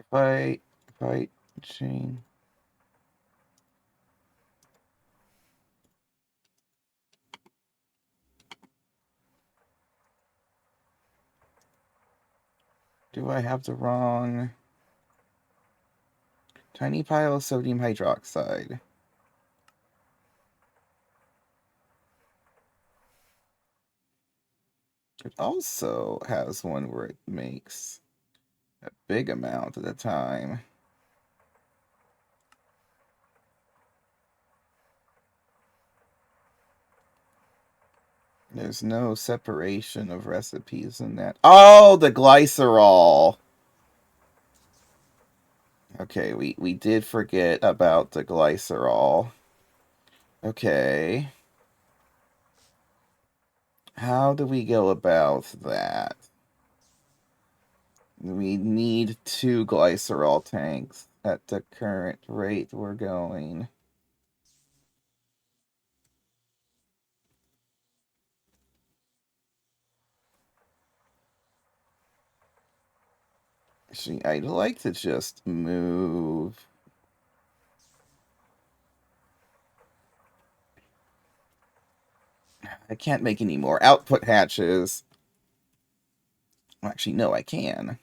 If I change. Do I have the wrong tiny pile of sodium hydroxide? It also has one where it makes a big amount at a time. There's no separation of recipes in that. Oh, the glycerol. Okay, we did forget about the glycerol. Okay. How do we go about that? We need 2 glycerol tanks at the current rate we're going. See, I'd like to just move. I can't make any more output hatches. Actually, no, I can.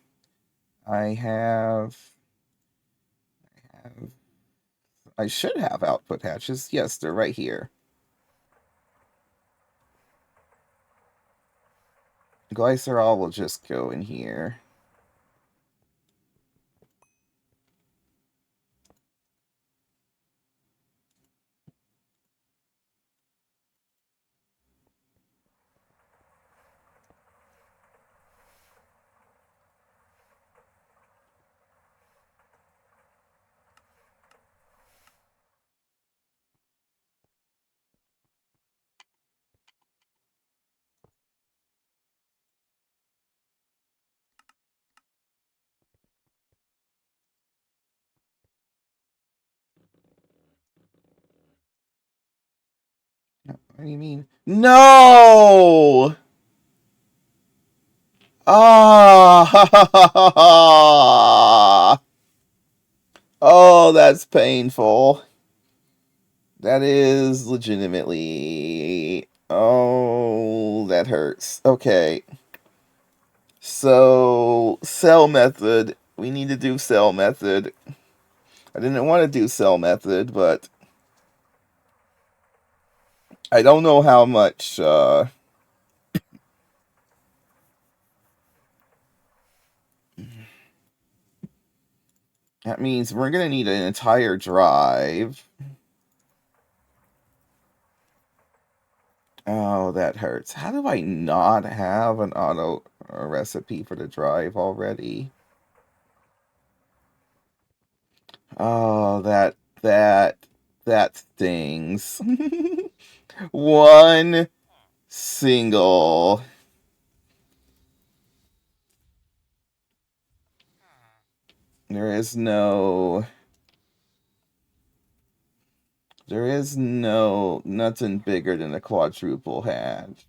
I have. I should have output hatches. Yes, they're right here. Glycerol will just go in here. What do you mean? No! Ah! Oh, that's painful. That is legitimately. Oh, that hurts. Okay. So, cell method. We need to do cell method. I didn't want to do cell method, but I don't know how much. That means we're going to need an entire drive. Oh, that hurts. How do I not have an auto recipe for the drive already? Oh, that stings. One single. There is no... There is no... Nothing bigger than a quadruple hatch.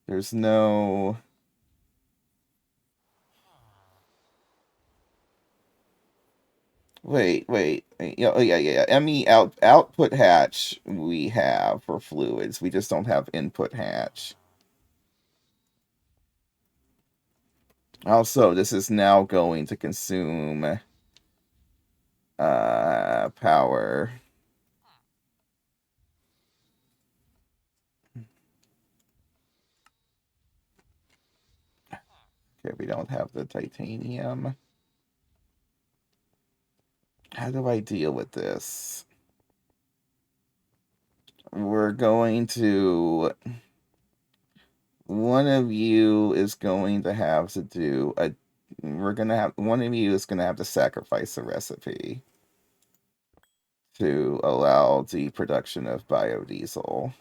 There's no... Wait. Yeah, oh, yeah. ME output hatch we have for fluids. We just don't have input hatch. Also, this is now going to consume power. Okay, we don't have the titanium. How do I deal with this? We're going to... One of you is going to have to do a... One of you is gonna have to sacrifice a recipe to allow the production of biodiesel.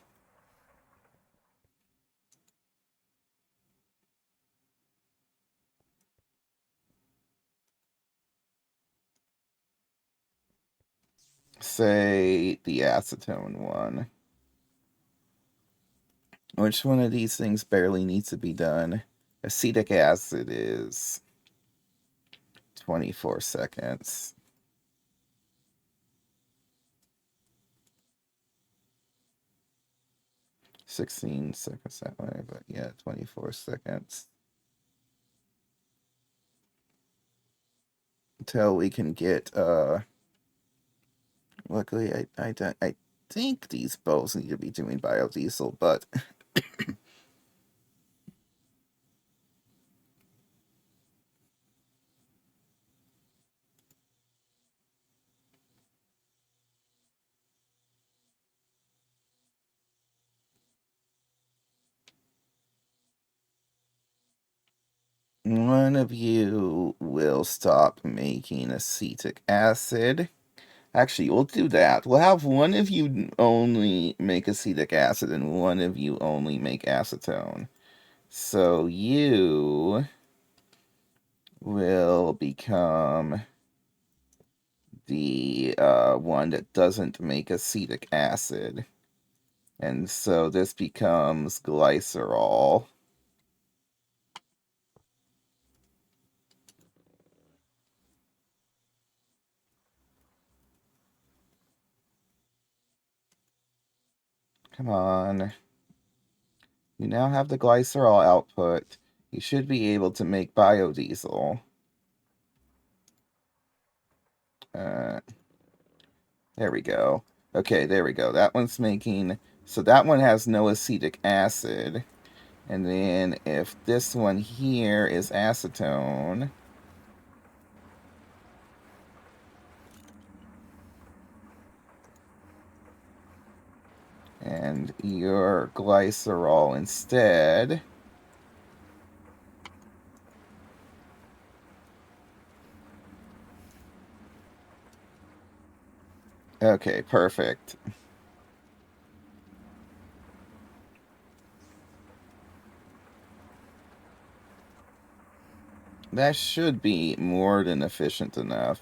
Say the acetone one. Which one of these things barely needs to be done? Acetic acid is 24 seconds. 16 seconds that way, but yeah, 24 seconds. Until we can get, luckily I think these bows need to be doing biodiesel, but one of you will stop making acetic acid. Actually, we'll do that. We'll have one of you only make acetic acid and one of you only make acetone. So you will become the one that doesn't make acetic acid. And so this becomes glycerol. Come on. You now have the glycerol output. You should be able to make biodiesel. Uh, there we go. Okay, there we go. That one's making... So that one has no acetic acid. And then if this one here is acetone... and your glycerol instead... Okay, perfect. That should be more than efficient enough.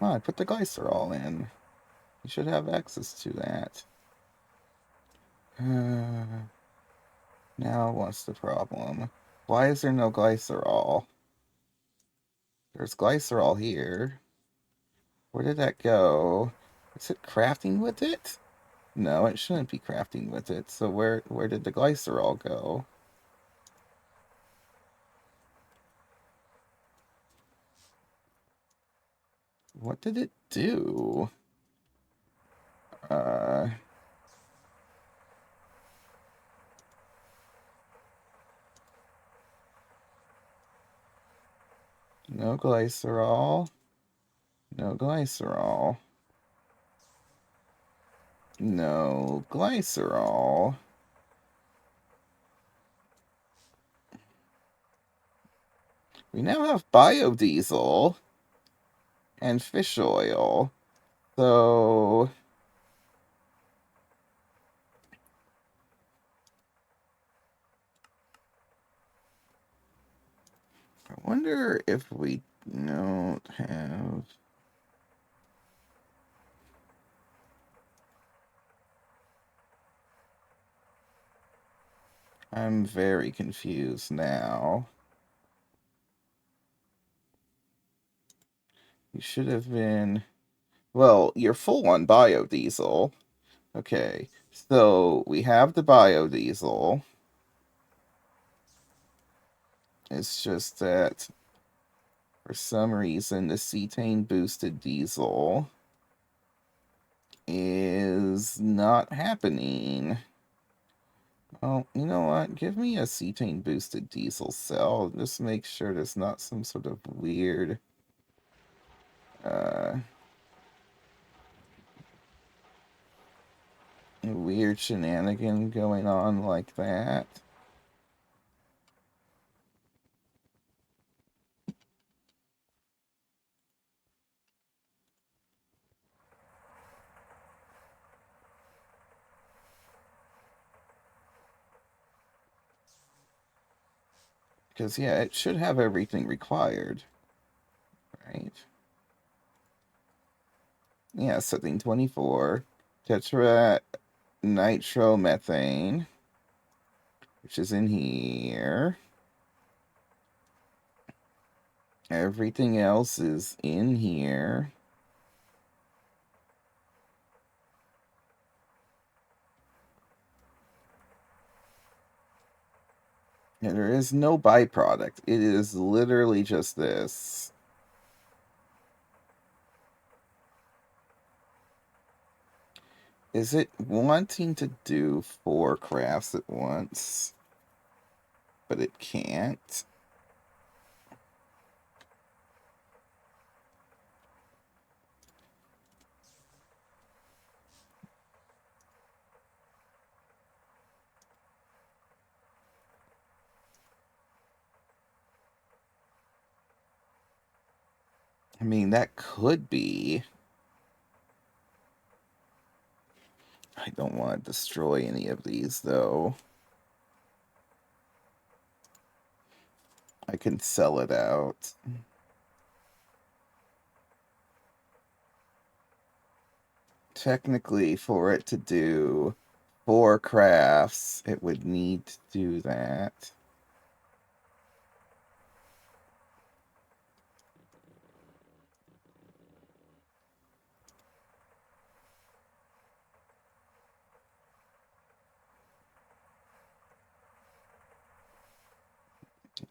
Oh, I put the glycerol in. You should have access to that. Now what's the problem? Why is there no glycerol? There's glycerol here. Where did that go? Is it crafting with it? No, it shouldn't be crafting with it. So where did the glycerol go? What did it do? Uh, no glycerol. No glycerol. No glycerol. We now have biodiesel and fish oil. So I wonder if we don't have. I'm very confused now. You should have been. Well, you're full on biodiesel. Okay, so we have the biodiesel. It's just that for some reason the cetane boosted diesel is not happening. Oh, you know what? Give me a cetane boosted diesel cell. Just make sure there's not some sort of uh, weird shenanigan going on like that. Because, yeah, it should have everything required, right? Yeah, setting 24. Tetra nitromethane, which is in here. Everything else is in here. And there is no byproduct. It is literally just this. Is it wanting to do 4 crafts at once? But it can't? I mean, that could be. I don't want to destroy any of these, though. I can sell it out. Technically, for it to do 4 crafts, it would need to do that.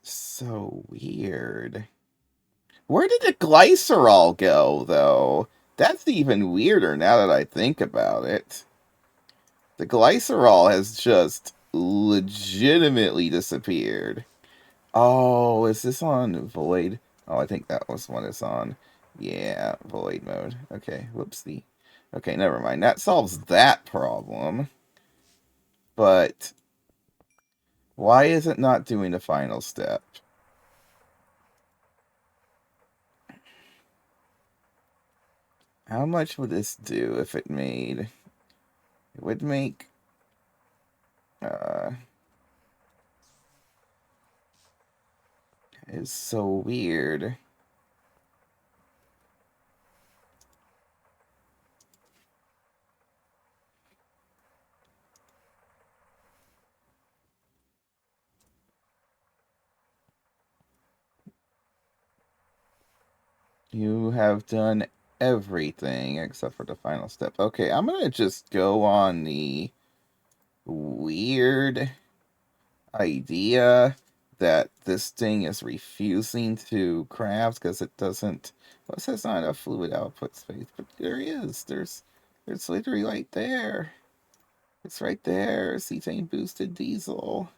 So weird. Where did the glycerol go, though? That's even weirder now that I think about it. The glycerol has just legitimately disappeared. Oh, is this on void? Oh, I think that was one it's on. Yeah, void mode. Okay, whoopsie. Okay, never mind. That solves that problem. But why is it not doing the final step? How much would this do if it made... It would make... It's so weird. You have done everything except for the final step. Okay, I'm gonna just go on the weird idea that this thing is refusing to craft because it doesn't. Well, it says not enough fluid output space, but there is. There's literally right there. It's right there. Cetane boosted diesel.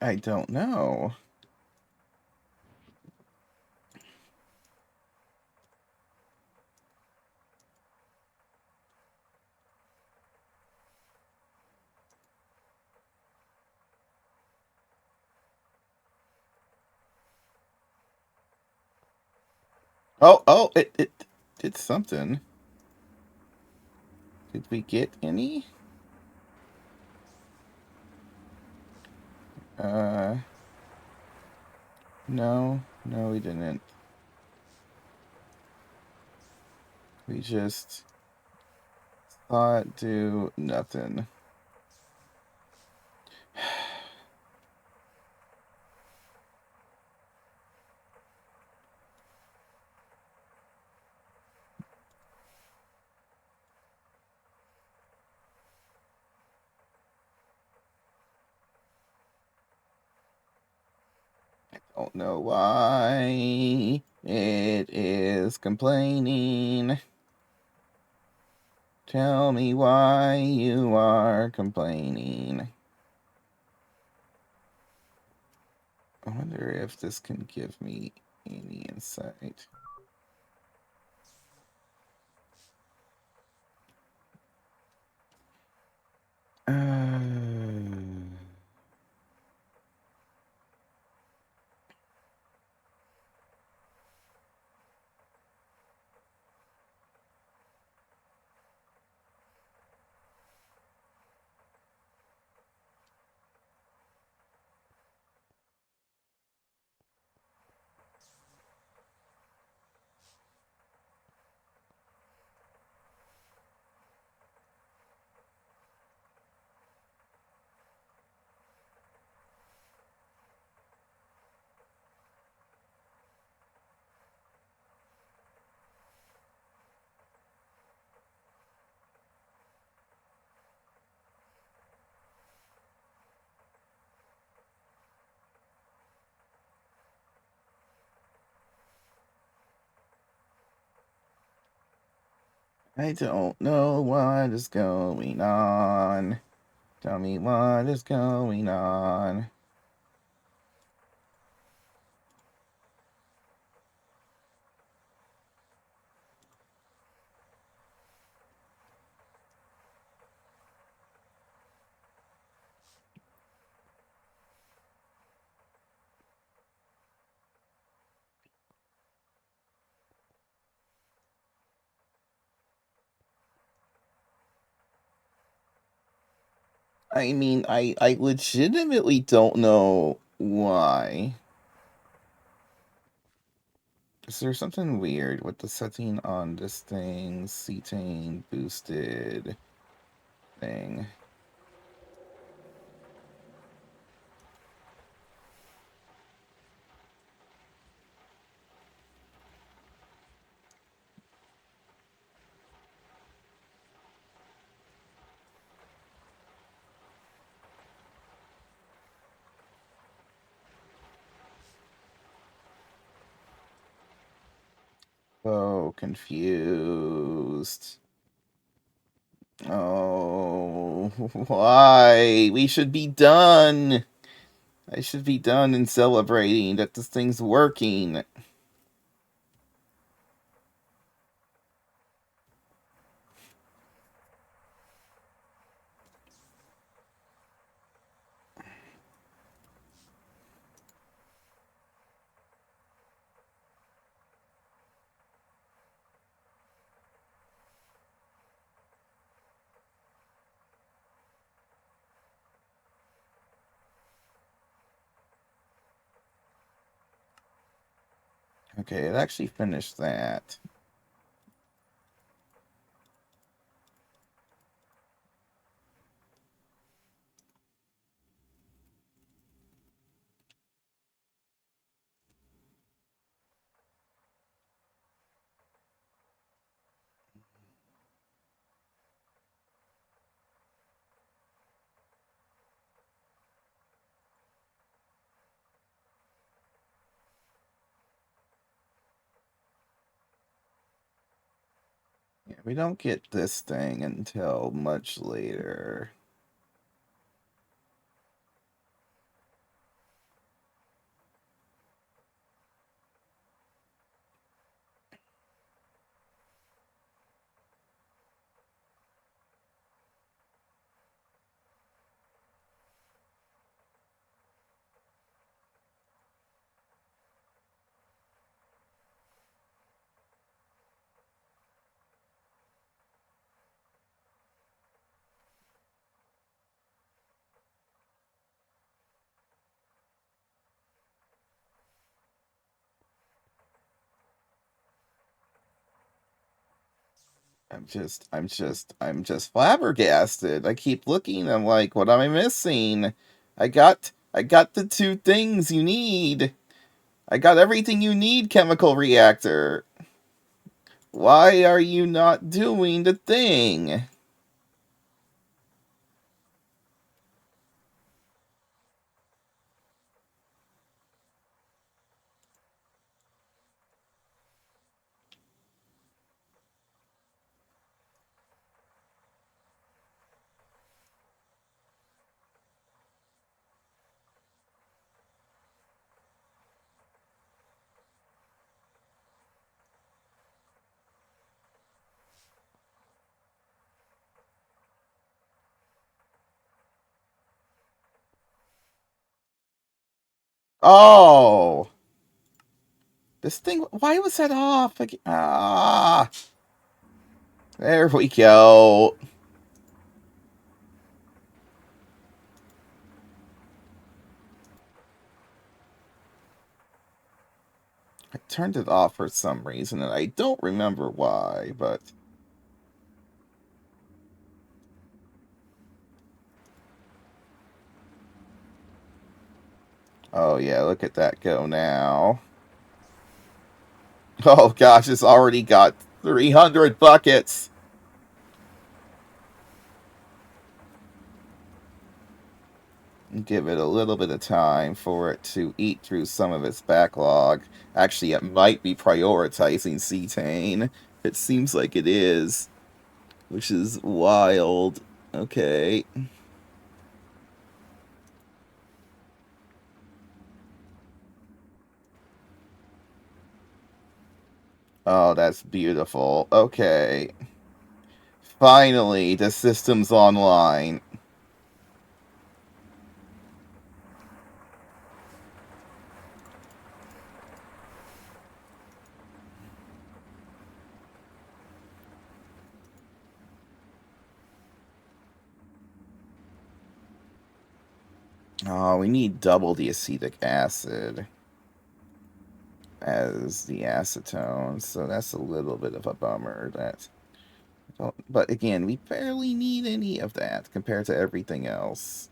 I don't know. It did something. Did we get any? Uh, no, we didn't. We just thought do nothing. Don't know why it is complaining. Tell me why you are complaining. I wonder if this can give me any insight. I don't know what is going on. Tell me what is going on. I mean, I legitimately don't know why. Is there something weird with the setting on this thing? Cetane boosted thing. So confused. Oh, why? We should be done. I should be done and celebrating that this thing's working. Okay, it actually finished that. Yeah, we don't get this thing until much later. I'm just flabbergasted. I keep looking. I'm like, what am I missing? I got the two things you need. I got everything you need, chemical reactor. Why are you not doing the thing? Oh, this thing. Why was that off? There we go. I turned it off for some reason, and I don't remember why, but oh yeah, look at that go now. Oh gosh, it's already got 300 buckets. Give it a little bit of time for it to eat through some of its backlog. Actually, it might be prioritizing cetane. It seems like it is, which is wild. Okay. Oh, that's beautiful. Okay. Finally, the system's online. Oh, we need double the acetic acid as the acetone, so that's a little bit of a bummer. But again, we barely need any of that compared to everything else.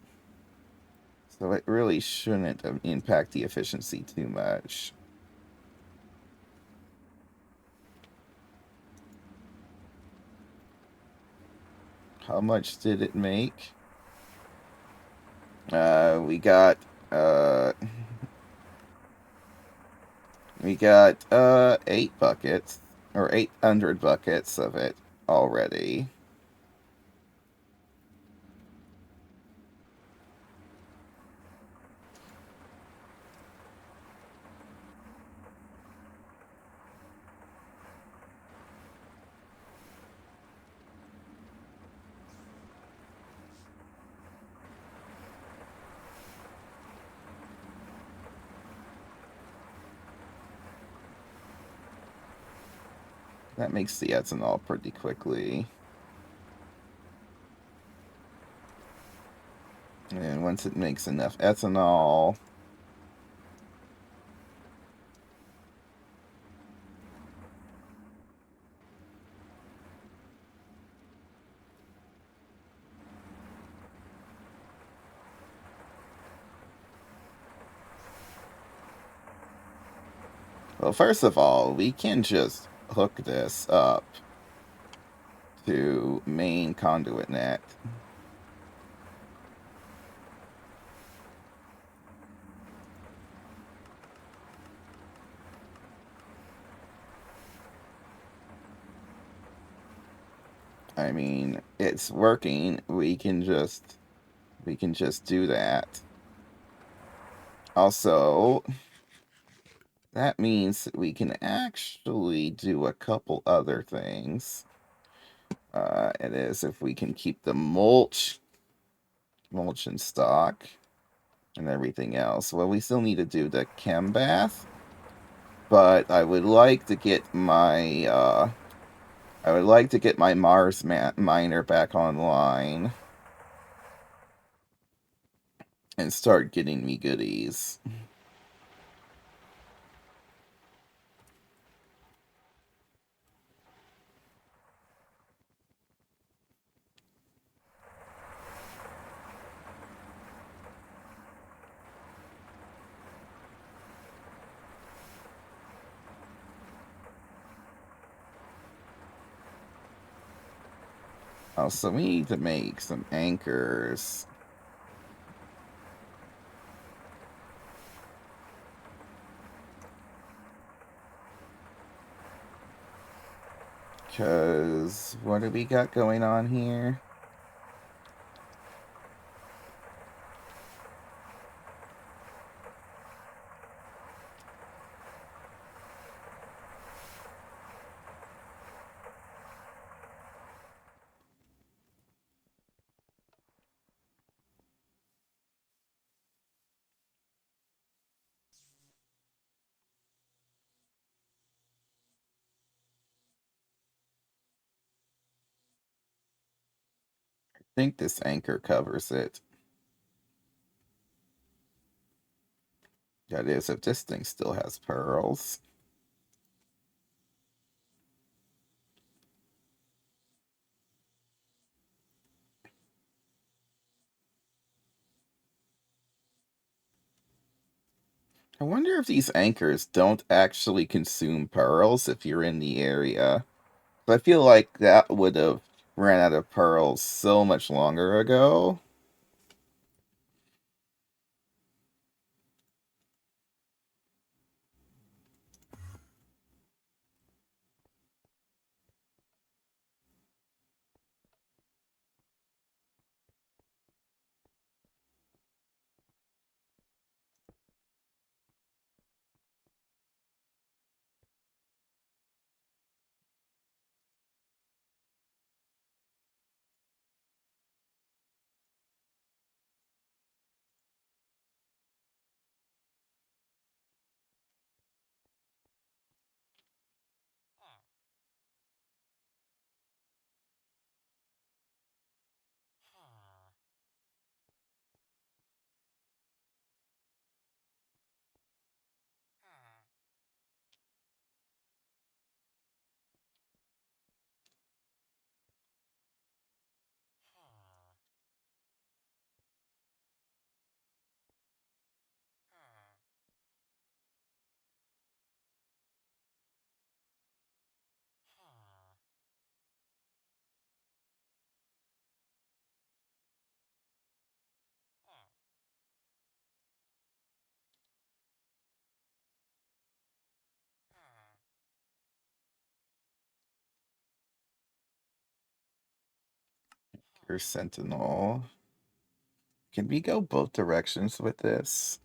So it really shouldn't impact the efficiency too much. How much did it make? We got uh, we got 8 buckets. or 800 buckets of it already. That makes the ethanol pretty quickly. And once it makes enough ethanol, well, first of all, we can just hook this up to main conduit net. I mean, it's working. We can just do that. Also, that means that we can actually do a couple other things. It is if we can keep the mulch in stock and everything else. Well, we still need to do the chem bath, but I would like to get my Mars miner back online and start getting me goodies. Also, we need to make some anchors. Because what do we got going on here? I think this anchor covers it. That is, if this thing still has pearls. I wonder if these anchors don't actually consume pearls if you're in the area. I feel like that would have ran out of pearls so much longer ago. or Sentinel. Can we go both directions with this?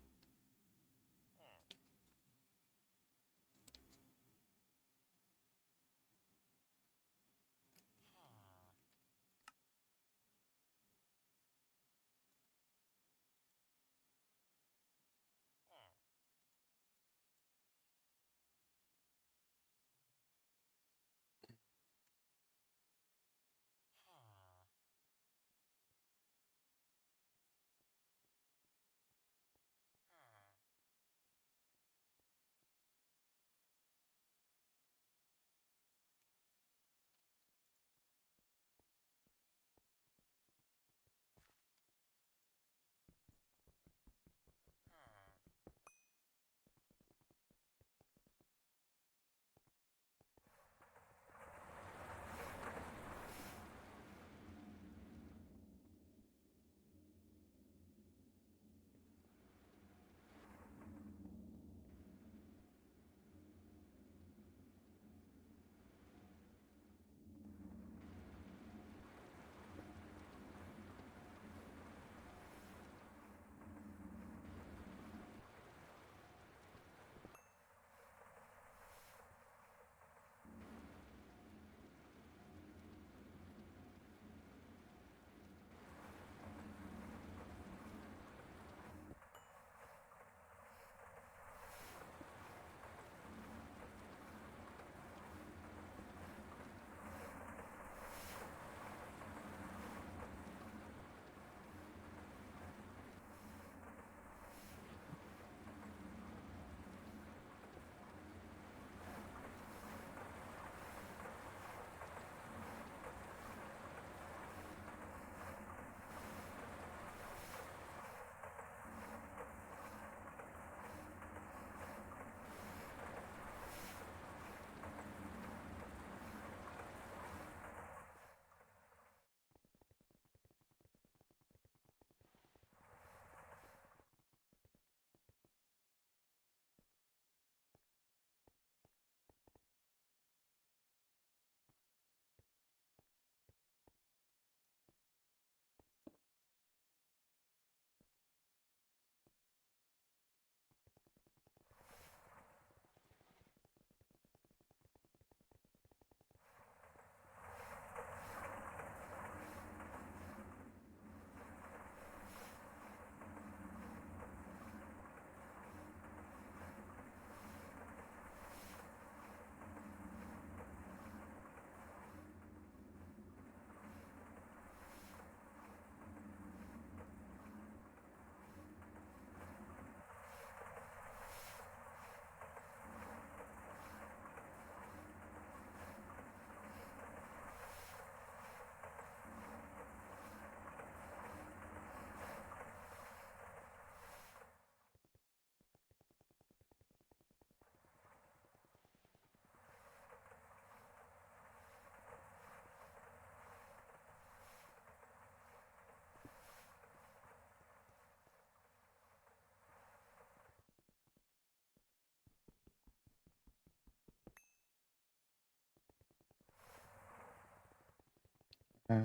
Uh,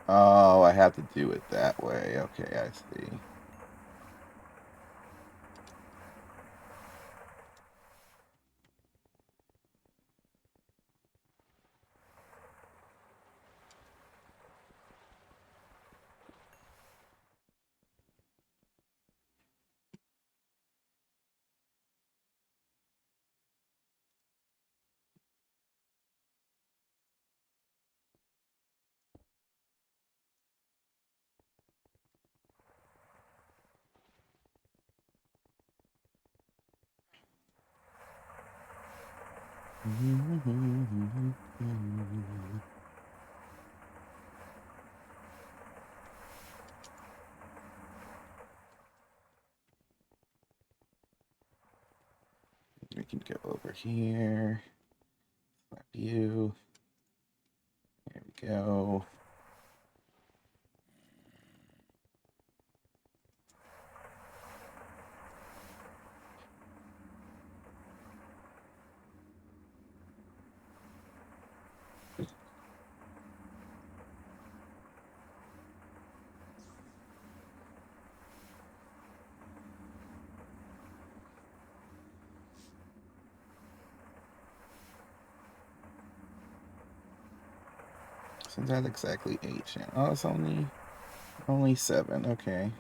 oh, I have to do it that way. Okay, I see. We can go over here. Slap you. There we go. So that's exactly 8 channels. Oh, it's only 7. Okay.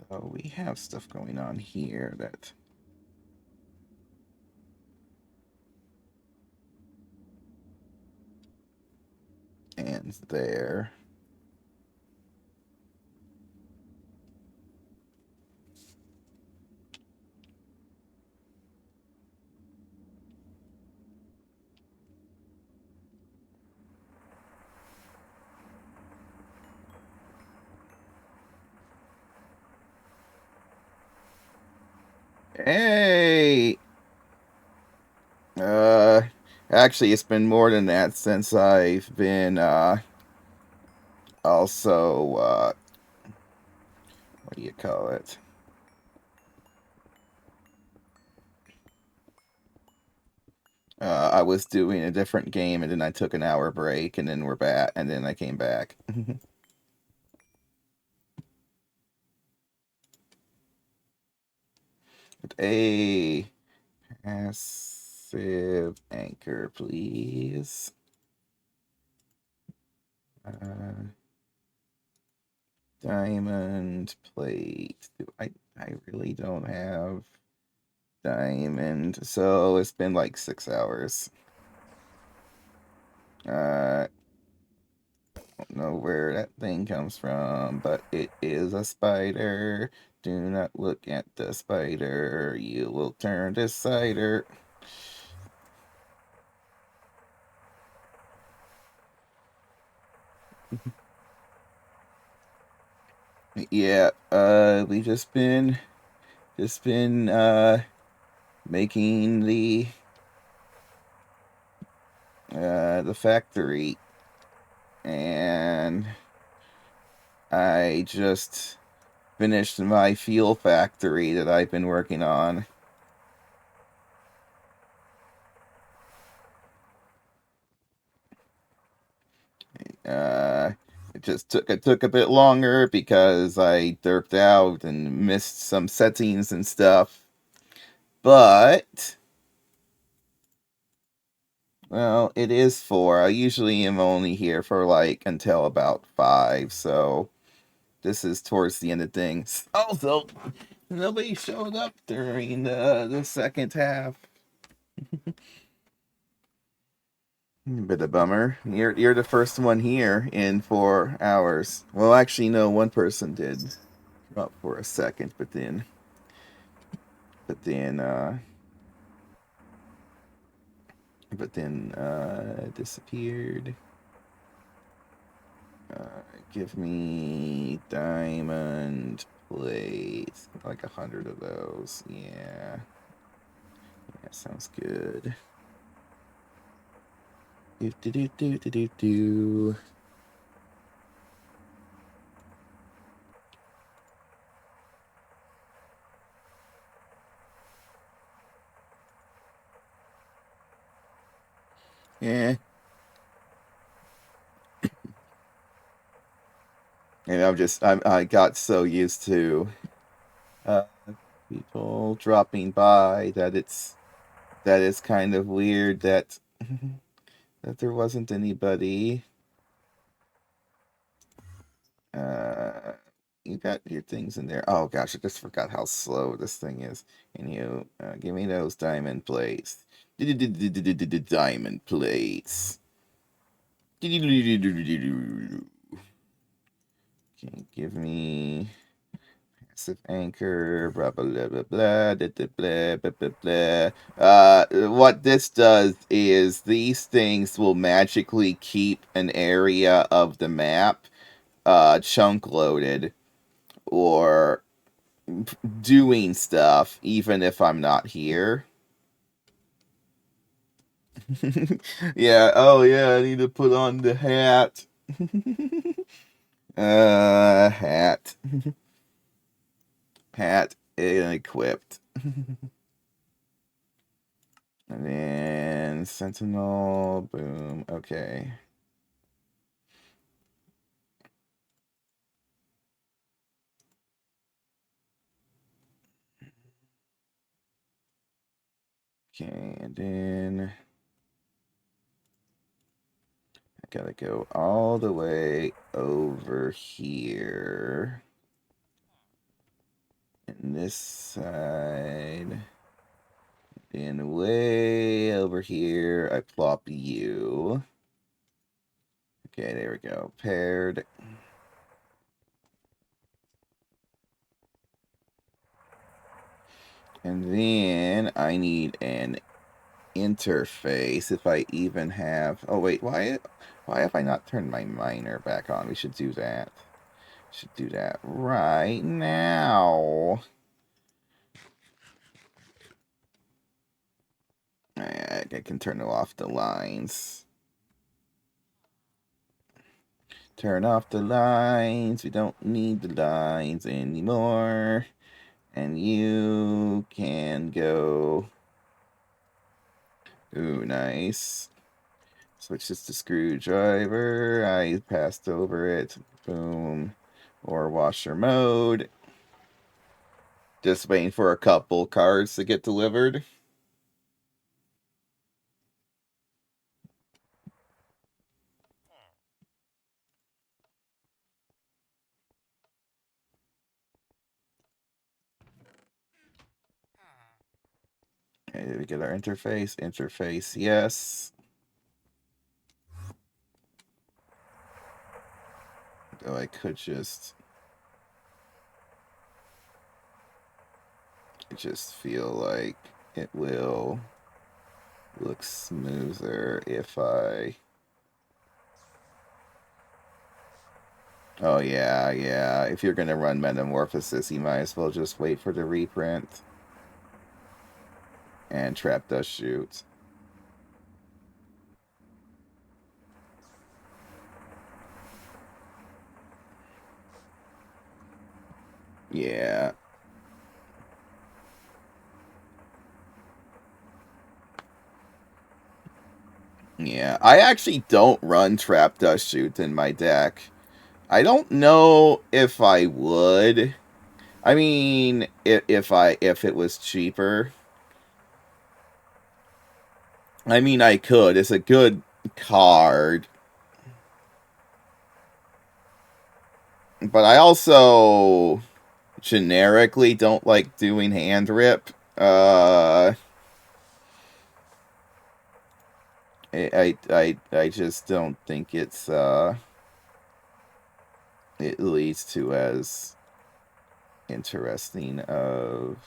Oh, we have stuff going on here that ends there. Hey! Uh, actually, it's been more than that since I've been, also, what do you call it? I was doing a different game and then I took an hour break and then we're back and then I came back. A passive anchor, please. Diamond plate. I really don't have diamond, so it's been like 6 hours. Don't know where that thing comes from, but it is a spider. Do not look at the spider. You will turn to cider. Yeah, we just been making the factory, and I just finished my fuel factory that I've been working on. Uh, it took a bit longer because I derped out and missed some settings and stuff. But well, it is 4. I usually am only here for like until about 5, so this is towards the end of things. Also, nobody showed up during the second half. Bit of bummer. You're the first one here in 4 hours. Well, actually, no, one person did come up for a second, but then disappeared. Uh, Give me diamond plates, like 100 of those. Yeah, that sounds good. Do do do do do do do. Yeah, and I got so used to uh, people dropping by that it's kind of weird that that there wasn't anybody. Uh, you got your things in there. Oh gosh, I just forgot how slow this thing is. Can you give me those diamond plates? Diamond plates. Can give me Passive anchor, blah blah blah blah blah blah blah blah blah blah. What this does is these things will magically keep an area of the map chunk loaded or doing stuff even if I'm not here. Yeah, oh yeah, I need to put on the hat. Hat. Hat equipped. And then Sentinel, boom, okay. Okay, and then I gotta go all the way over here. And this side. And way over here, I plop you. Okay, there we go. Paired. And then I need an interface if I even have... Oh, wait, why have I not turned my miner back on? We should do that. Should do that right now. I can turn off the lines. Turn off the lines. We don't need the lines anymore. And you can go... Ooh, nice. Switch this to screwdriver. I passed over it. Boom. Or washer mode. Just waiting for a couple cards to get delivered. Okay, did we get our interface? Interface, yes. Though I could just... I just feel like it will look smoother if I... Oh, yeah, yeah. If you're going to run Metamorphosis, you might as well just wait for the reprint. And Trap Dust Shoot. Yeah. Yeah. I actually don't run Trap Dust Shoot in my deck. I don't know if I would. I mean, if it was cheaper. I mean, I could. It's a good card. But I also generically don't like doing hand rip. I just don't think it's it leads to as interesting of...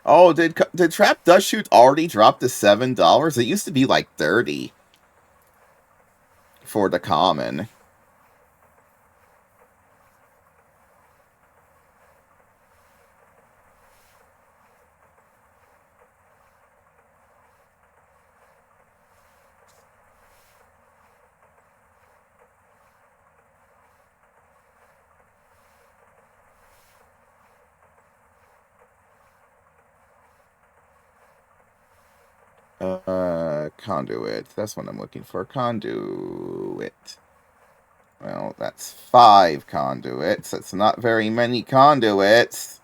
Oh, did Trap Dust Shoot already drop to $7? It used to be like 30 for the common. Conduit. That's what I'm looking for. Conduit. Well, that's 5 conduits. That's not very many conduits.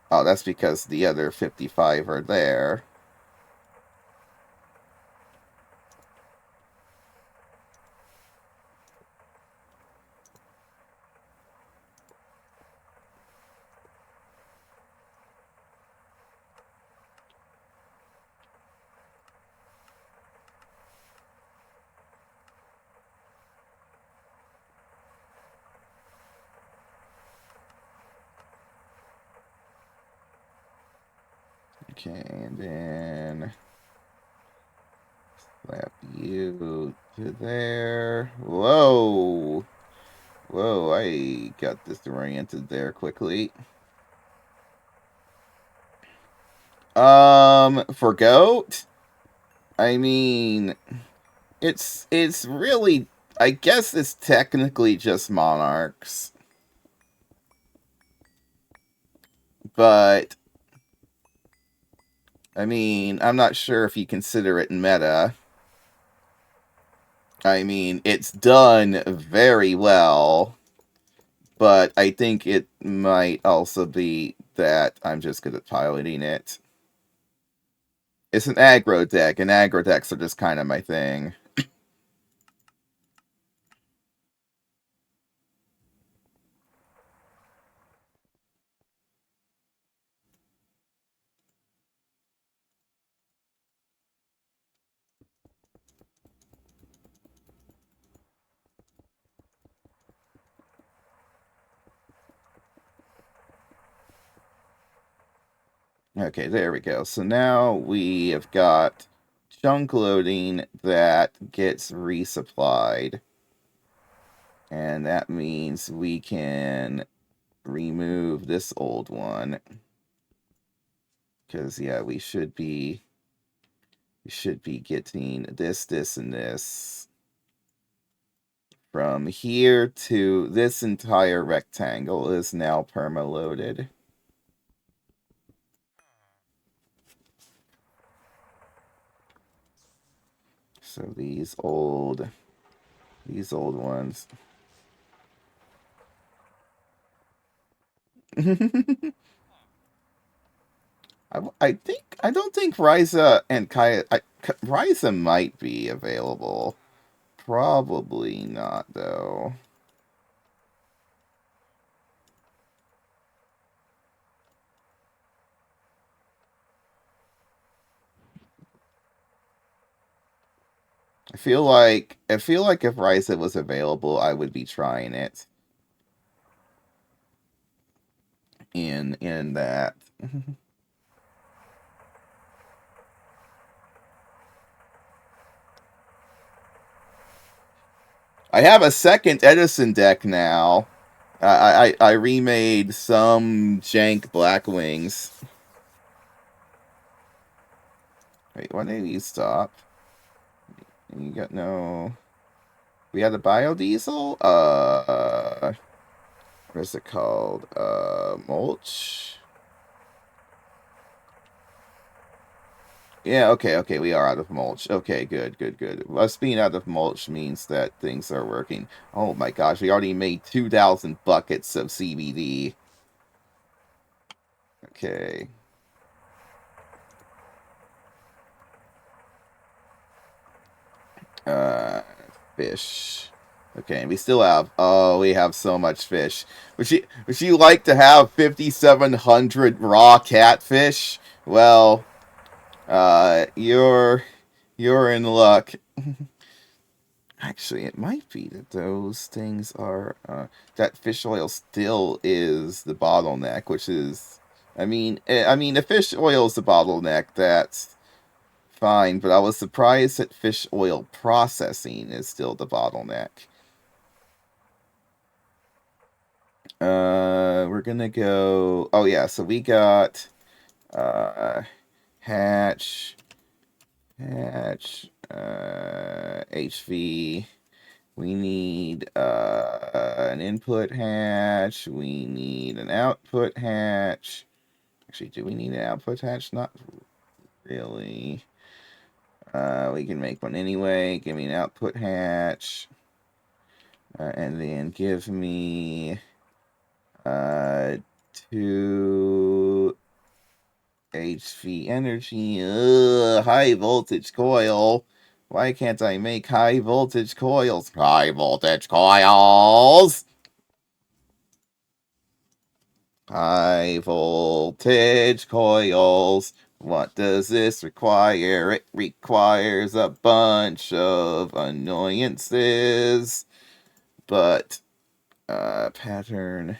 Oh, that's because the other 55 are there. Okay, and then slap you to there. Whoa! Whoa, I got disoriented there quickly. For goat? I mean, it's really, I guess it's technically just monarchs. But I mean, I'm not sure if you consider it meta. I mean, it's done very well, but I think it might also be that I'm just good at piloting it. It's an aggro deck, and aggro decks are just kind of my thing. Okay, there we go. So now we have got chunk loading that gets resupplied. And that means we can remove this old one. Because, yeah, we should be getting this, and this. From here to this entire rectangle is now perma-loaded. So these old ones. I don't think Ryza and Kaya. Ryza might be available. Probably not, though. I feel like if Ryza was available, I would be trying it. In that. I have a second Edison deck now. I remade some jank Blackwings. Wait, why did you stop? You got no. We had a biodiesel. What is it called? Mulch. Yeah, okay, we are out of mulch. Okay, good. Us being out of mulch means that things are working. Oh my gosh, we already made 2,000 buckets of CBD. Okay. Uh, Fish. Okay, and we still have, oh, we have so much fish. Would you like to have 5,700 raw catfish? Well, you're in luck. Actually, it might be that those things are that fish oil still is the bottleneck, which is, I mean, if fish oil is the bottleneck, that's fine. But I was surprised that fish oil processing is still the bottleneck. We're gonna go. Oh yeah, so we got uh, hatch, HV. We need an input hatch. We need an output hatch. Actually, do we need an output hatch? Not really. We can make one anyway. Give me an output hatch. And then give me uh, 2 HV energy. Ugh, high voltage coil. Why can't I make high voltage coils? High voltage coils! High voltage coils. What does this require? It requires a bunch of annoyances. But, pattern.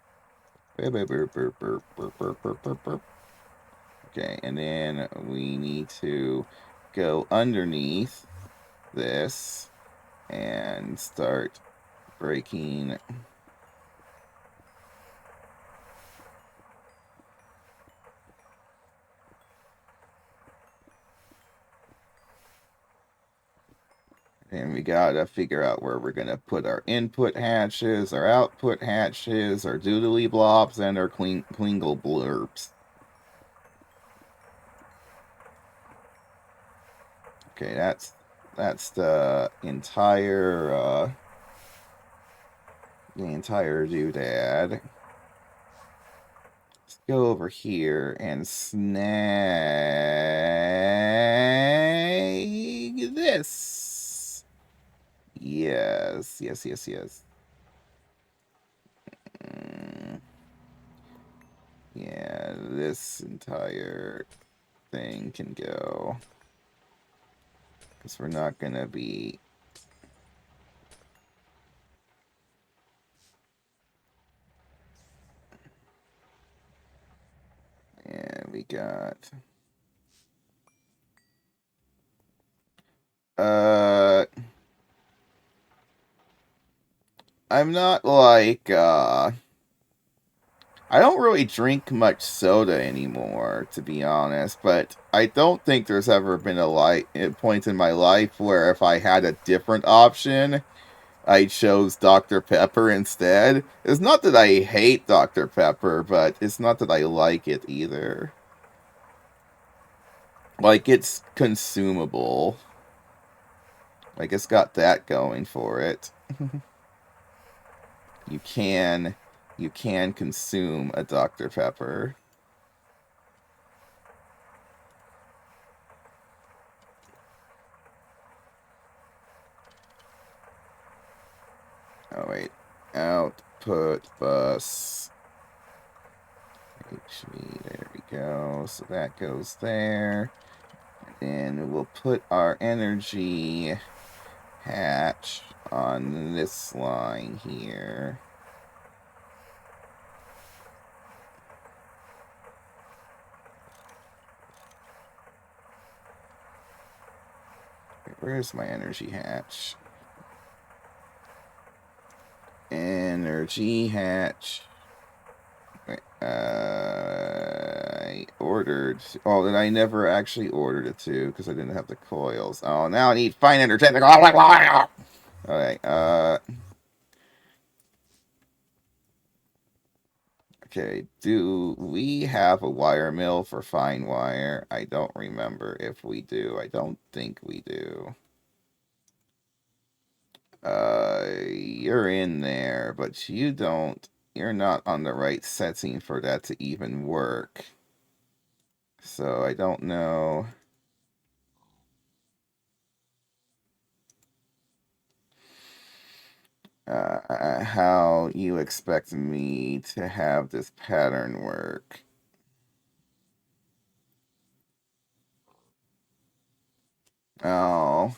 Okay, and then we need to go underneath this and start breaking. And we gotta figure out where we're gonna put our input hatches, our output hatches, our doodly blobs, and our klingle blurbs. Okay, that's the entire doodad. Let's go over here and snag this. Yes, yes, yes, yes. Yeah, this entire thing can go. Because we're not going to be... And we got... I'm not like, I don't really drink much soda anymore, to be honest, but I don't think there's ever been a point in my life where if I had a different option, I chose Dr. Pepper instead. It's not that I hate Dr. Pepper, but it's not that I like it either. Like, it's consumable. Like, it's got that going for it. You can consume a Dr. Pepper. Oh wait, output bus HV. There we go. So that goes there, and then we'll put our energy hatch on this line here. Where's my energy hatch? Energy hatch. I ordered. Oh, then I never actually ordered it to because I didn't have the coils. Oh, now I need fine energetic. Alright, okay, do we have a wire mill for fine wire? I don't remember if we do. I don't think we do. You're in there, but you're not on the right setting for that to even work. So I don't know. How you expect me to have this pattern work. Oh.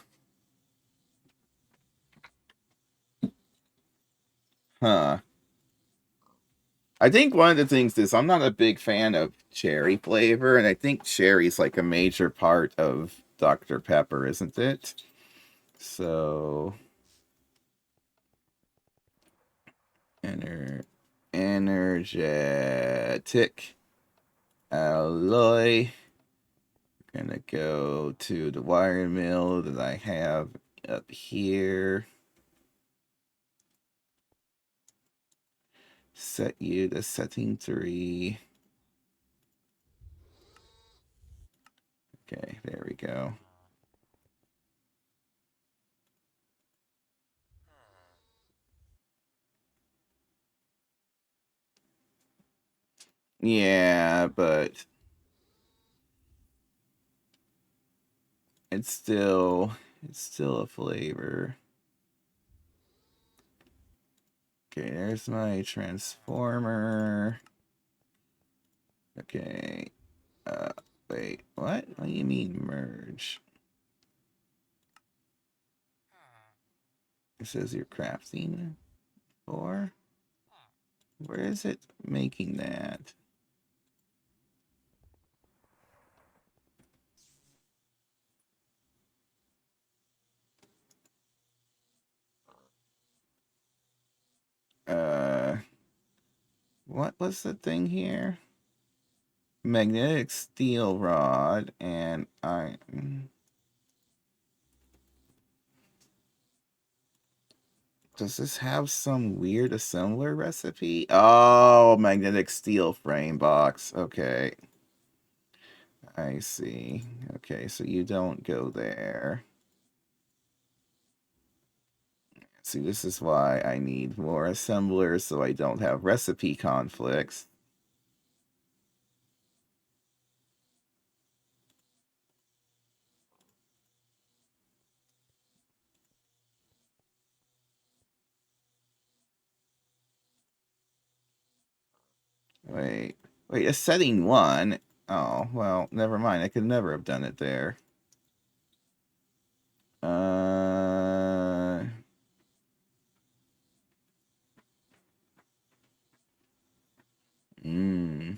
Huh. I think one of the things is I'm not a big fan of cherry flavor, and I think cherry's like a major part of Dr. Pepper, isn't it? So, energetic alloy. Gonna go to the wire mill that I have up here. Set you to setting 3. Okay, there we go. Yeah, but it's still a flavor. Okay, there's my transformer. Okay. Wait, what? What do you mean merge? It says you're crafting 4? Where is it making that? What was the thing here? Magnetic steel rod and iron. Does this have some weird assembler recipe? Oh, magnetic steel frame box. Okay. I see. Okay, so you don't go there. See, this is why I need more assemblers so I don't have recipe conflicts. Wait, wait, a setting 1? Oh, well, never mind. I could never have done it there. Uh... Hmm.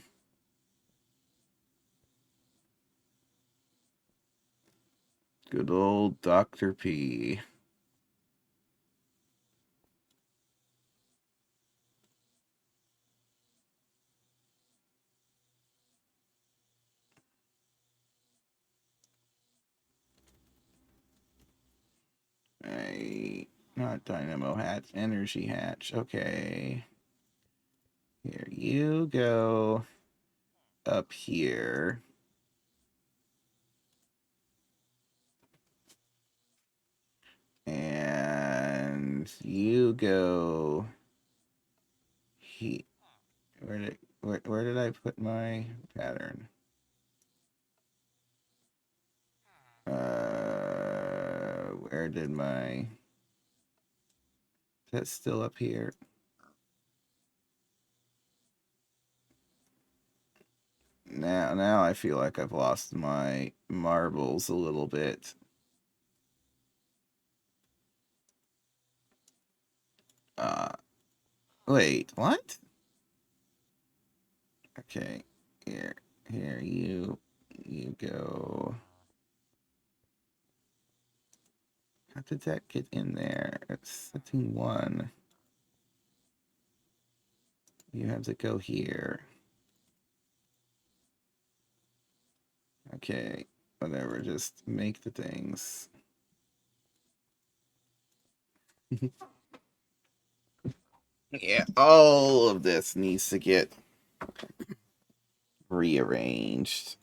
Good old Dr. P. Right. Not dynamo hatch, energy hatch. Okay. Here you go up here. And you go he where did I put my pattern? Where did my that's still up here? Now I feel like I've lost my marbles a little bit. Uh Wait, what? Okay, here you go. How did that get in there? It's setting 1. You have to go here. Okay, whatever, just make the things. Yeah, all of this needs to get rearranged.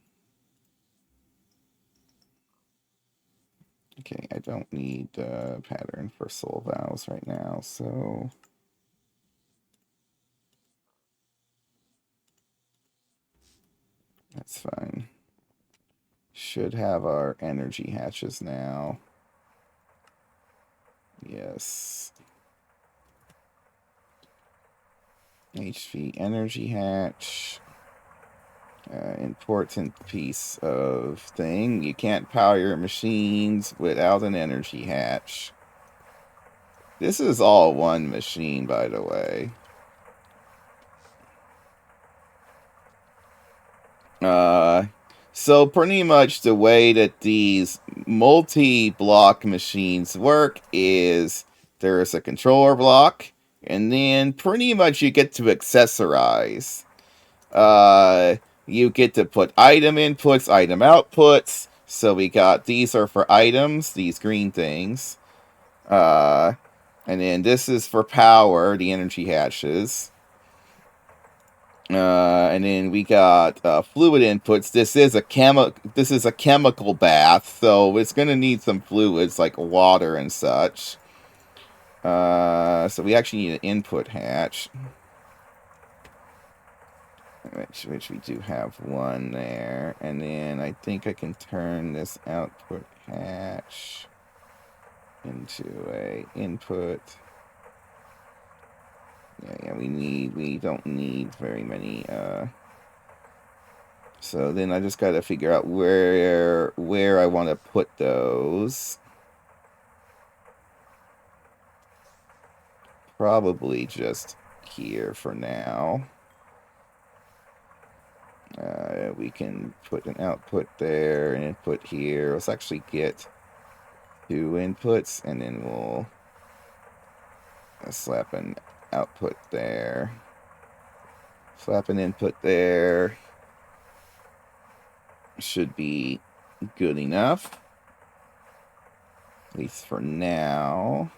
Okay, I don't need a pattern for soul vows right now, so that's fine. Should have our energy hatches now. Yes. HV energy hatch. Important piece of thing. You can't power your machines without an energy hatch. This is all one machine, by the way. So pretty much the way that these multi-block machines work is there is a controller block, and then pretty much you get to accessorize. You get to put item inputs, item outputs. So we got these are for items, these green things. And then this is for power, the energy hatches. And then we got fluid inputs. This is a chemical bath, so it's gonna need some fluids like water and such. So we actually need an input hatch, which we do have one there. And then I think I can turn this output hatch into a input. Yeah, we don't need very many. So then I just got to figure out where I want to put those. Probably just here for now. We can put an output there, an input here. Let's actually get 2 inputs, and then we'll slap an output there. Slap an input there. Should be good enough. At least for now.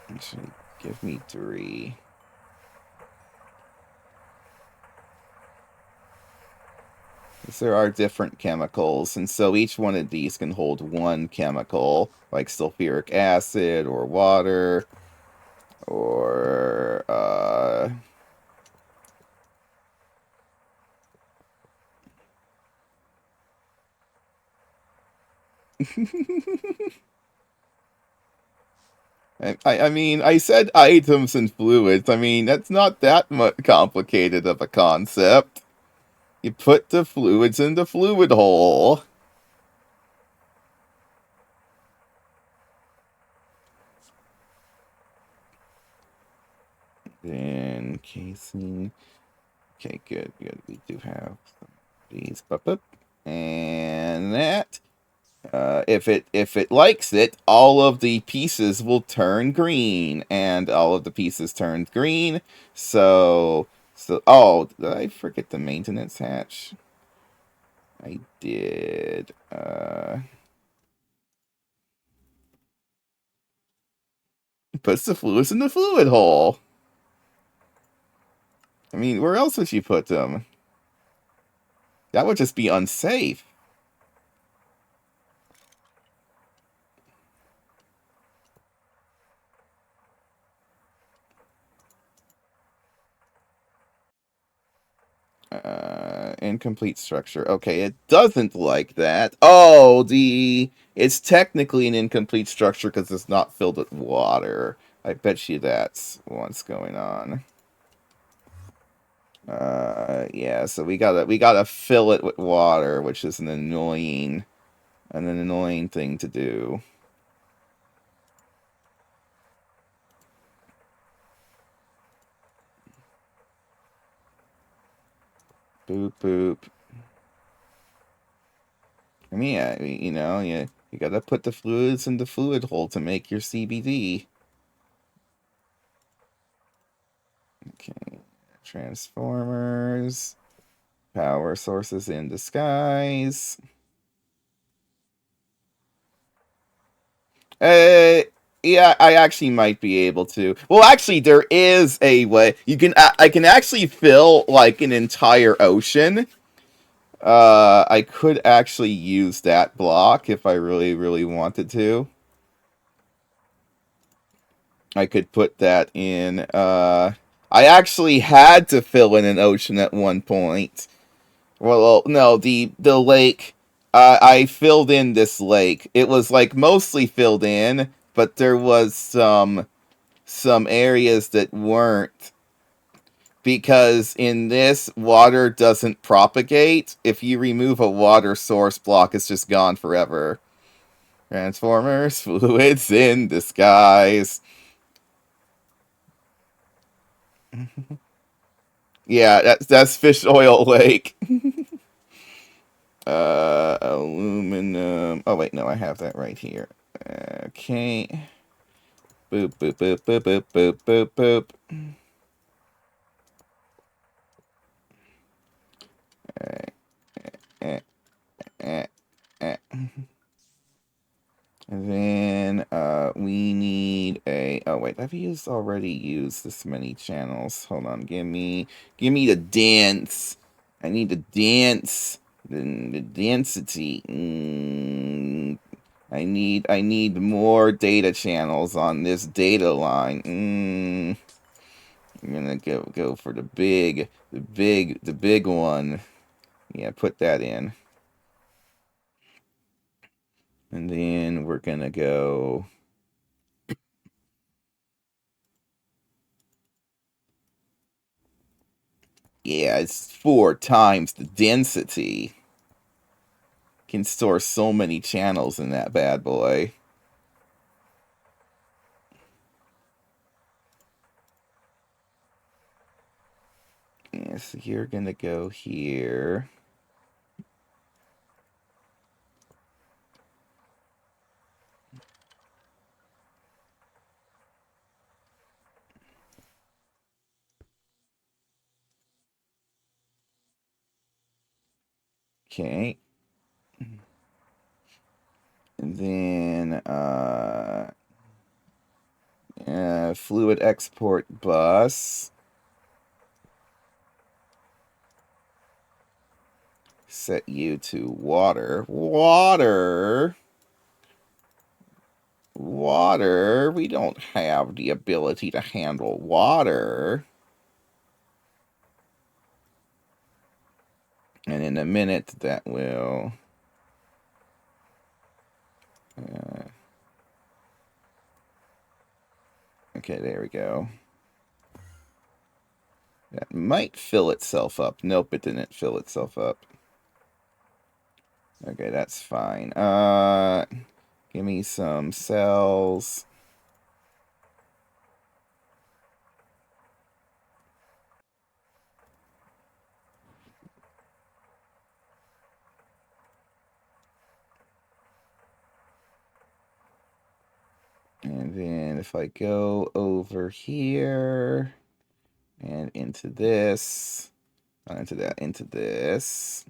Actually, give me 3. Because there are different chemicals, and so each one of these can hold 1 chemical, like sulfuric acid or water, or I mean, I said items and fluids. I mean, that's not that much complicated of a concept. You put the fluids in the fluid hole. Then casing. Okay, good. We do have some of these. And that. If it likes it, all of the pieces will turn green, and all of the pieces turned green. So oh, did I forget the maintenance hatch? I did. Puts the fluids in the fluid hole. I mean, where else would you put them? That would just be unsafe. Incomplete structure. Okay, it doesn't like that. Oh, it's technically an incomplete structure because it's not filled with water. I bet you that's what's going on. Yeah, so we gotta fill it with water, which is an annoying thing to do. Boop boop. I mean, yeah, you know, you gotta put the fluids in the fluid hole to make your CBD. Okay, transformers, power sources in disguise. Yeah, I actually might be able to. Well, actually, there is a way you can. I can actually fill like an entire ocean. I could actually use that block if I really, really wanted to. I could put that in. I actually had to fill in an ocean at one point. Well, no, the lake. I filled in this lake. It was like mostly filled in, but there was some areas that weren't, because in this, water doesn't propagate. If you remove a water source block, it's just gone forever. Transformers, fluids in disguise. Yeah, that's fish oil lake. Aluminum. Oh wait, no, I have that right here. Okay. Boop boop boop boop boop boop boop boop. Eh, eh, eh. And then we need a. Oh wait, I've already used this many channels. Hold on, give me the dance. I need the dance. The density. I need more data channels on this data line. I'm gonna go for the big one. Yeah, put that in. And then we're gonna go. Yeah, it's 4 times the density. Can store so many channels in that bad boy. Yeah, so you're gonna go here. Okay. And then fluid export bus. Set you to water. Water. Water. We don't have the ability to handle water. And in a minute, that will... okay, there we go. That might fill itself up. Nope, it didn't fill itself up. Okay, that's fine. Give me some cells. And then if I go over here and into this, into that, into this,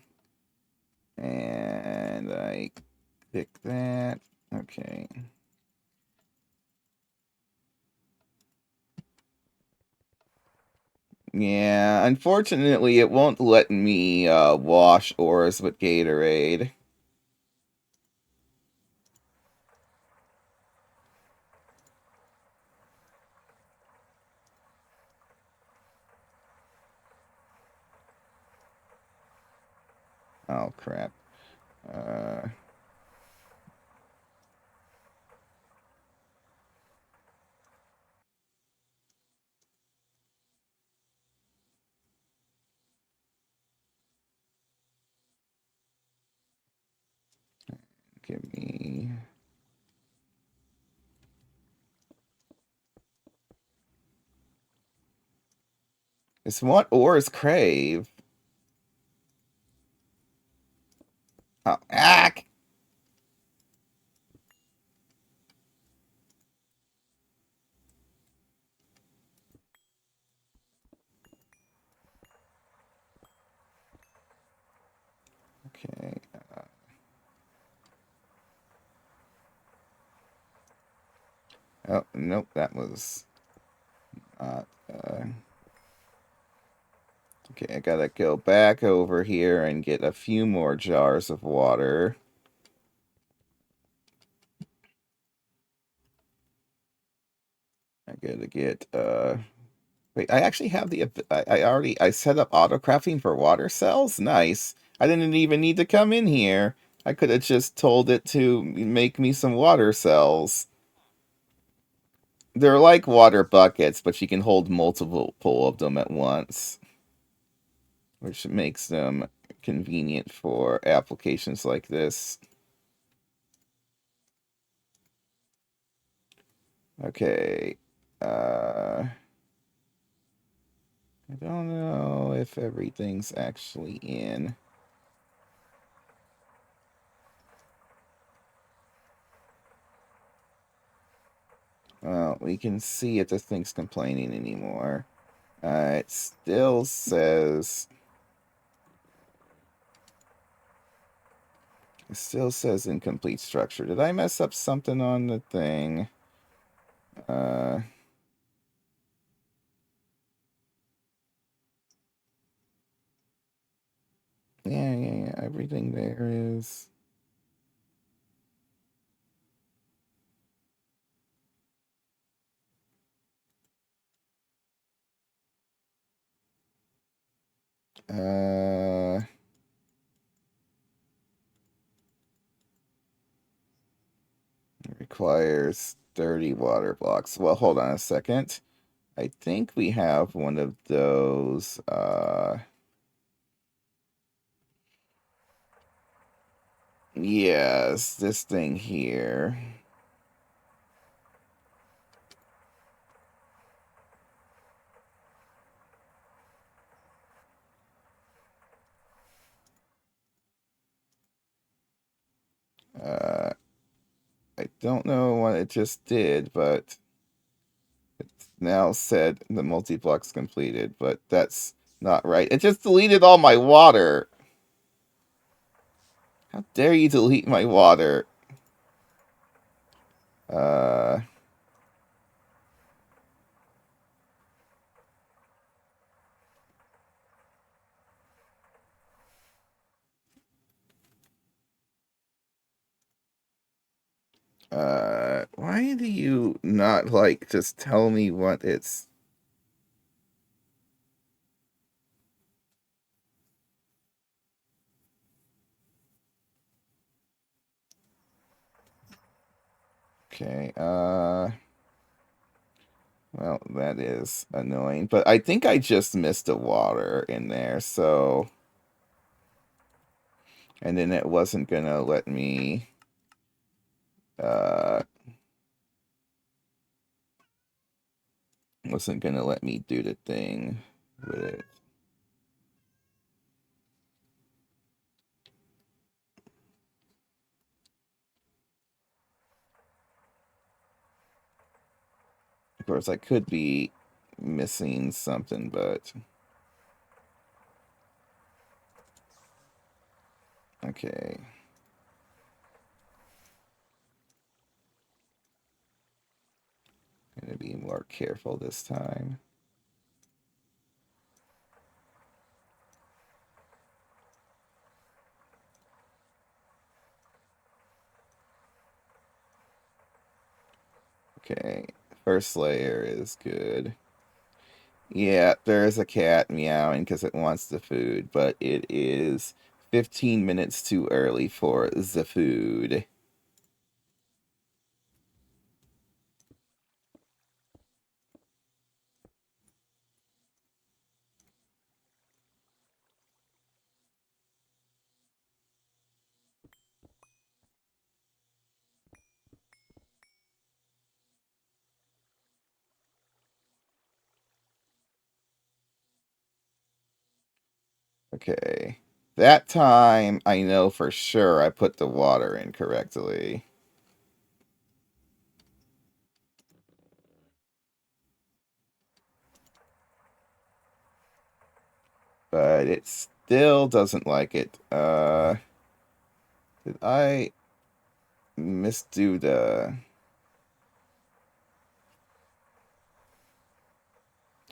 and I pick that. Okay. Yeah, unfortunately, it won't let me wash ores with Gatorade. Oh, crap. Uh, give me... It's what ores crave. Oh, ack! Okay. Oh, nope, that was not... Okay, I gotta go back over here and get a few more jars of water. I gotta get, wait, I actually have I set up auto crafting for water cells? Nice. I didn't even need to come in here. I could have just told it to make me some water cells. They're like water buckets, but you can hold multiple of them at once, which makes them convenient for applications like this. Okay. I don't know if everything's actually in. Well, we can see if this thing's complaining anymore. It still says... It still says incomplete structure. Did I mess up something on the thing? Uh... Yeah. Everything there is... Uh... Requires 30 water blocks. Well, hold on a second. I think we have one of those, yes, this thing here. don't know what it just did, but it's now said the multi-block's completed, but that's not right. It just deleted all my water. How dare you delete my water? Uh, why do you not, like, just tell me what it's... Okay, well, that is annoying, but I think I just missed a water in there, so... And then it wasn't gonna let me, uh... wasn't gonna let me do the thing with it. Of course, I could be missing something, but... Okay. Gonna be more careful this time. Okay, first layer is good. Yeah, there is a cat meowing because it wants the food, but it is 15 minutes too early for the food. Okay. That time, I know for sure I put the water in correctly. But it still doesn't like it. Did I misdo the...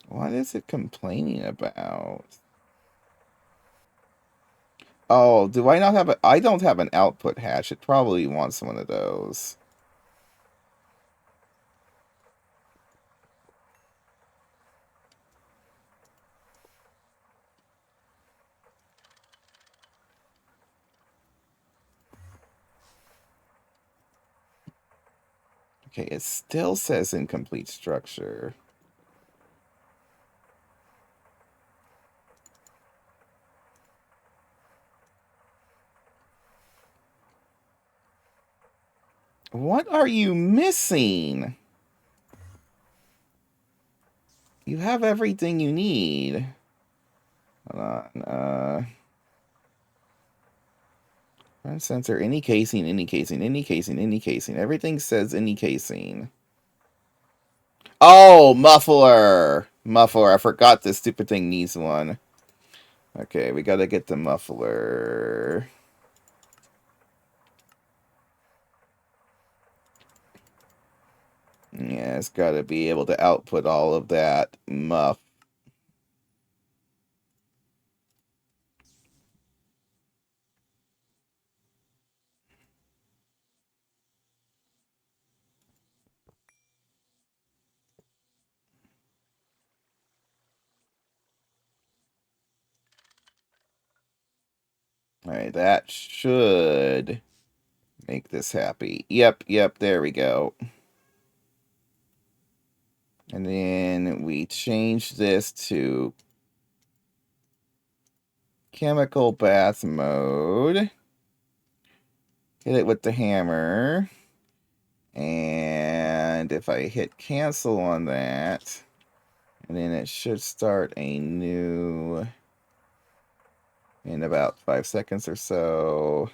What is it complaining about? Oh, do I not have a... I don't have an output hatch. It probably wants one of those. Okay, it still says incomplete structure. What are you missing? You have everything you need. Hold on. Front sensor, any casing, any casing, any casing, any casing. Everything says any casing. Oh, muffler! Muffler. I forgot this stupid thing needs one. Okay, we gotta get the muffler. Yeah, it's gotta be able to output all of that muff. Alright, that should make this happy. Yep, yep, there we go. And then we change this to chemical bath mode. Hit it with the hammer. And if I hit cancel on that, and then it should start a new in about 5 seconds or so.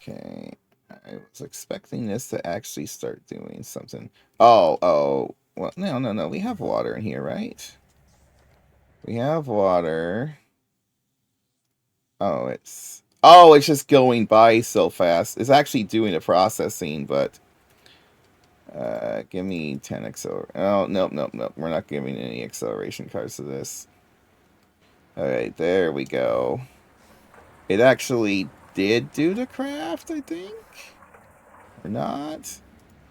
Okay. I was expecting this to actually start doing something. Oh. Well, no. We have water in here, right? We have water. Oh, it's just going by so fast. It's actually doing the processing, but give me 10 acceleration. Oh, nope. We're not giving any acceleration cards to this. Alright, there we go. It actually did do the craft, I think? Or not?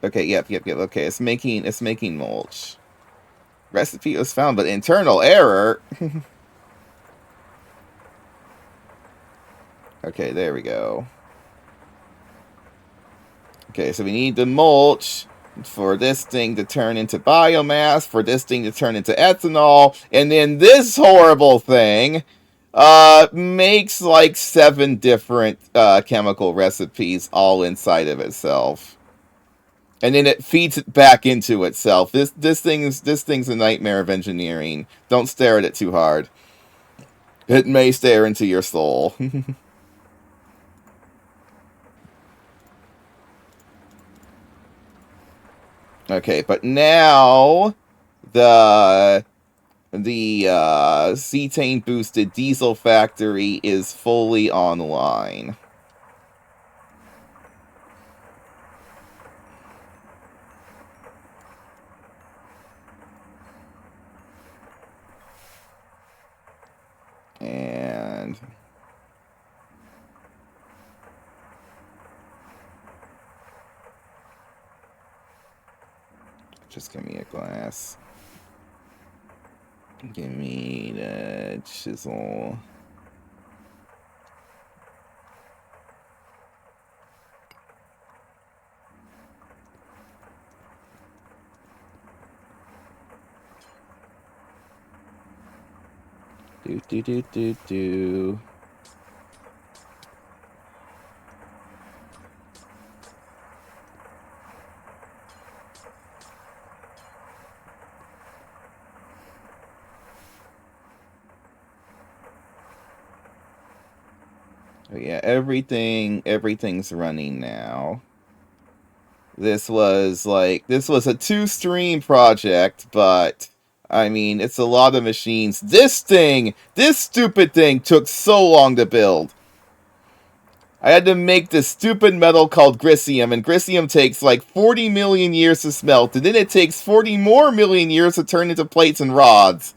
Okay, yep. Okay, it's making mulch. Recipe was found, but internal error. Okay, there we go. Okay, so we need the mulch for this thing to turn into biomass, for this thing to turn into ethanol, and then this horrible thing makes like 7 different chemical recipes all inside of itself. And then it feeds it back into itself. This thing's a nightmare of engineering. Don't stare at it too hard. It may stare into your soul. Okay, but now the cetane boosted diesel factory is fully online. And just give me a glass. Give me the chisel. Do. Oh yeah, everything's running now. This was a 2-stream project, but I mean, it's a lot of machines. This stupid thing took so long to build. I had to make this stupid metal called Grisium, and Grisium takes like 40 million years to smelt, and then it takes 40 more million years to turn into plates and rods.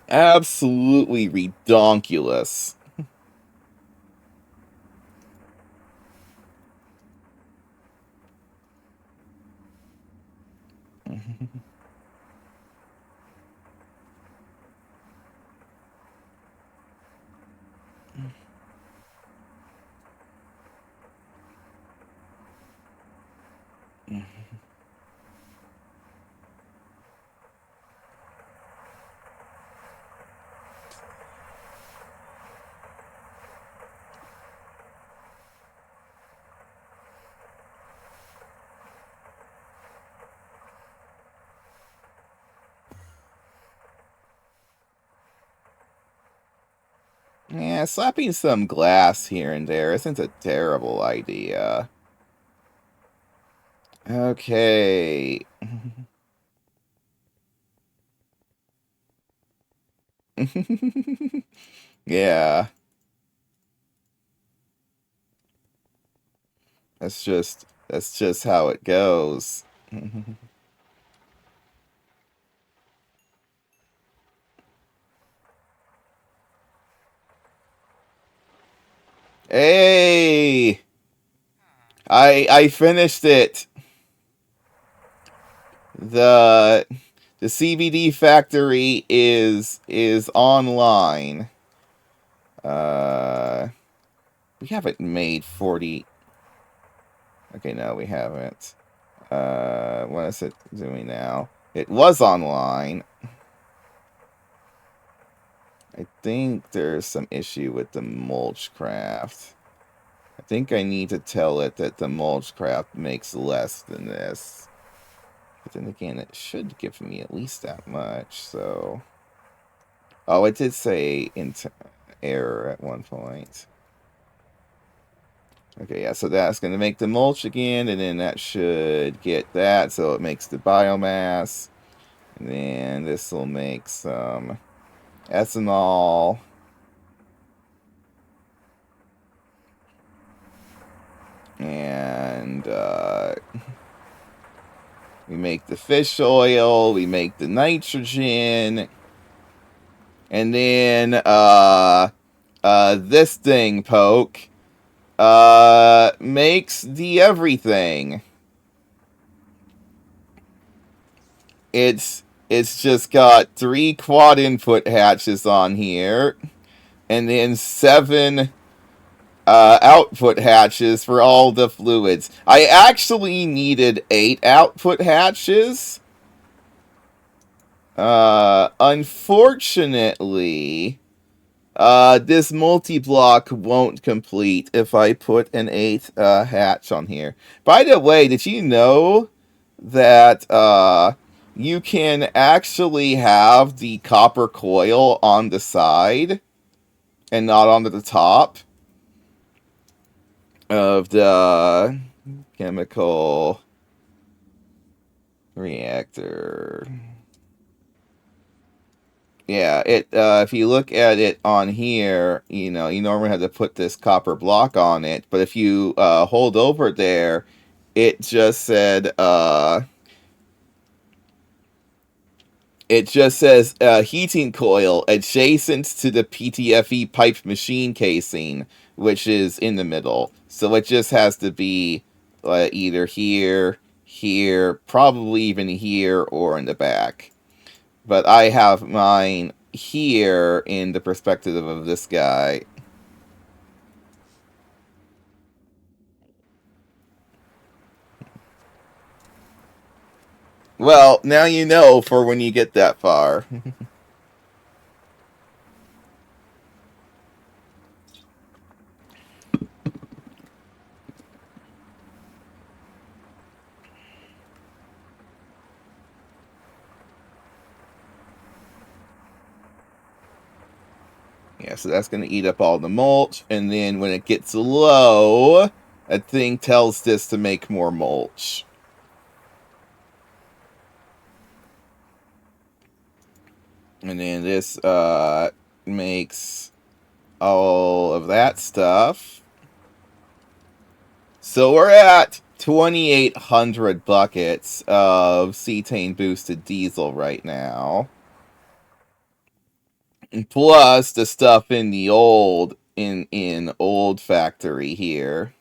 Absolutely redonkulous. Yeah, slapping some glass here and there isn't a terrible idea. Okay. Yeah, that's just how it goes. Hey, I finished it. The the CBD factory is online. Uh, we haven't made 40. Okay, no, we haven't. What is it doing now? It was online. I think there's some issue with the mulch craft. I think I need to tell it that the mulch craft makes less than this. But then again, it should give me at least that much, so... Oh, it did say error at one point. Okay, yeah, so that's going to make the mulch again, and then that should get that, so it makes the biomass. And then this will make some ethanol. And we make the fish oil, we make the nitrogen, and then this thing, Poke, makes the everything. It's just got 3 quad input hatches on here, and then 7 output hatches for all the fluids. I actually needed 8 output hatches. Unfortunately, this multi-block won't complete if I put an 8 hatch on here. By the way, did you know that you can actually have the copper coil on the side and not on the top of the chemical reactor? Yeah, it. If you look at it on here, you know, you normally have to put this copper block on it, but if you hold over there, it just said it just says heating coil adjacent to the PTFE pipe machine casing, which is in the middle. So it just has to be either here, here, probably even here, or in the back. But I have mine here in the perspective of this guy. Well, now you know for when you get that far. Yeah, so that's going to eat up all the mulch, and then when it gets low, a thing tells this to make more mulch. And then this makes all of that stuff. So we're at 2,800 buckets of cetane boosted diesel right now. Plus the stuff in the old old factory here,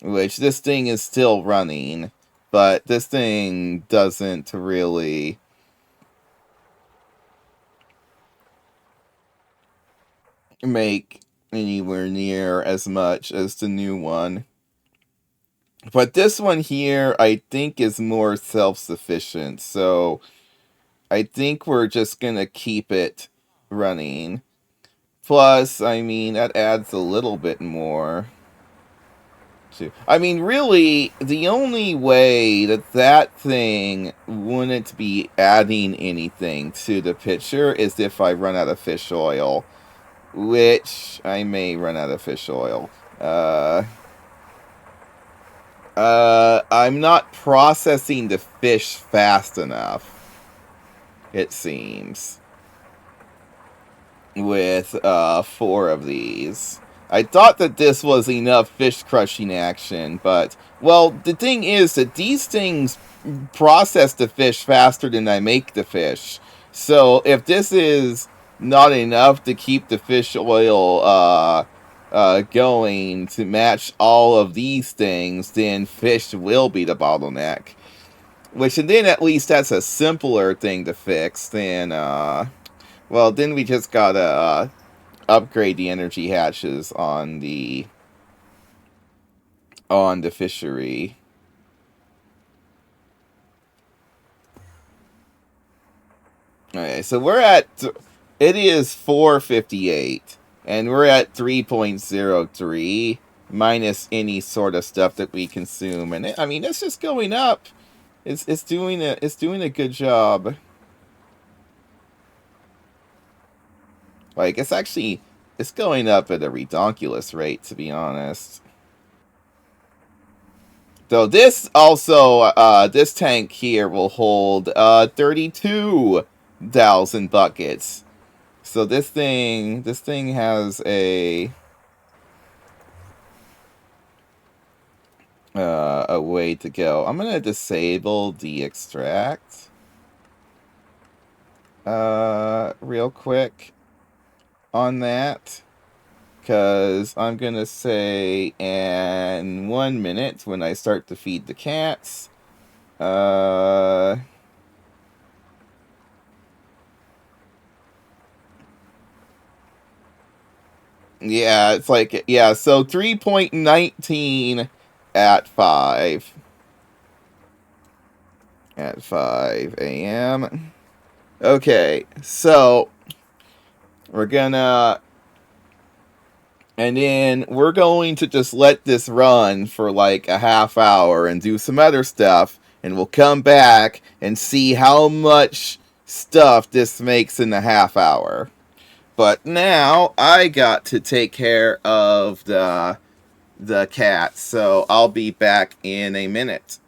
which this thing is still running, but this thing doesn't really make anywhere near as much as the new one. But this one here, I think, is more self-sufficient, so I think we're just gonna keep it running. Plus, I mean, that adds a little bit more. I mean, really, the only way that that thing wouldn't be adding anything to the picture is if I run out of fish oil, which I may run out of fish oil. I'm not processing the fish fast enough, it seems, with 4 of these. I thought that this was enough fish crushing action, but, well, the thing is that these things process the fish faster than I make the fish. So if this is not enough to keep the fish oil going to match all of these things, then fish will be the bottleneck. Which, and then at least that's a simpler thing to fix than, well, then we just gotta upgrade the energy hatches on the fishery. Okay, so we're at it is 458, and we're at 3.03 minus any sort of stuff that we consume, and I mean it's just going up. It's doing a good job. Like, it's actually It's going up at a redonkulous rate, to be honest. So this also, this tank here will hold 32,000 buckets. So this thing has a way to go. I'm gonna disable the extract real quick on that, because I'm gonna say in 1 minute when I start to feed the cats. Uh, yeah, it's like, yeah, so 3.19 at 5. At 5 a.m. Okay, so we're gonna, and then we're going to just let this run for like a half hour and do some other stuff, and we'll come back and see how much stuff this makes in a half hour. But now I got to take care of the cat, so I'll be back in a minute.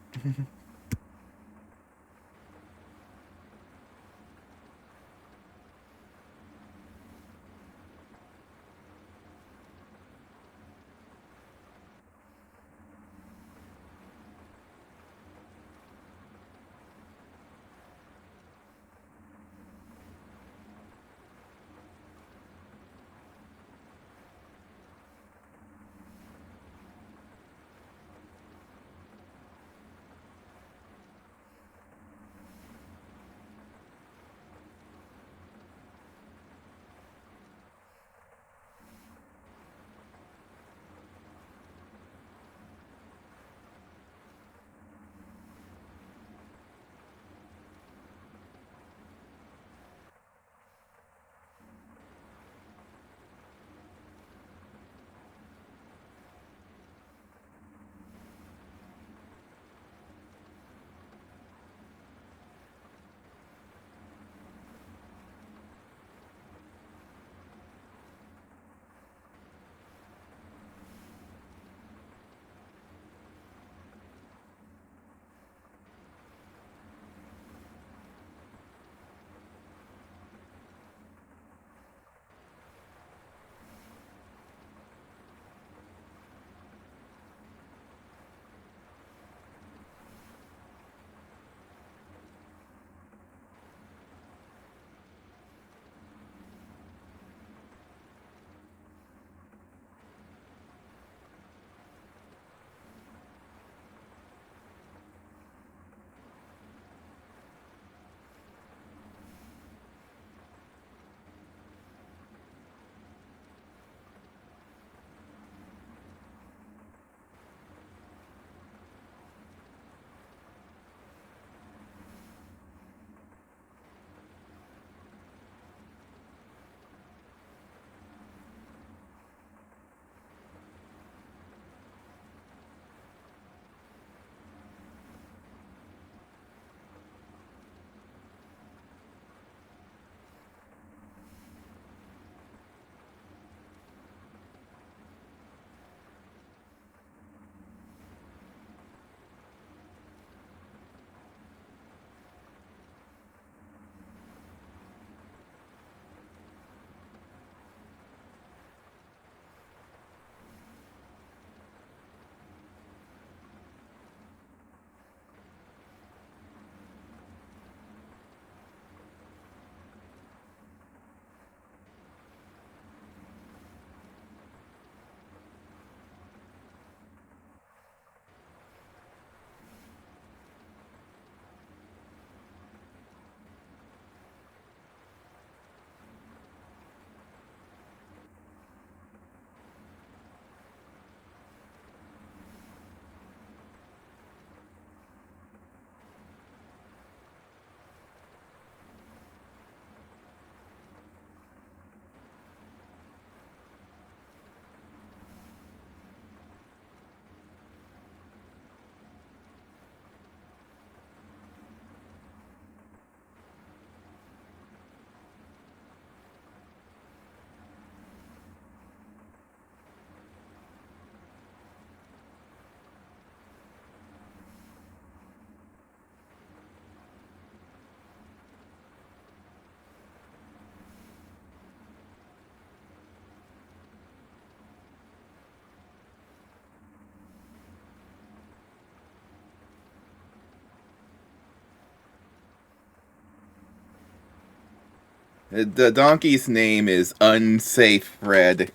The donkey's name is Unsafe Fred.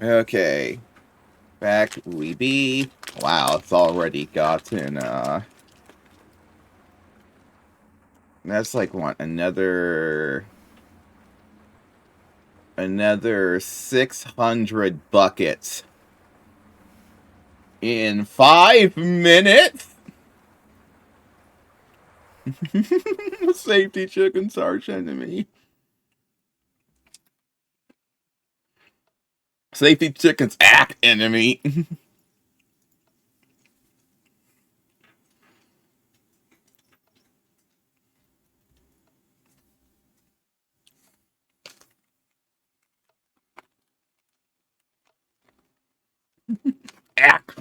Okay. Back we be. Wow, it's already gotten, that's like, what, another 600 buckets in 5 minutes? Safety chickens arch enemy. Safety chickens act enemy. Act.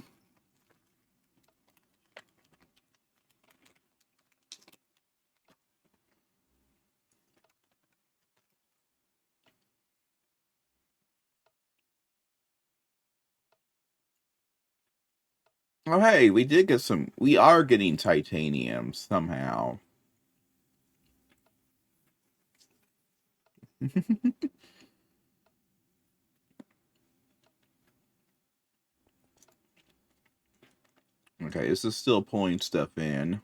Oh, hey, we did get some. We are getting titanium somehow. Okay, this is still pulling stuff in.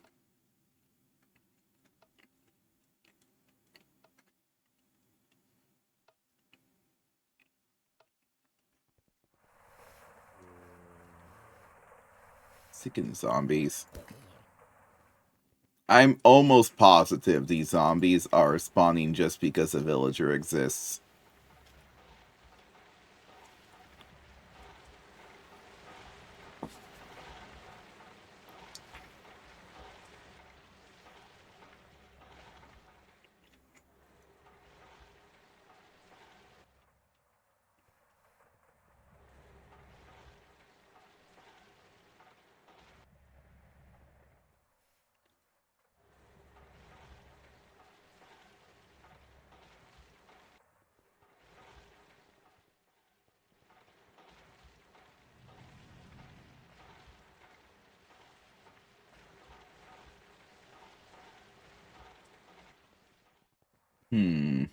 Sickin' zombies. I'm almost positive these zombies are spawning just because a villager exists. Hmm.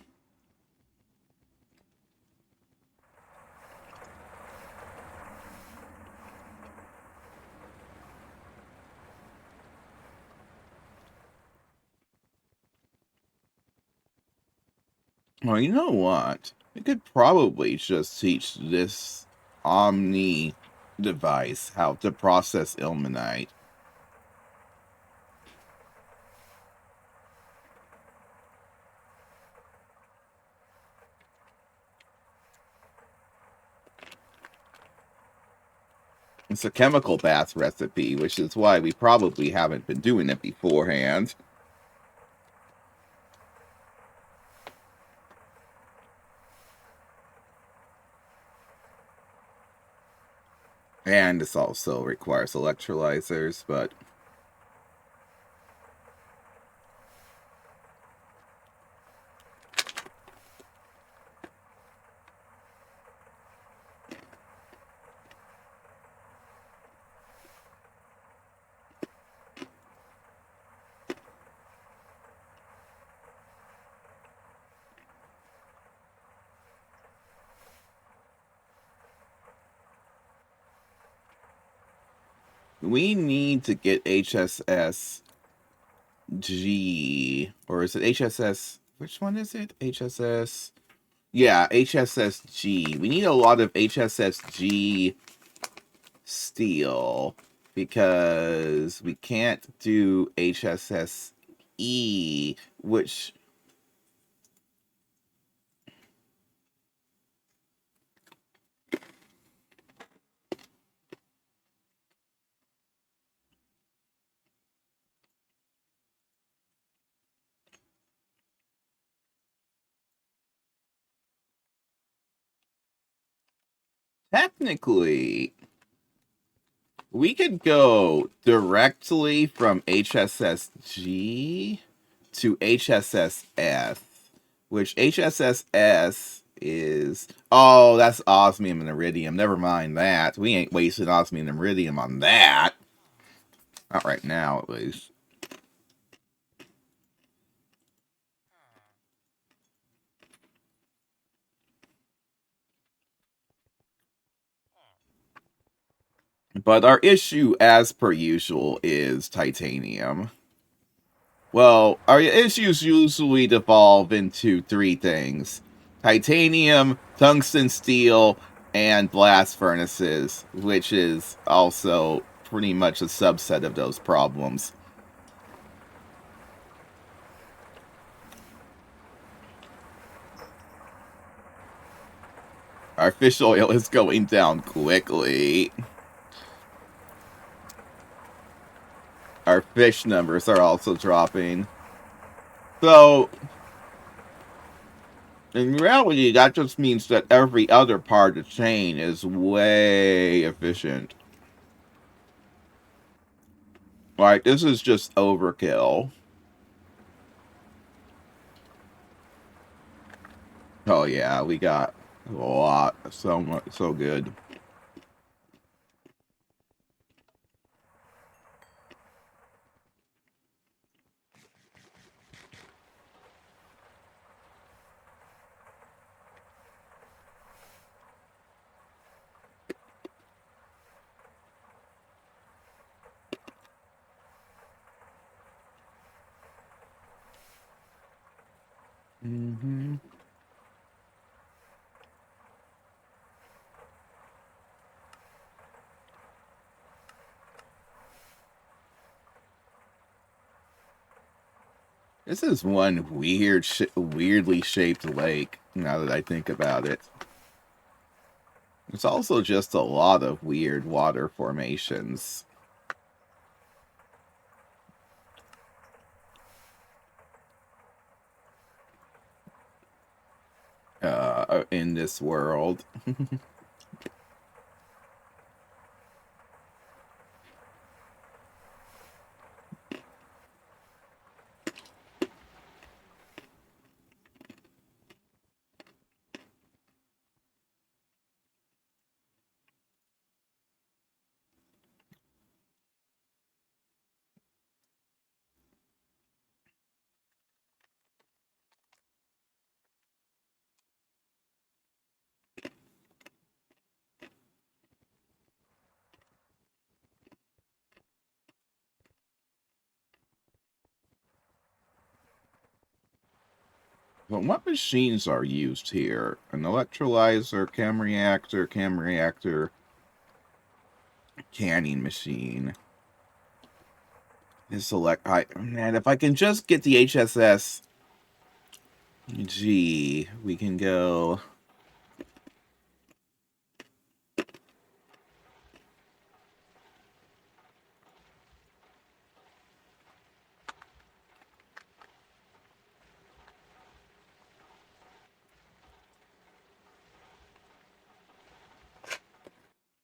Well, you know what? We could probably just teach this Omni device how to process ilmenite. It's a chemical bath recipe, which is why we probably haven't been doing it beforehand. And this also requires electrolyzers, but we need to get HSSG, or is it HSS? Which one is it? HSS? Yeah, HSSG. We need a lot of HSSG steel because we can't do HSSE, which technically we could go directly from HSSG to HSSS, which HSSS is... Oh, that's osmium and iridium. Never mind that. We ain't wasting osmium and iridium on that. Not right now, at least. But our issue, as per usual, is titanium. Well, our issues usually devolve into three things: titanium, tungsten steel, and blast furnaces, which is also pretty much a subset of those problems. Our fish oil is going down quickly. Our fish numbers are also dropping. So, in reality, that just means that every other part of the chain is way efficient. Like, this is just overkill. Oh yeah, we got a lot. So much, so good. Mm-hmm. This is one weirdly shaped lake, now that I think about it. It's also just a lot of weird water formations. In this world. But what machines are used here? An electrolyzer, chem reactor, canning machine. This man, if I can just get the HSS G, we can go.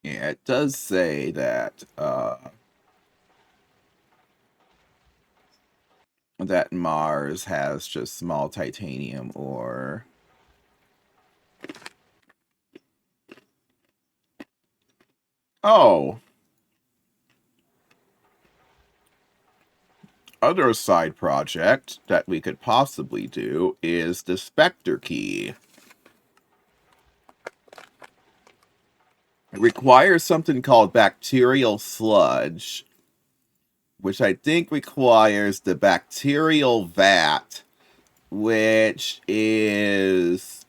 Yeah, it does say that that Mars has just small titanium ore. Oh. Other side project that we could possibly do is the Spectre key. It requires something called bacterial sludge, which I think requires the bacterial vat, which is...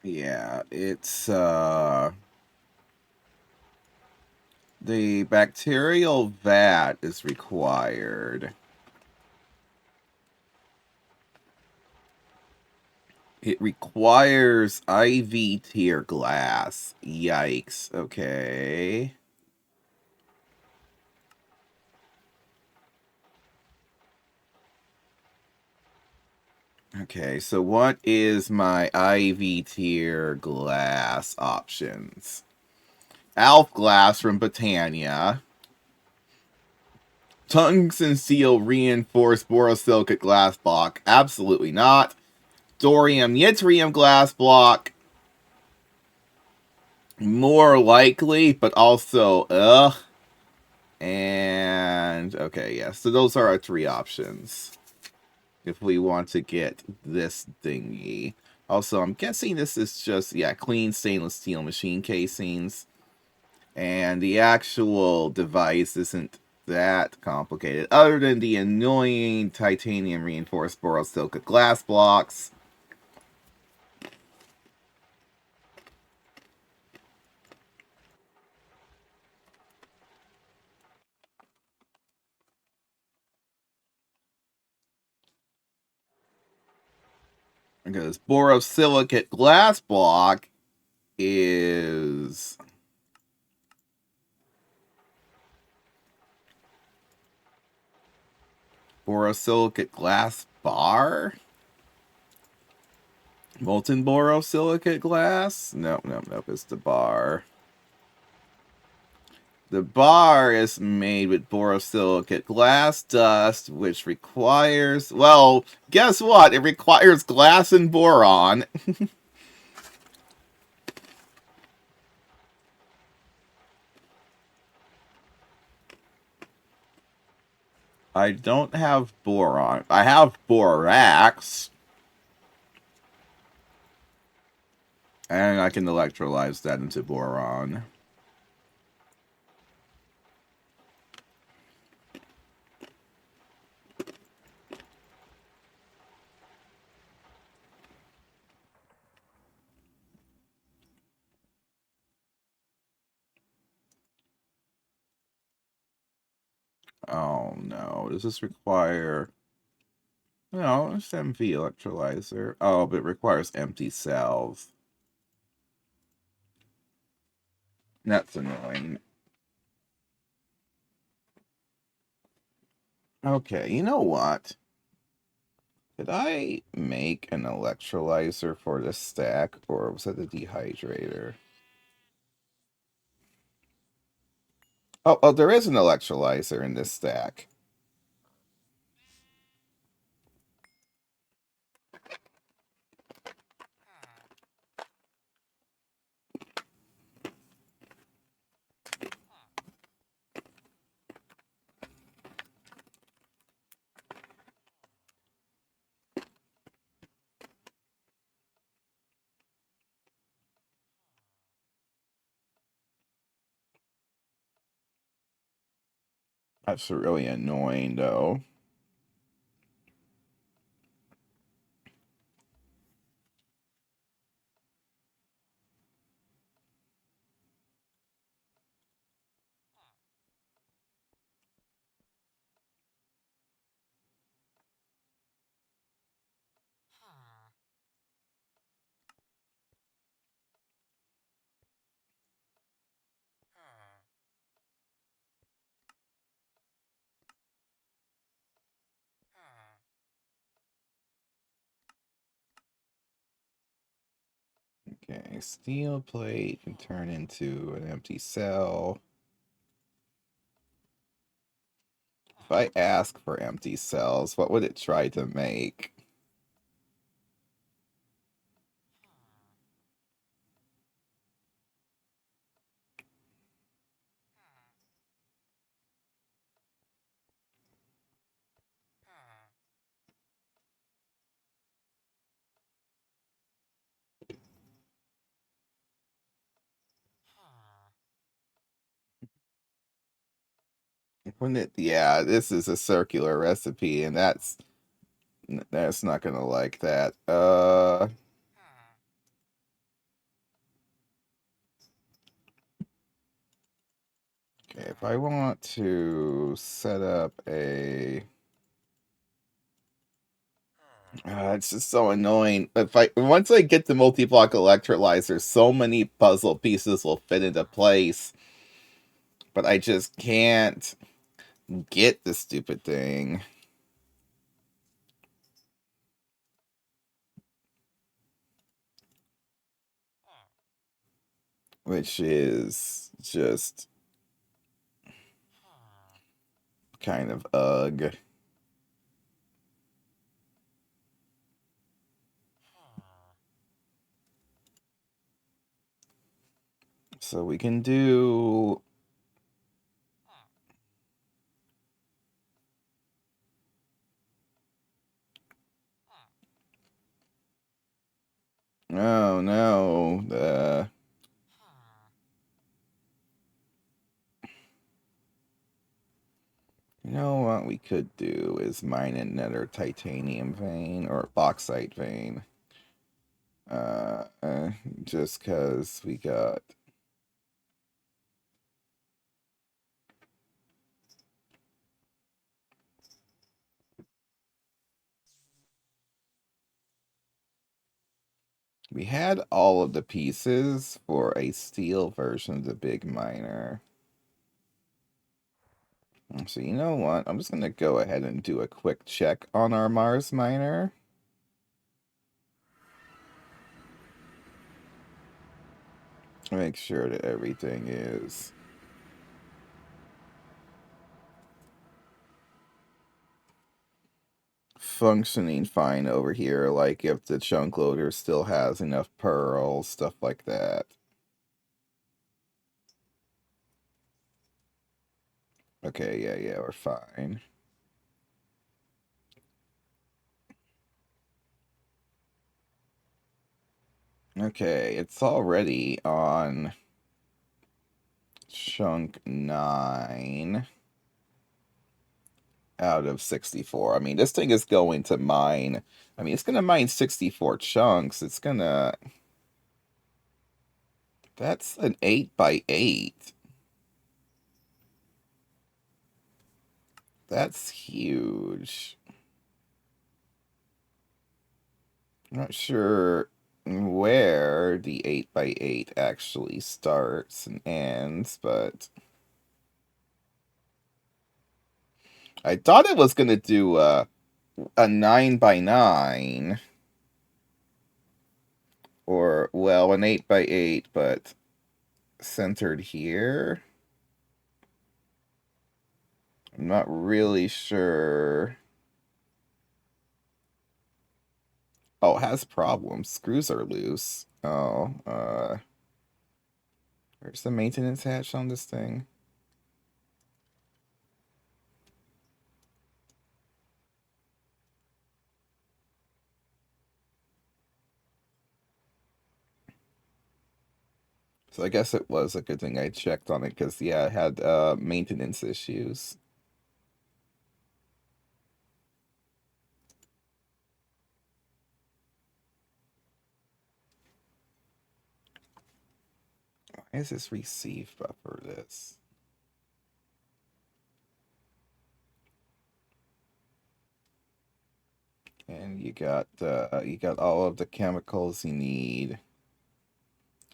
Yeah, it's, the bacterial vat is required. It requires IV tier glass. Yikes. Okay. Okay, so what is my IV tier glass options? Alf glass from Britannia. Tungsten steel reinforced borosilicate glass block. Absolutely not. Thorium yttrium glass block. More likely, but also ugh. And okay, yeah. So those are our three options if we want to get this thingy. Also, I'm guessing this is just clean stainless steel machine casings, and the actual device isn't that complicated, other than the annoying titanium reinforced borosilicate glass blocks. Because borosilicate glass block is borosilicate glass bar? Molten borosilicate glass? No, no, no, it's the bar. The bar is made with borosilicate glass dust, which requires, well, guess what? It requires glass and boron. I don't have boron. I have borax. And I can electrolyze that into boron. Oh no, does this require... No, it's MV electrolyzer. Oh, but it requires empty cells. That's annoying. Okay, you know what? Did I make an electrolyzer for this stack, or was that the dehydrator? Oh, there is an electrolyzer in this stack. That's really annoying, though. Okay, steel plate can turn into an empty cell. If I ask for empty cells, what would it try to make? Wouldn't it? Yeah, this is a circular recipe, and that's not gonna like that. Okay, if I want to set up a It's just so annoying. If I once I get the multi-block electrolyzer, so many puzzle pieces will fit into place, but I just can't get the stupid thing, which is just kind of ugh. So we can do. Oh no. You know what we could do is mine another titanium vein or bauxite vein. Uh, uh just cause we got. We had all of the pieces for a steel version of the big miner. So you know what? I'm just gonna go ahead and do a quick check on our Mars miner. Make sure that everything is functioning fine over here, like if the chunk loader still has enough pearls, stuff like that. Okay, yeah, we're fine. Okay, it's already on chunk 9 out of 64. I mean, this thing is going to mine. I mean, it's going to mine 64 chunks. It's going to. That's an 8 by 8. That's huge. I'm not sure where the 8 by 8 actually starts and ends, but I thought it was going to do a 9 by 9 or, well, an 8 by 8, but centered here. I'm not really sure. Oh, it has problems. Screws are loose. Oh, where's the maintenance hatch on this thing? So I guess it was a good thing I checked on it because yeah, it had maintenance issues. Why is this receive buffer this? And you got all of the chemicals you need.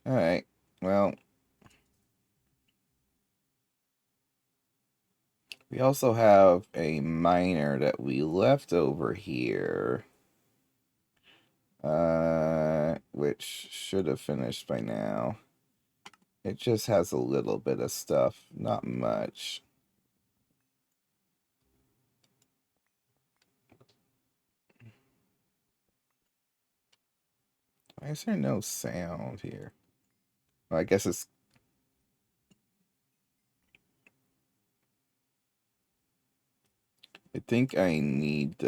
All right. Well, we also have a miner that we left over here. Which should have finished by now. It just has a little bit of stuff, not much. Why is there no sound here? Well, I guess it's. I think I need.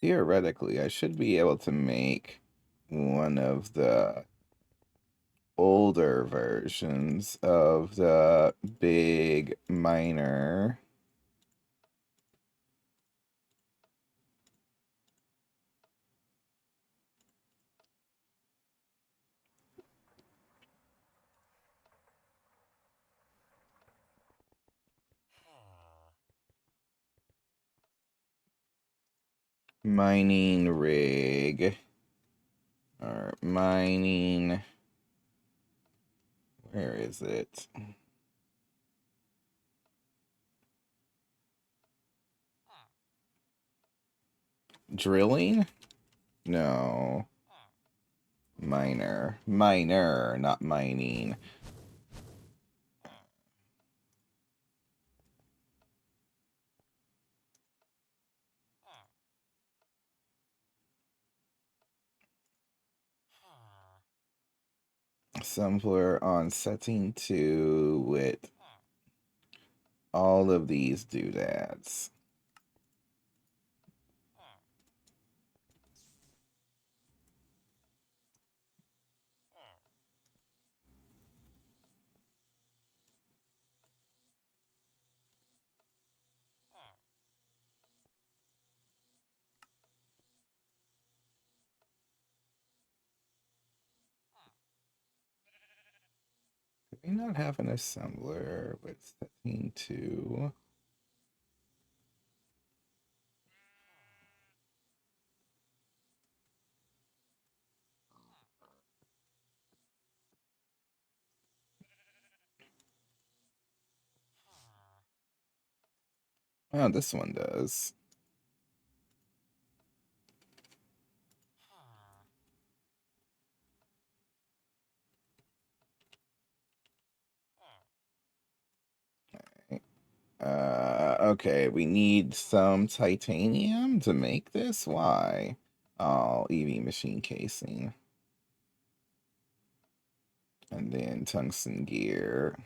theoretically, I should be able to make one of the older versions of the big miner. Mining rig. Or mining. Where is it? Drilling? No. Miner. Miner, not mining. Assembler on setting 2 with all of these doodads. Do we not have an assembler with setting 2? Oh, this one does. Okay, we need some titanium to make this? Why? Oh, EV machine casing. And then tungsten gear.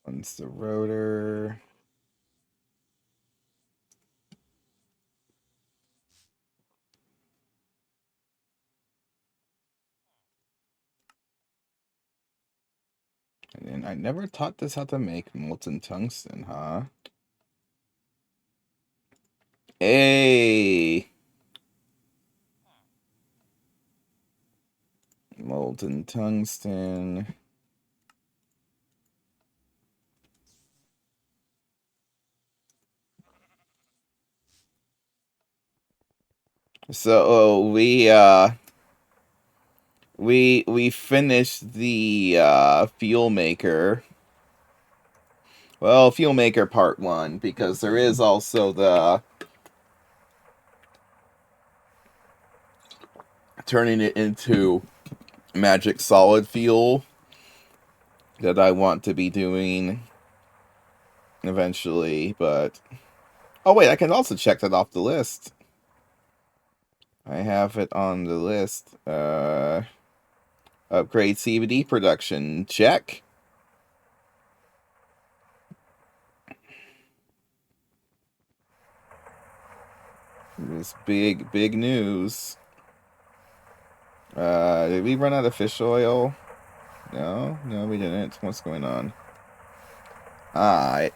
One's the rotor. And then I never taught this how to make molten tungsten, huh? Hey! Molten tungsten. So we finished the fuel maker. Well, fuel maker part 1, because there is also the turning it into magic solid fuel that I want to be doing eventually, but oh wait, I can also check that off the list. I have it on the list. Upgrade CBD production. Check. This big news. Did we run out of fish oil? No, we didn't. What's going on? It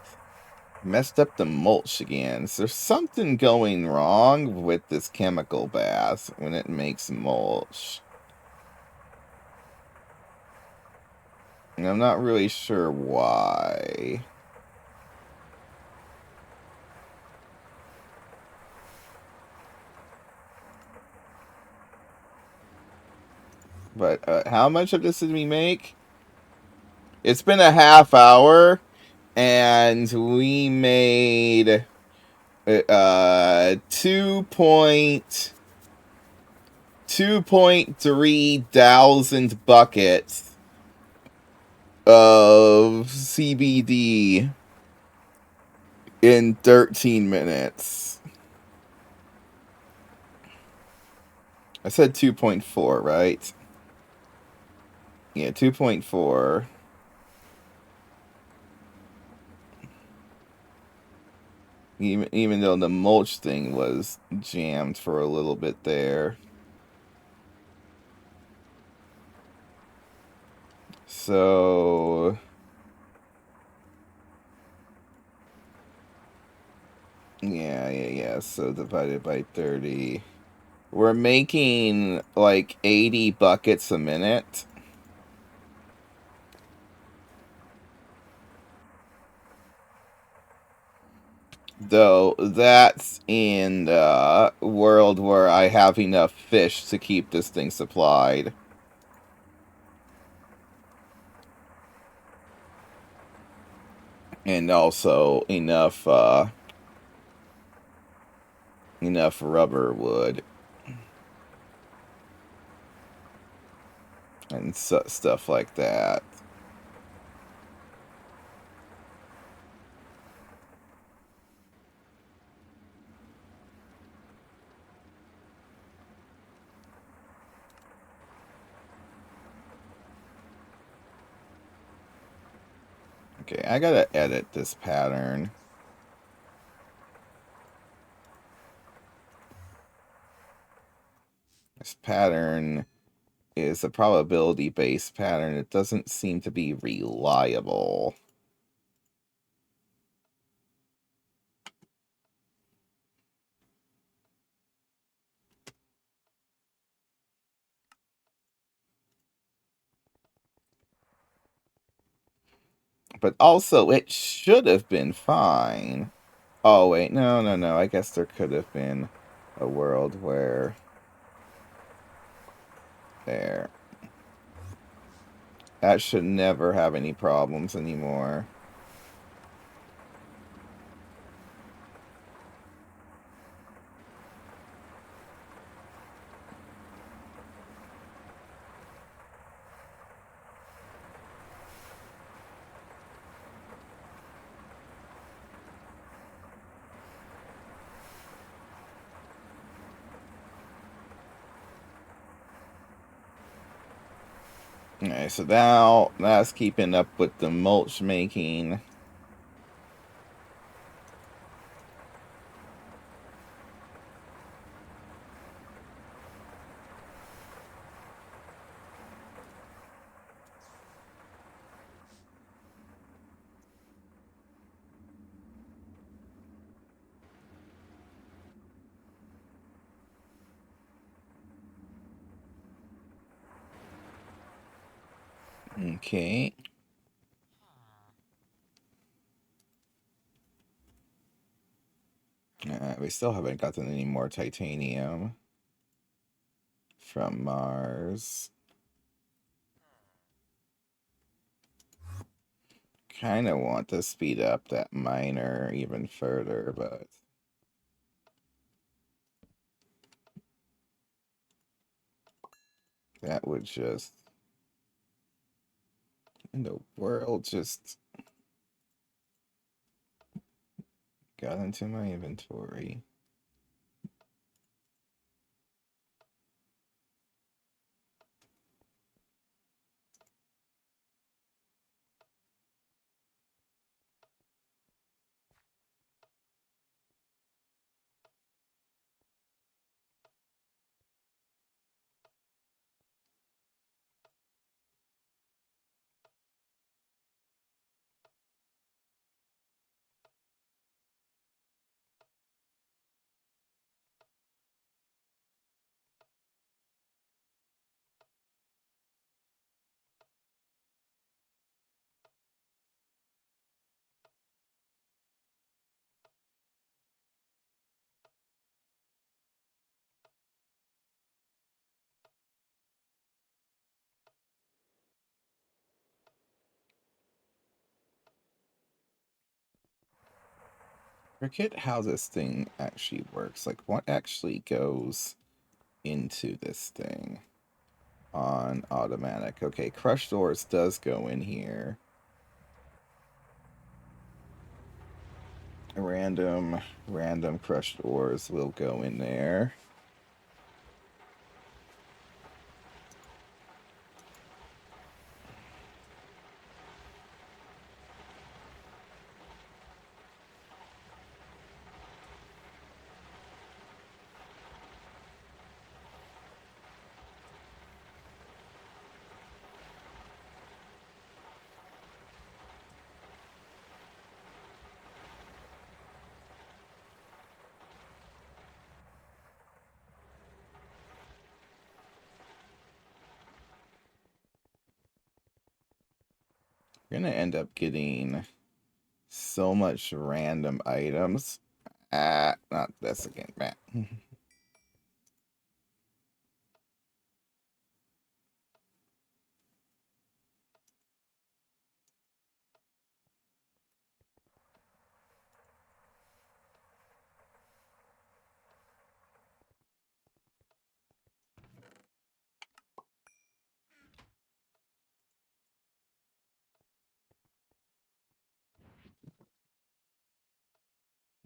messed up the mulch again. Is there something going wrong with this chemical bath when it makes mulch? And I'm not really sure why. But how much of this did we make? It's been a half hour, and we made 2.3 thousand buckets of CBD in 13 minutes. I said 2.4, right? Yeah, 2.4. Even though the mulch thing was jammed for a little bit there. So yeah. So divided by 30. We're making like 80 buckets a minute. Though that's in the world where I have enough fish to keep this thing supplied. And also enough rubber wood and stuff like that. Okay, I gotta edit this pattern. This pattern is a probability-based pattern. It doesn't seem to be reliable. But also, it should have been fine. Oh, wait, no. I guess there could have been a world where... There. That should never have any problems anymore. Okay, so now that's keeping up with the mulch making. Okay. We still haven't gotten any more titanium from Mars. Kind of want to speed up that miner even further, but that would just... In the world just got into my inventory. Forget how this thing actually works. Like, what actually goes into this thing? on automatic. Okay, crushed ores does go in here. Random crushed ores will go in there. You're gonna end up getting so much random items. Ah, not this again, man.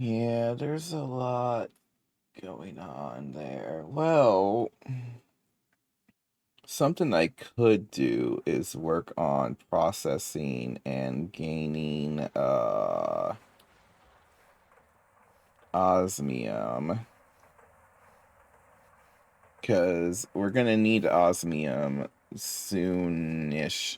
Yeah, there's a lot going on there. Well, something I could do is work on processing and gaining osmium. Because we're gonna need osmium soonish-ish.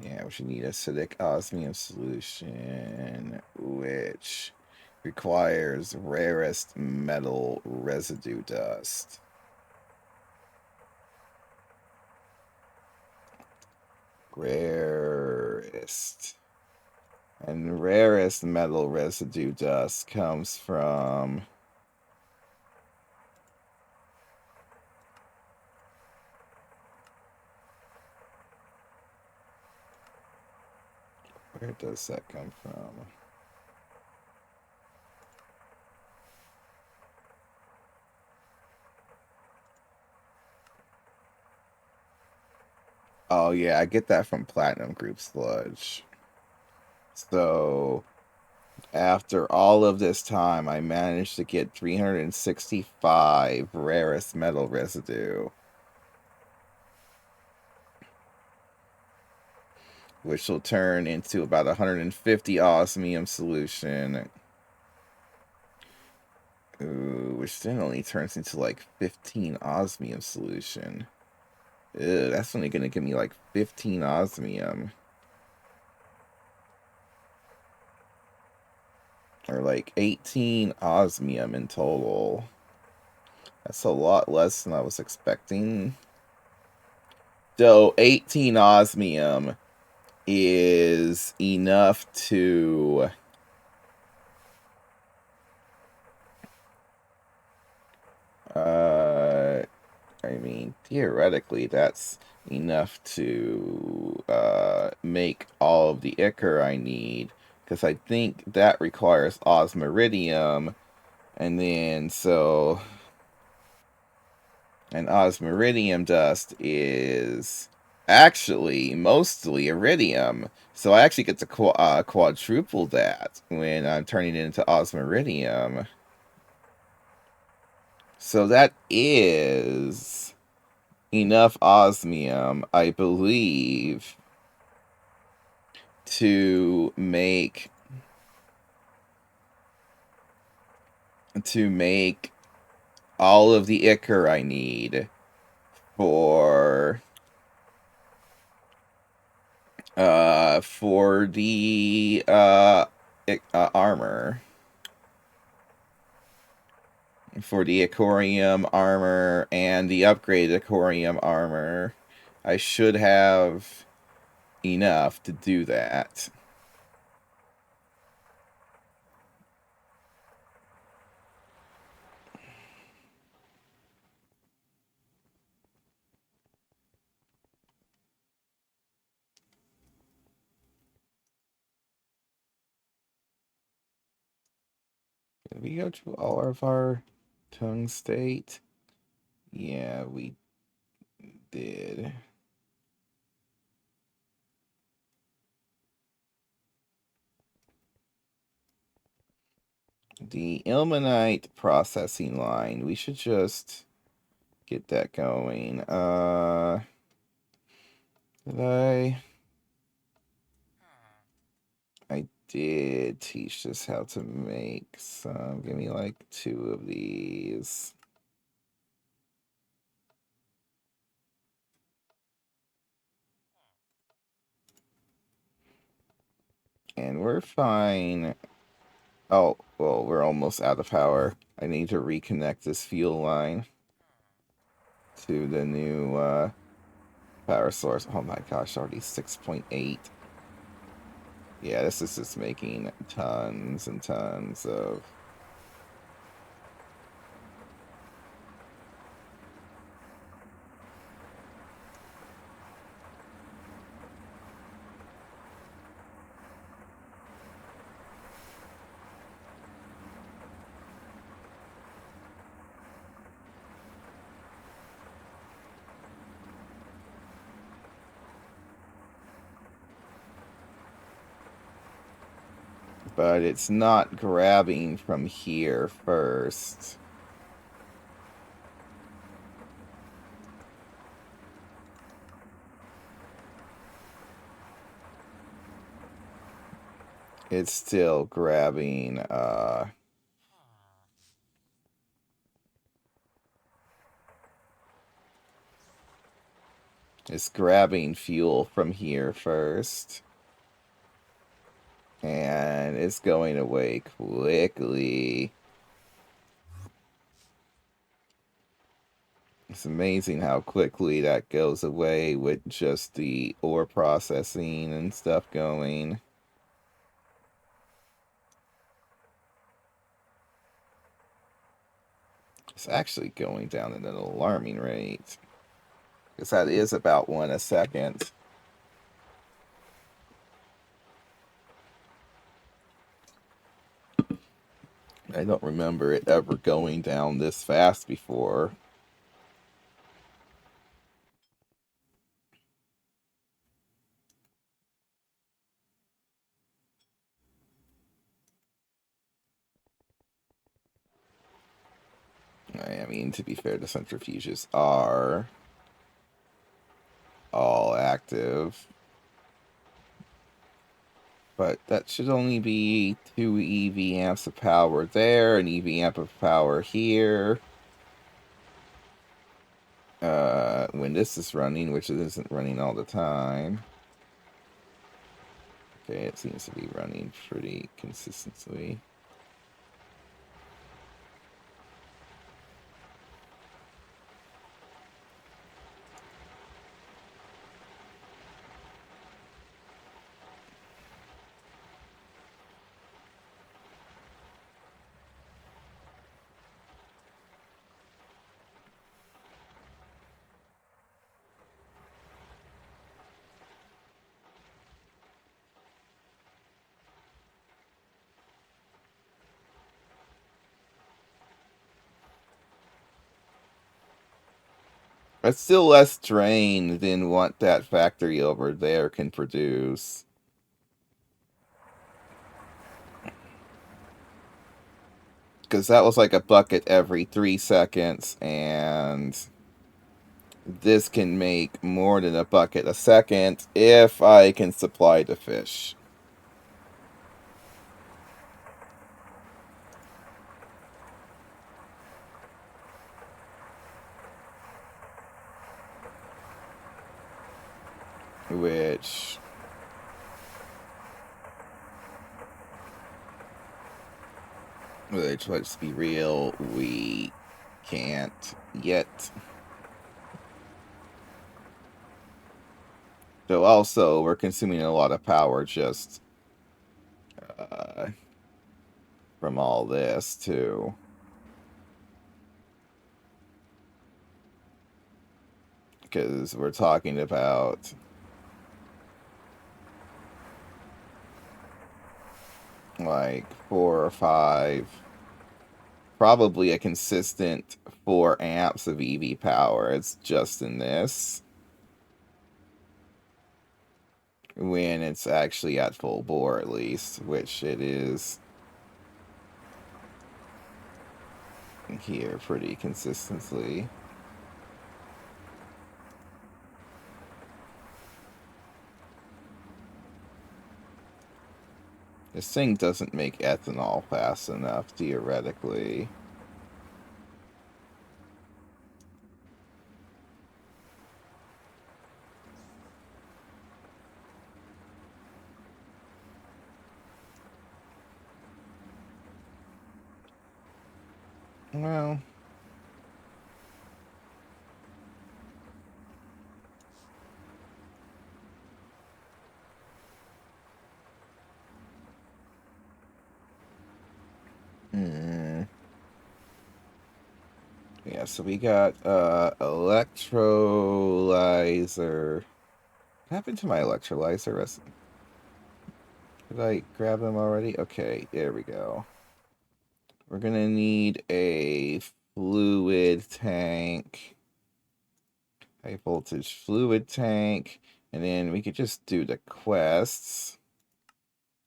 Yeah, we should need acidic osmium solution, which requires rarest metal residue dust. Rarest. And rarest metal residue dust comes from where does that come from? Oh yeah, I get that from platinum group sludge. So after all of this time, I managed to get 365 rarest metal residue, which will turn into about 150 osmium solution. Ooh, which then only turns into like 15 osmium solution. Ew, that's only gonna give me like 15 osmium. Or like 18 osmium in total. That's a lot less than I was expecting. So 18 osmium is enough to uh I mean theoretically that's enough to make all of the ichor I need, because I think that requires osmiridium, and then so and osmiridium dust is actually mostly iridium. So I actually get to quadruple that when I'm turning it into osmiridium. So that is enough osmium, I believe, to make all of the ichor I need for the armor, for the Icorium armor and the upgraded Icorium armor. I should have enough to do that. we go to all of our tongue state? Yeah, we did. The ilmenite processing line. We should just get that going. Did I did teach us how to make some. Give me like 2 of these. And we're fine. Oh, well, we're almost out of power. I need to reconnect this fuel line to the new power source. Oh my gosh, already 6.8. Yeah, this is just making tons and tons of... But it's not grabbing from here first. It's still grabbing, it's grabbing fuel from here first. And it's going away quickly. It's amazing how quickly that goes away with just the ore processing and stuff going. It's actually going down at an alarming rate. Because that is about 1 a second. I don't remember it ever going down this fast before. I mean, to be fair, the centrifuges are all active. But that should only be 2 EV amps of power there, an EV amp of power here. When this is running, which it isn't running all the time. Okay, it seems to be running pretty consistently. It's still less drain than what that factory over there can produce. Because that was like a bucket every 3 seconds, and this can make more than a bucket a second if I can supply the fish. Which... let's be real, we can't yet. So also, we're consuming a lot of power just uh, from all this, too. Because we're talking about like 4 or 5 probably a consistent 4 amps of EV power. It's just in this. When it's actually at full bore, at least, which it is here pretty consistently. This thing doesn't make ethanol fast enough, theoretically. Well, yeah, so we got electrolyzer. What happened to my electrolyzer? Did I grab them already? Okay, there we go. We're gonna need a fluid tank. High voltage fluid tank. And then we could just do the quests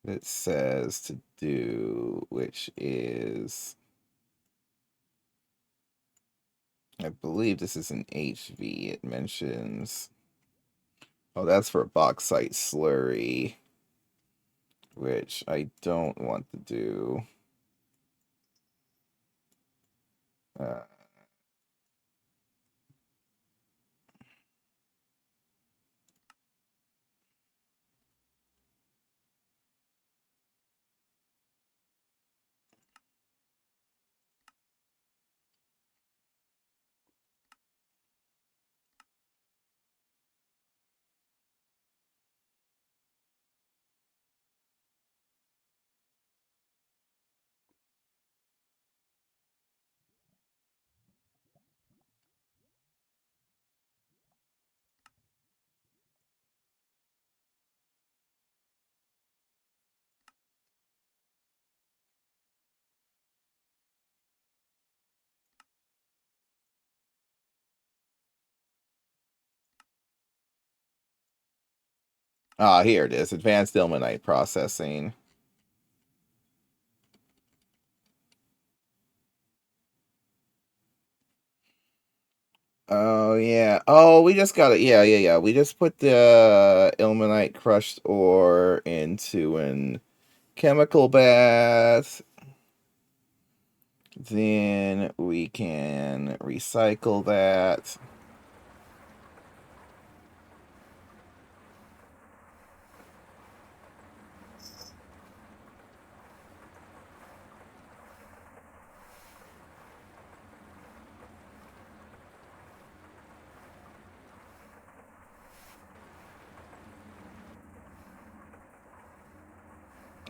that it says to do, which is, I believe this is an HV. It mentions, oh, that's for bauxite slurry, which I don't want to do. Uh, here it is. Advanced ilmenite processing. Oh yeah. Oh, we just got it. Yeah. We just put the ilmenite crushed ore into an chemical bath. Then we can recycle that.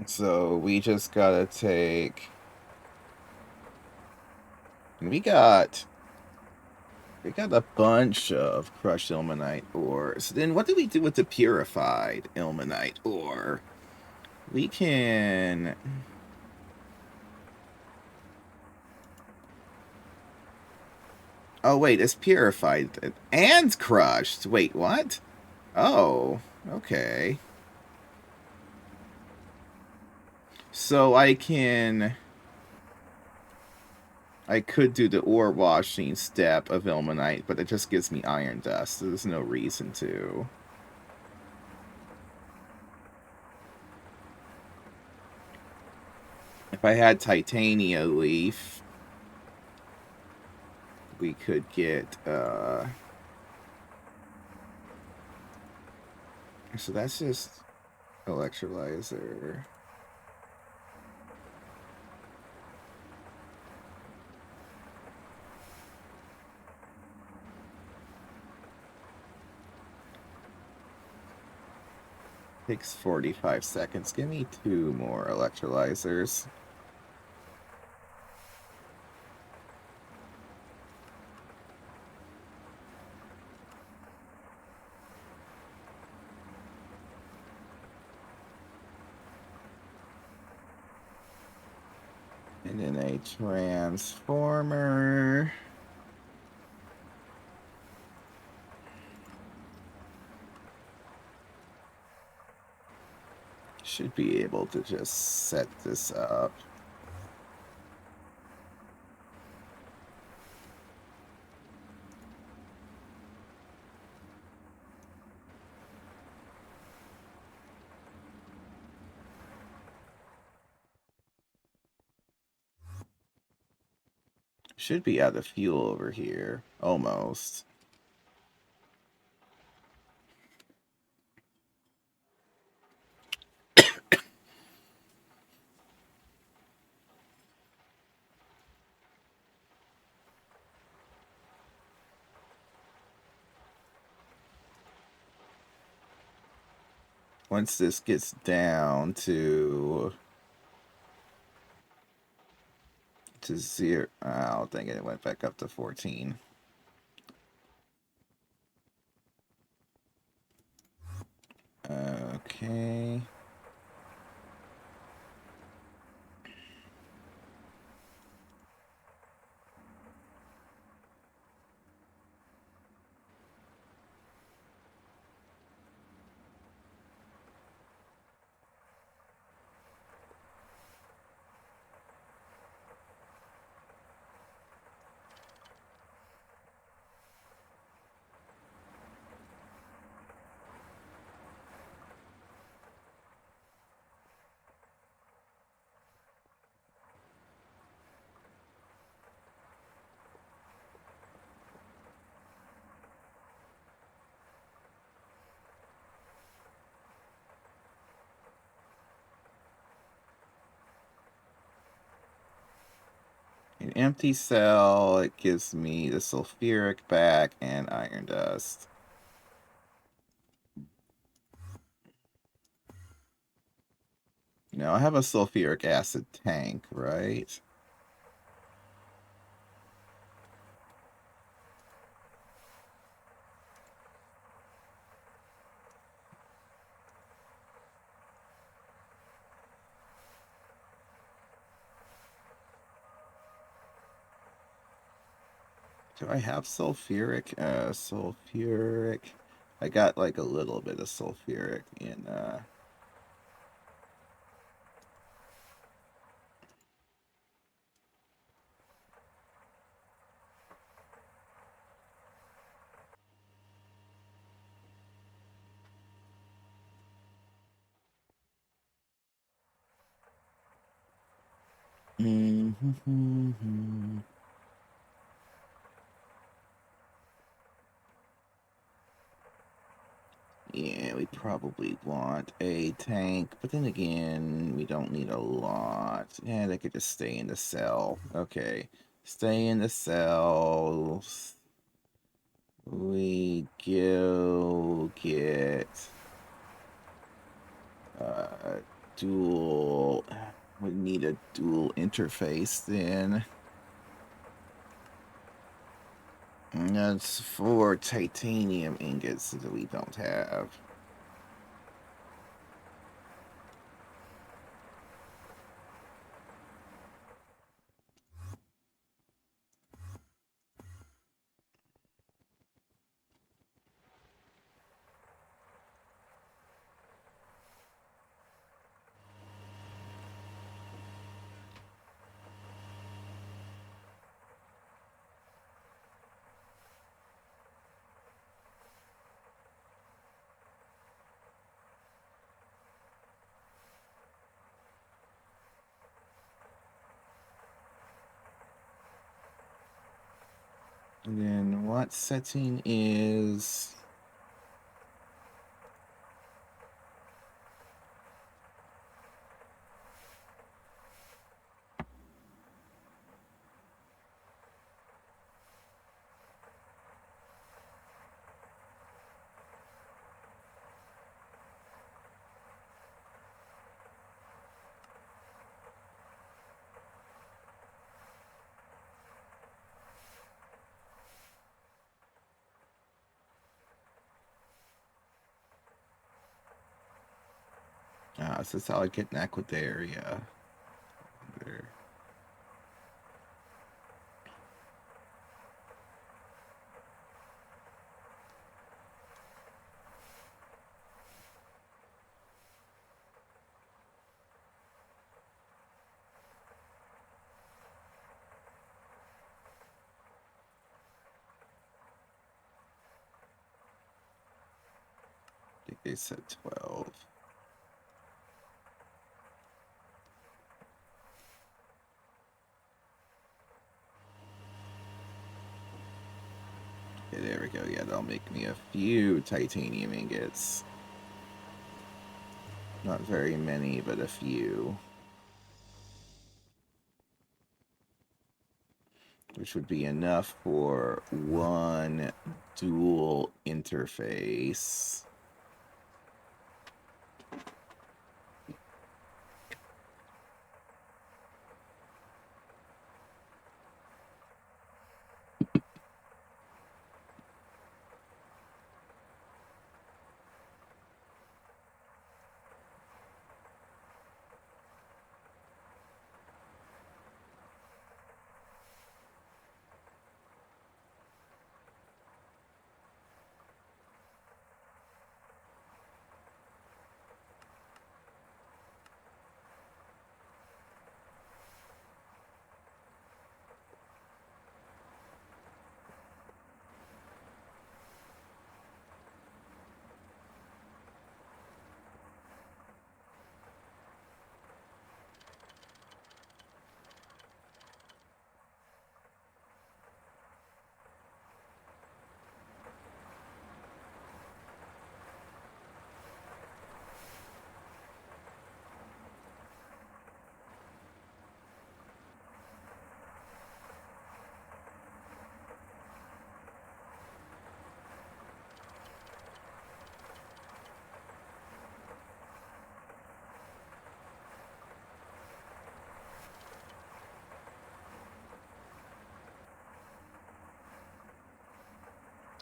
So we just gotta take. We got a bunch of crushed ilmenite ores. Then what do we do with the purified ilmenite ore? We can. Oh wait, it's purified and crushed. Wait, what? Oh, okay. So I could do the ore washing step of ilmenite, but it just gives me iron dust. There's no reason to. If I had titania leaf, we could get so that's just electrolyzer. Takes 45 seconds. Give me 2 more electrolyzers. And then a transformer. Should be able to just set this up. Should be out of fuel over here. Almost. Once this gets down to zero, oh dang it went back up to 14. Okay. An empty cell, it gives me the sulfuric back and iron dust. Now I have a sulfuric acid tank, right? Do I have sulfuric? Sulfuric. I got like a little bit of sulfuric in Yeah, we probably want a tank, but then again, we don't need a lot. Yeah, they could just stay in the cell. Okay, stay in the cells. We go get uh, dual. We need a dual interface then. And that's for titanium ingots that we don't have. And then what setting is... this is how I get an Aquadaria. There. think they said 12. Okay, there we go. Yeah, that'll make me a few titanium ingots. Not very many, but a few. Which would be enough for one dual interface.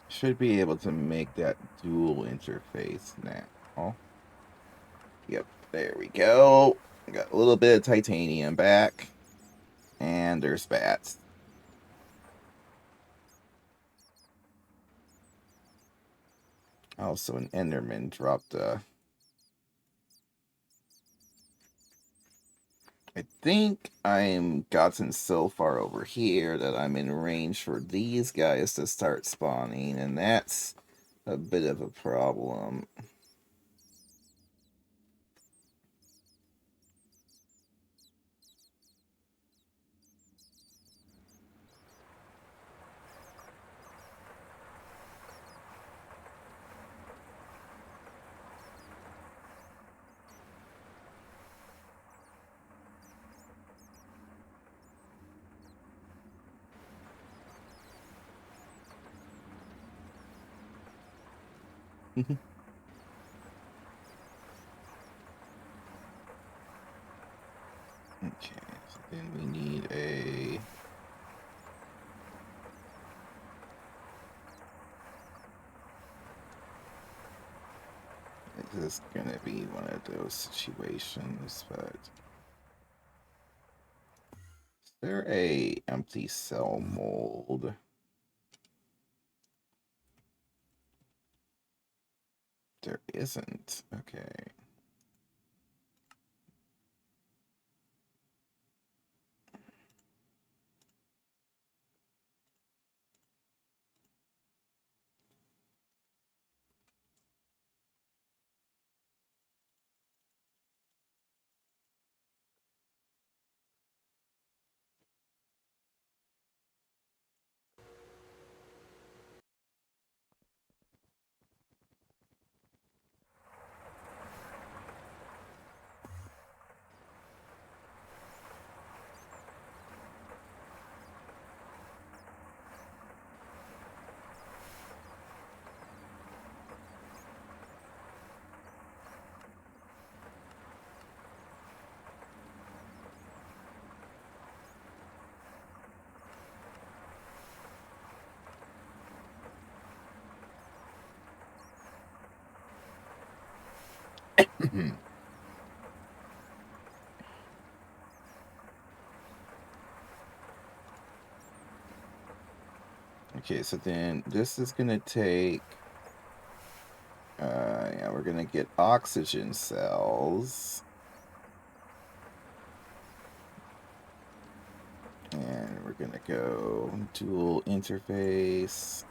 Should be able to make that dual interface now. Yep, there we go. Got a little bit of titanium back. And there's bats. Also, an Enderman dropped I think I'm gotten so far over here that I'm in range for these guys to start spawning, and that's a bit of a problem. Okay, so then we need a... This is gonna be one of those situations, but... Is there a empty cell mold? There isn't. Okay. Okay, so then this is gonna take... yeah, we're gonna get oxygen cells. And we're gonna go dual interface.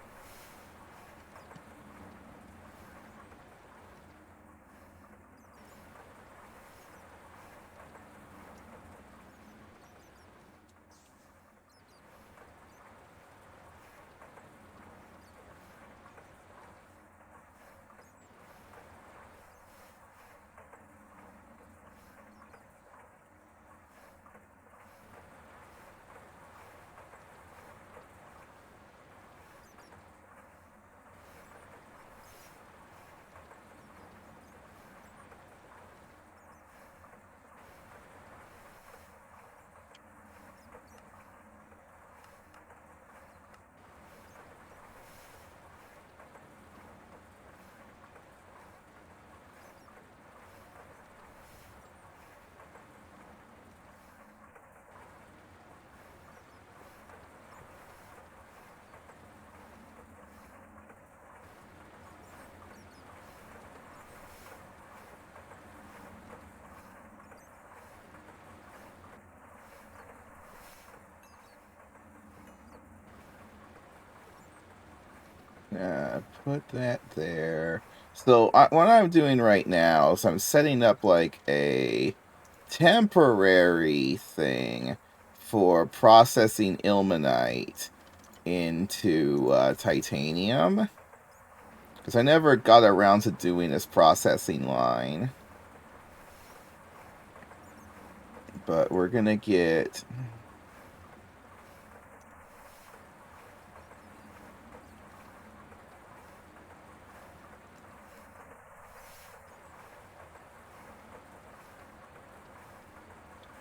Put that there. So what I'm doing right now is I'm setting up like a temporary thing for processing ilmenite into titanium. Because I never got around to doing this processing line. But we're going to get...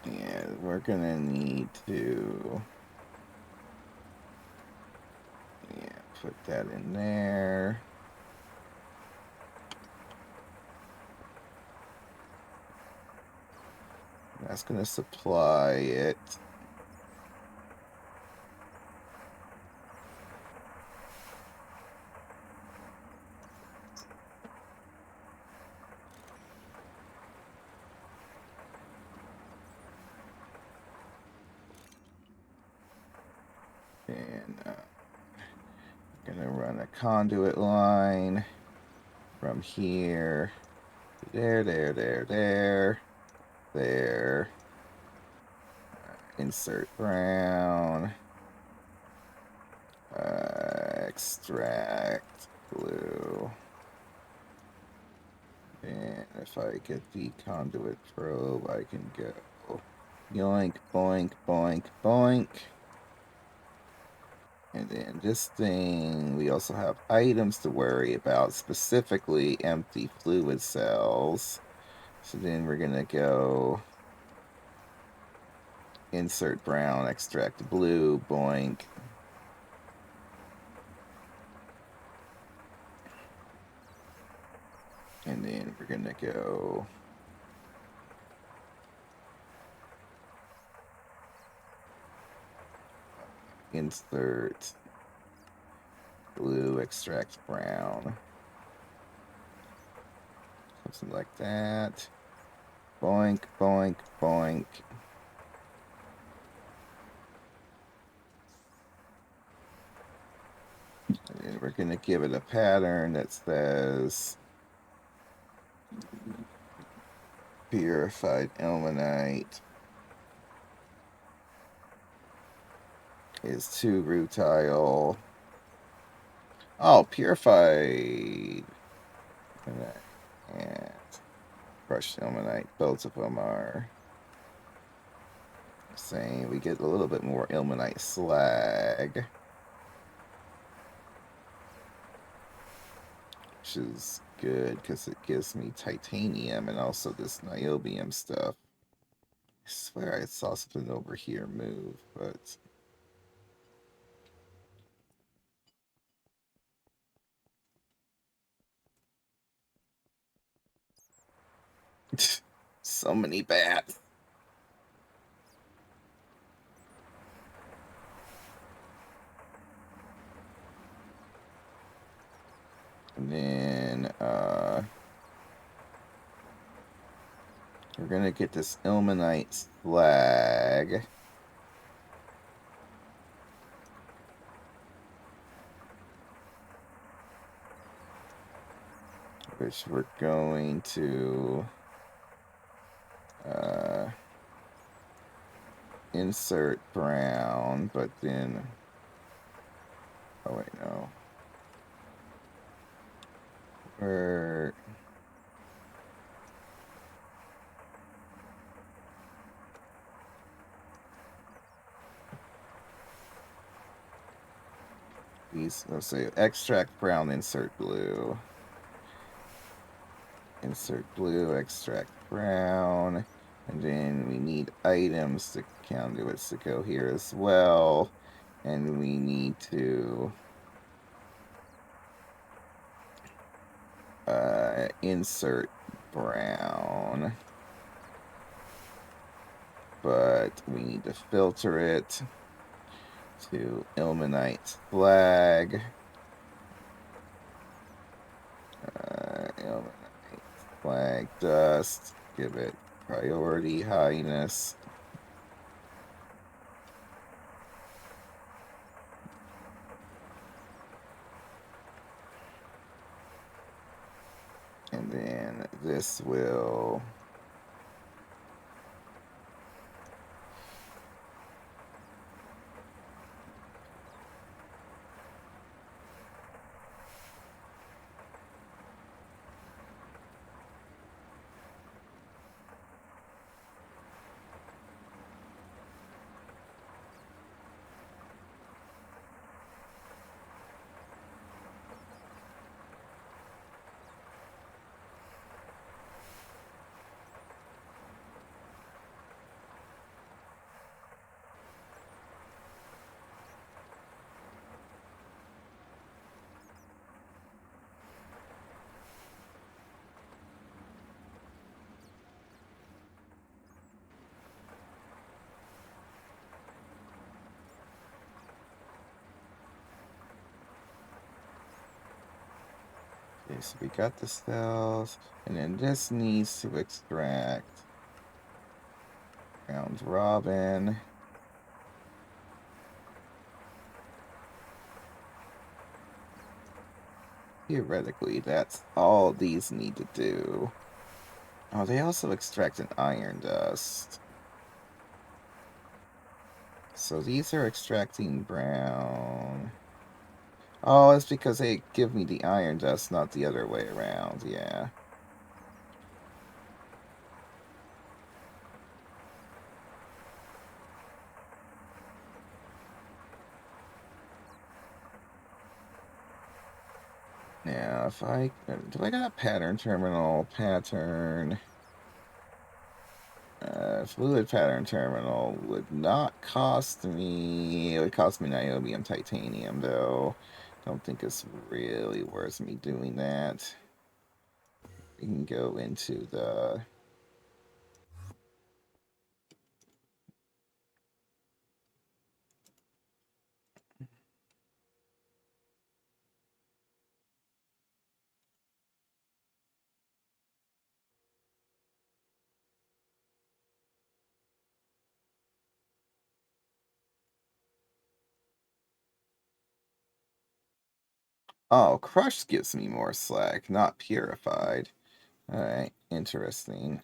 Yeah, we're going to need to... Yeah, put that in there. That's going to supply it. And I'm going to run a conduit line from here. There. Insert brown. Extract blue. And if I get the conduit probe, I can go yoink, boink, boink, boink. And then this thing, we also have items to worry about, specifically empty fluid cells. So then we're going to go insert brown, extract blue, boink. And then we're going to go insert blue, extract brown. Something like that. Boink, boink, boink. And we're going to give it a pattern that says purified ilmenite is 2 rutile. Oh, purified and crushed ilmenite. Both of them are the same. We get a little bit more ilmenite slag, which is good because it gives me titanium and also this niobium stuff. I swear I saw something over here move, but so many bats. And then we're gonna get this ilmenite slag, which we're going to insert brown, but then, oh wait, no. Let's say extract brown, insert blue. Insert blue, extract brown. And then we need items to conduits to go here as well. And we need to insert brown. But we need to filter it to ilmenite slag. Ilmenite slag dust. Give it priority highness. And then this will... Okay, so we got the cells, and then this needs to extract round robin. Theoretically, that's all these need to do. Oh, they also extract an iron dust. So these are extracting brown. Oh, it's because they give me the iron dust, not the other way around. Yeah. Now, if I... Do I got a pattern terminal? Pattern... fluid pattern terminal would not cost me... It would cost me niobium titanium, though. Don't think it's really worth me doing that. We can go into the... Oh, crushed gives me more slag, not purified. Alright, interesting.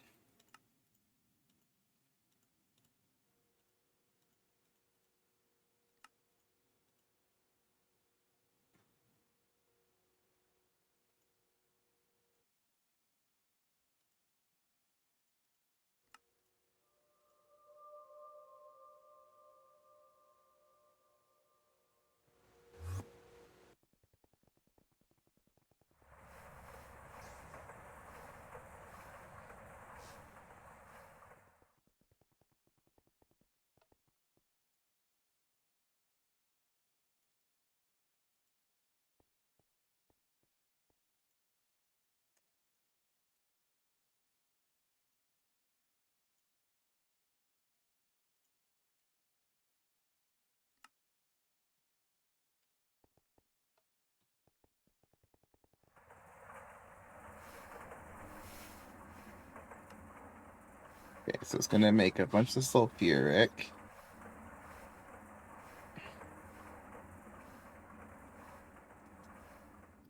Okay, so it's gonna make a bunch of sulfuric.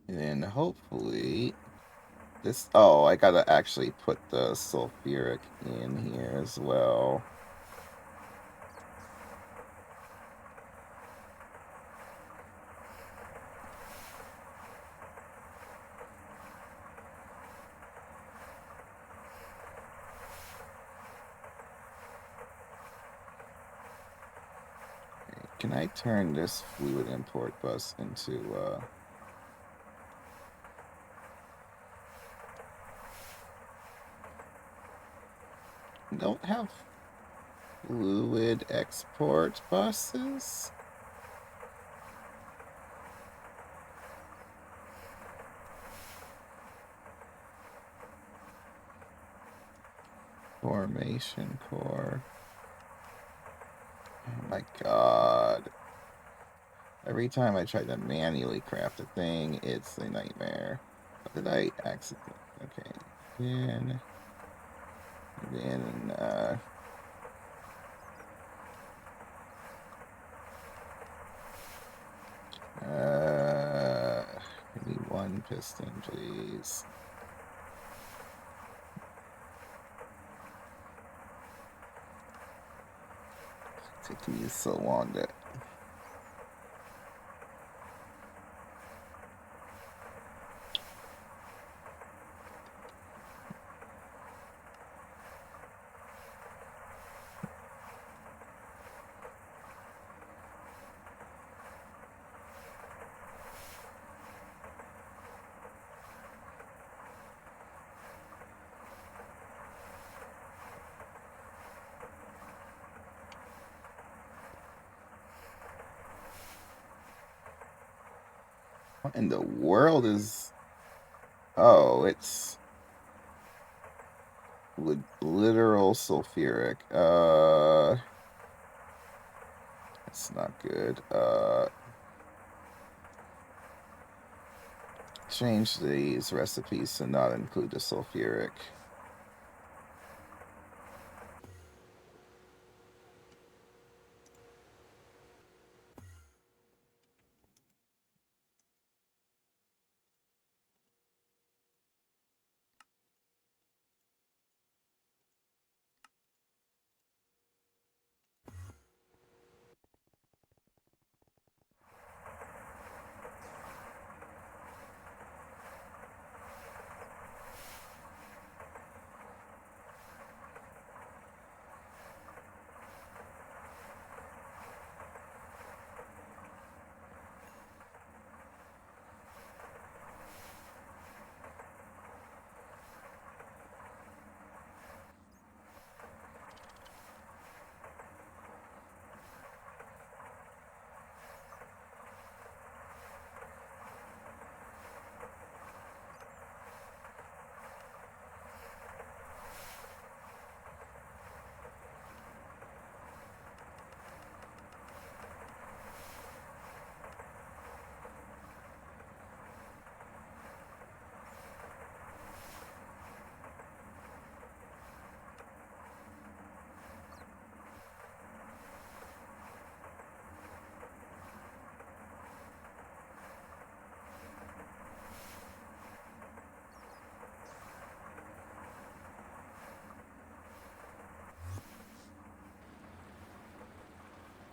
And then hopefully this... Oh, I gotta actually put the sulfuric in here as well. Can I turn this fluid import bus into, don't have fluid export buses? Formation core. Oh my god. Every time I try to manually craft a thing, it's a nightmare. Did I accidentally? Okay. Then, give me one piston, please. Taking me so long to. What in the world is. Oh, it's literal sulfuric. It's not good. Change these recipes to not include the sulfuric.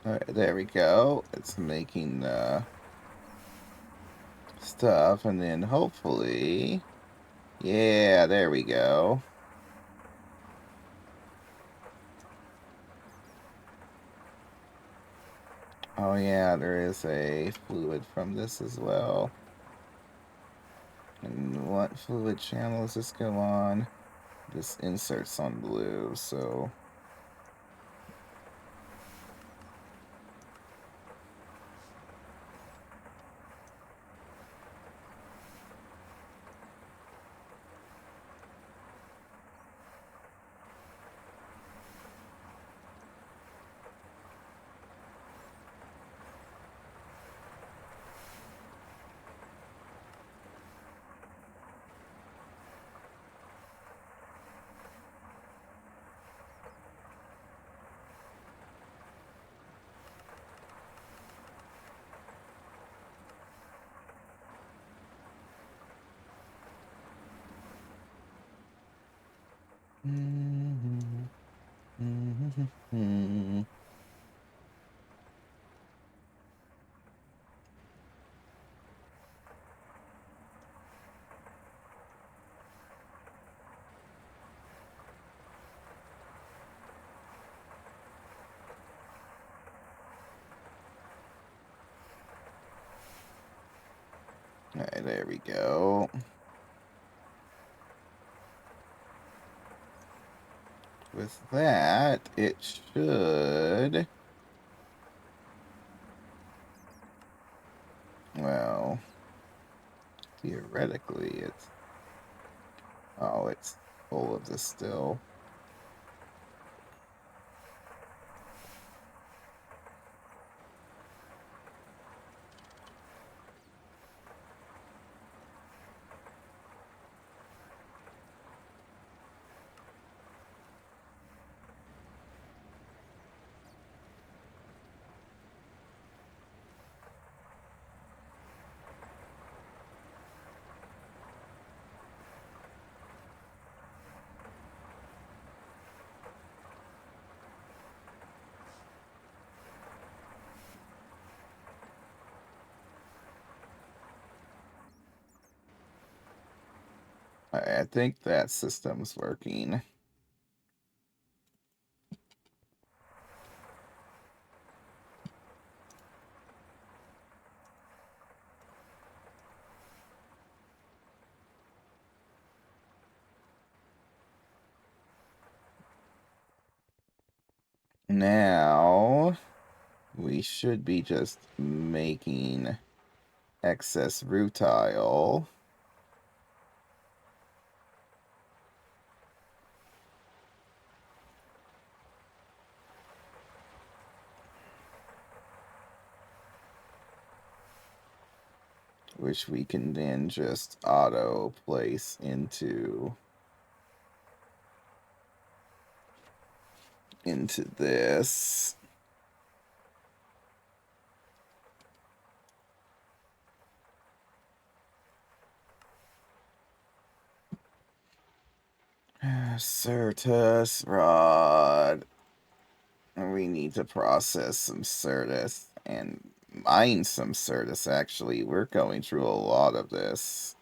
Alright, there we go. It's making stuff, and then hopefully. Yeah, there we go. Oh, yeah, there is a fluid from this as well. And what fluid channel does this go on? This inserts on blue, so. Alright, there we go. With that, it should. Well, theoretically, it's. Oh, it's full of this still. I think that system's working. Now, we should be just making excess rutile. Which we can then just auto place into this. Certus rod. We need to process some Certus and mine some Certus, actually. We're going through a lot of this.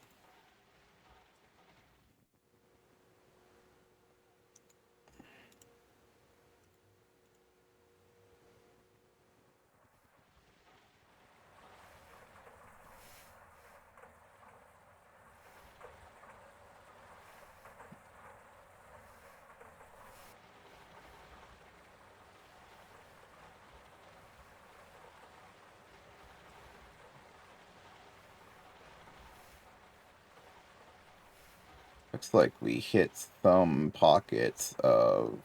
Looks like we hit some pockets of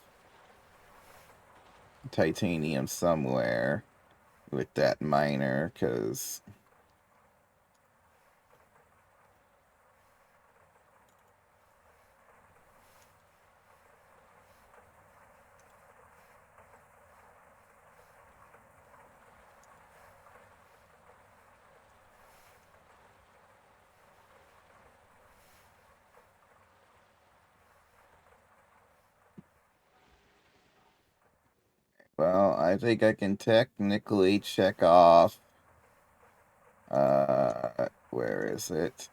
titanium somewhere with that miner, because well, I think I can technically check off. Where is it?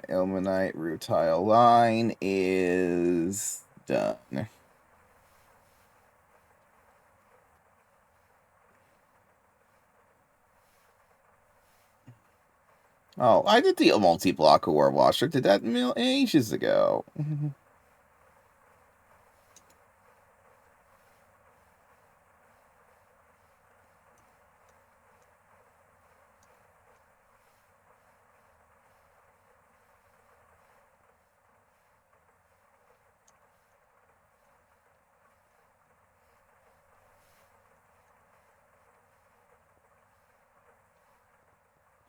Ilmenite rutile line is done. Oh, I did the multi-block ore washer. Did that ages ago.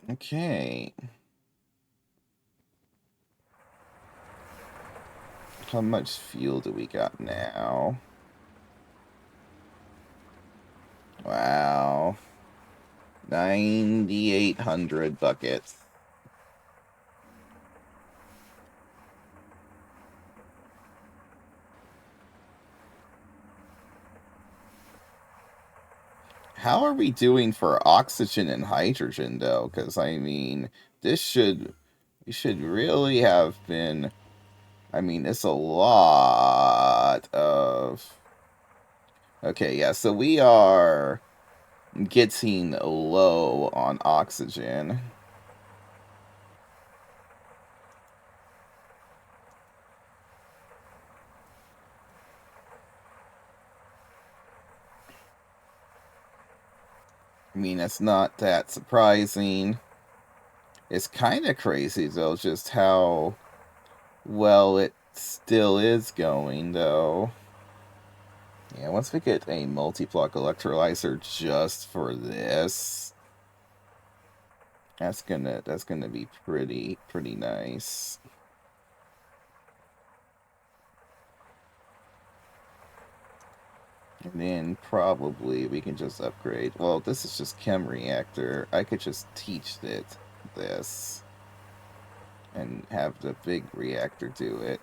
Okay. How much fuel do we got now? Wow. 9,800 buckets. How are we doing for oxygen and hydrogen, though? Because, I mean, we should really have been, I mean, it's a lot of, okay, yeah, so we are getting low on oxygen. I mean, it's not that surprising. It's kind of crazy, though, just how well it still is going, though. Yeah, once we get a multi-block electrolyzer just for this, that's gonna be pretty nice. And then probably we can just upgrade. Well, this is just chem reactor. I could just teach it this and have the big reactor do it.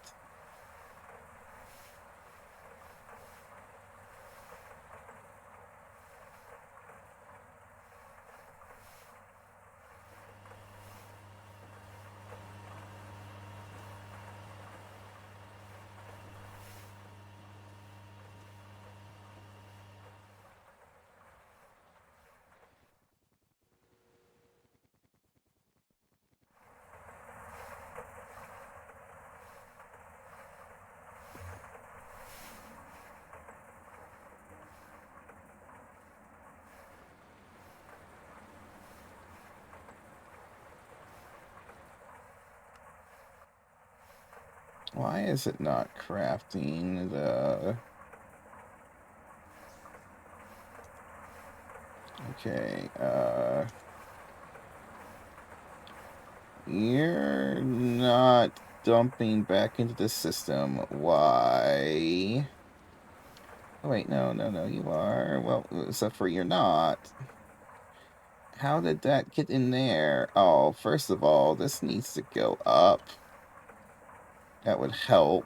Why is it not crafting the... Okay, you're not dumping back into the system. Why? Oh, wait, no, you are. Well, except for you're not. How did that get in there? Oh, first of all, this needs to go up. That would help.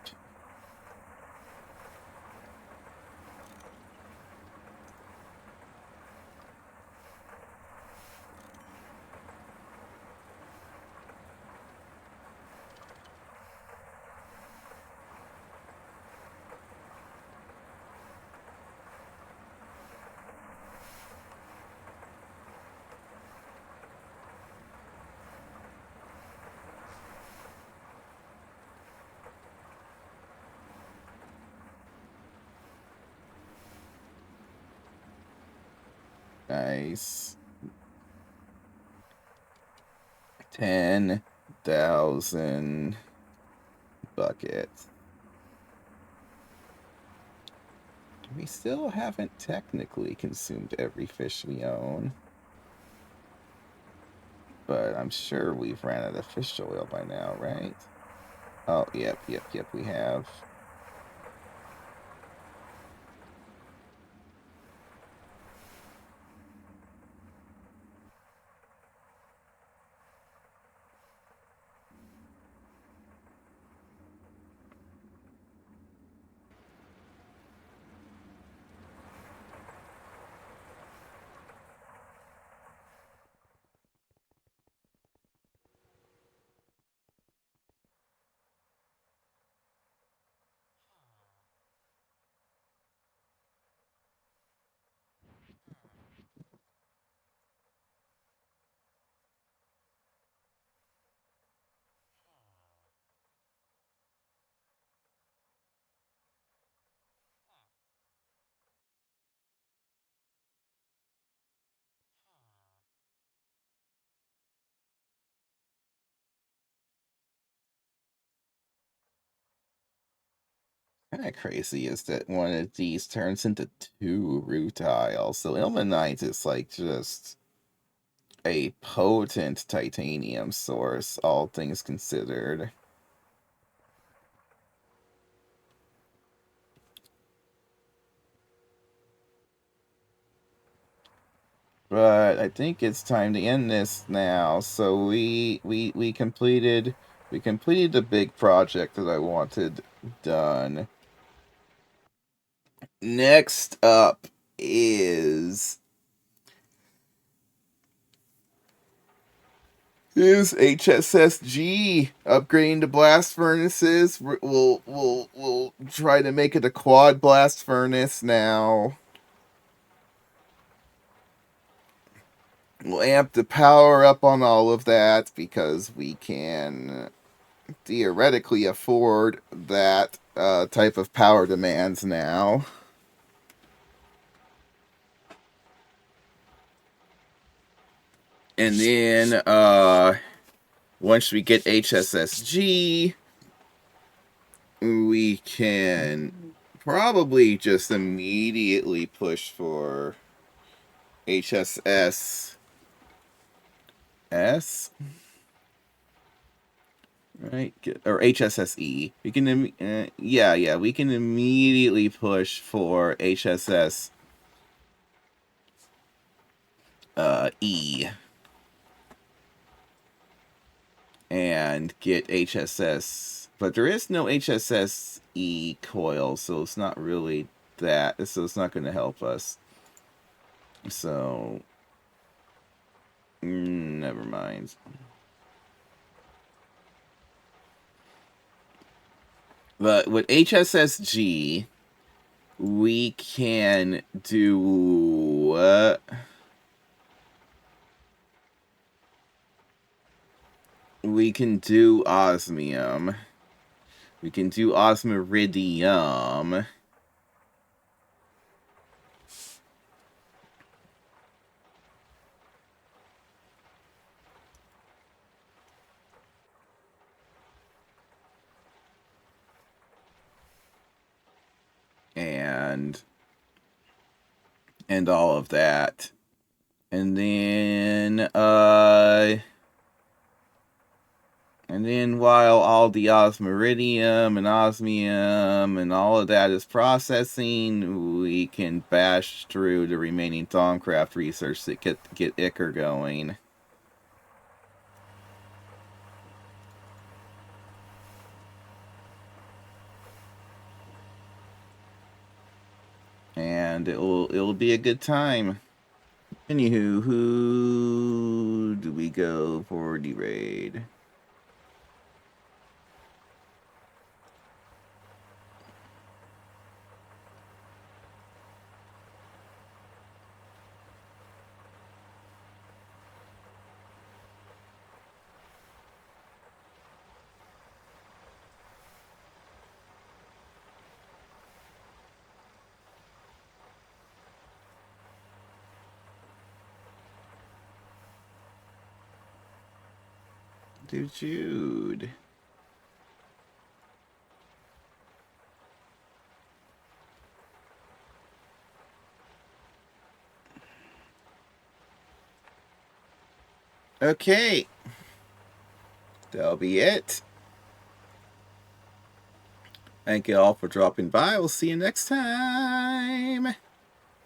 Nice. 10,000 buckets. We still haven't technically consumed every fish we own. But I'm sure we've ran out of fish oil by now, right? Oh, yep, we have. Kind of crazy is that one of these turns into 2 rutile. So ilmenite is like just a potent titanium source, all things considered. But I think it's time to end this now. So we completed the big project that I wanted done. Next up is HSSG upgrading the blast furnaces. We'll try to make it a quad blast furnace now. We'll amp the power up on all of that because we can theoretically afford that type of power demands now. And then once we get HSSG, we can probably just immediately push for HSS S, right? Or HSSE. We can, yeah, we can immediately push for HSS E and get HSS, but there is no HSSE coil, so it's not really that. So it's not going to help us. So, never mind. But with HSSG, we can do we can do osmium. We can do osmiridium. all of that. And then while all the osmiridium and osmium and all of that is processing, we can bash through the remaining Thaumcraft research to get Ichor going. And it'll be a good time. Anywho, who do we go for the raid? Do Jude. Okay. That'll be it. Thank you all for dropping by. We'll see you next time.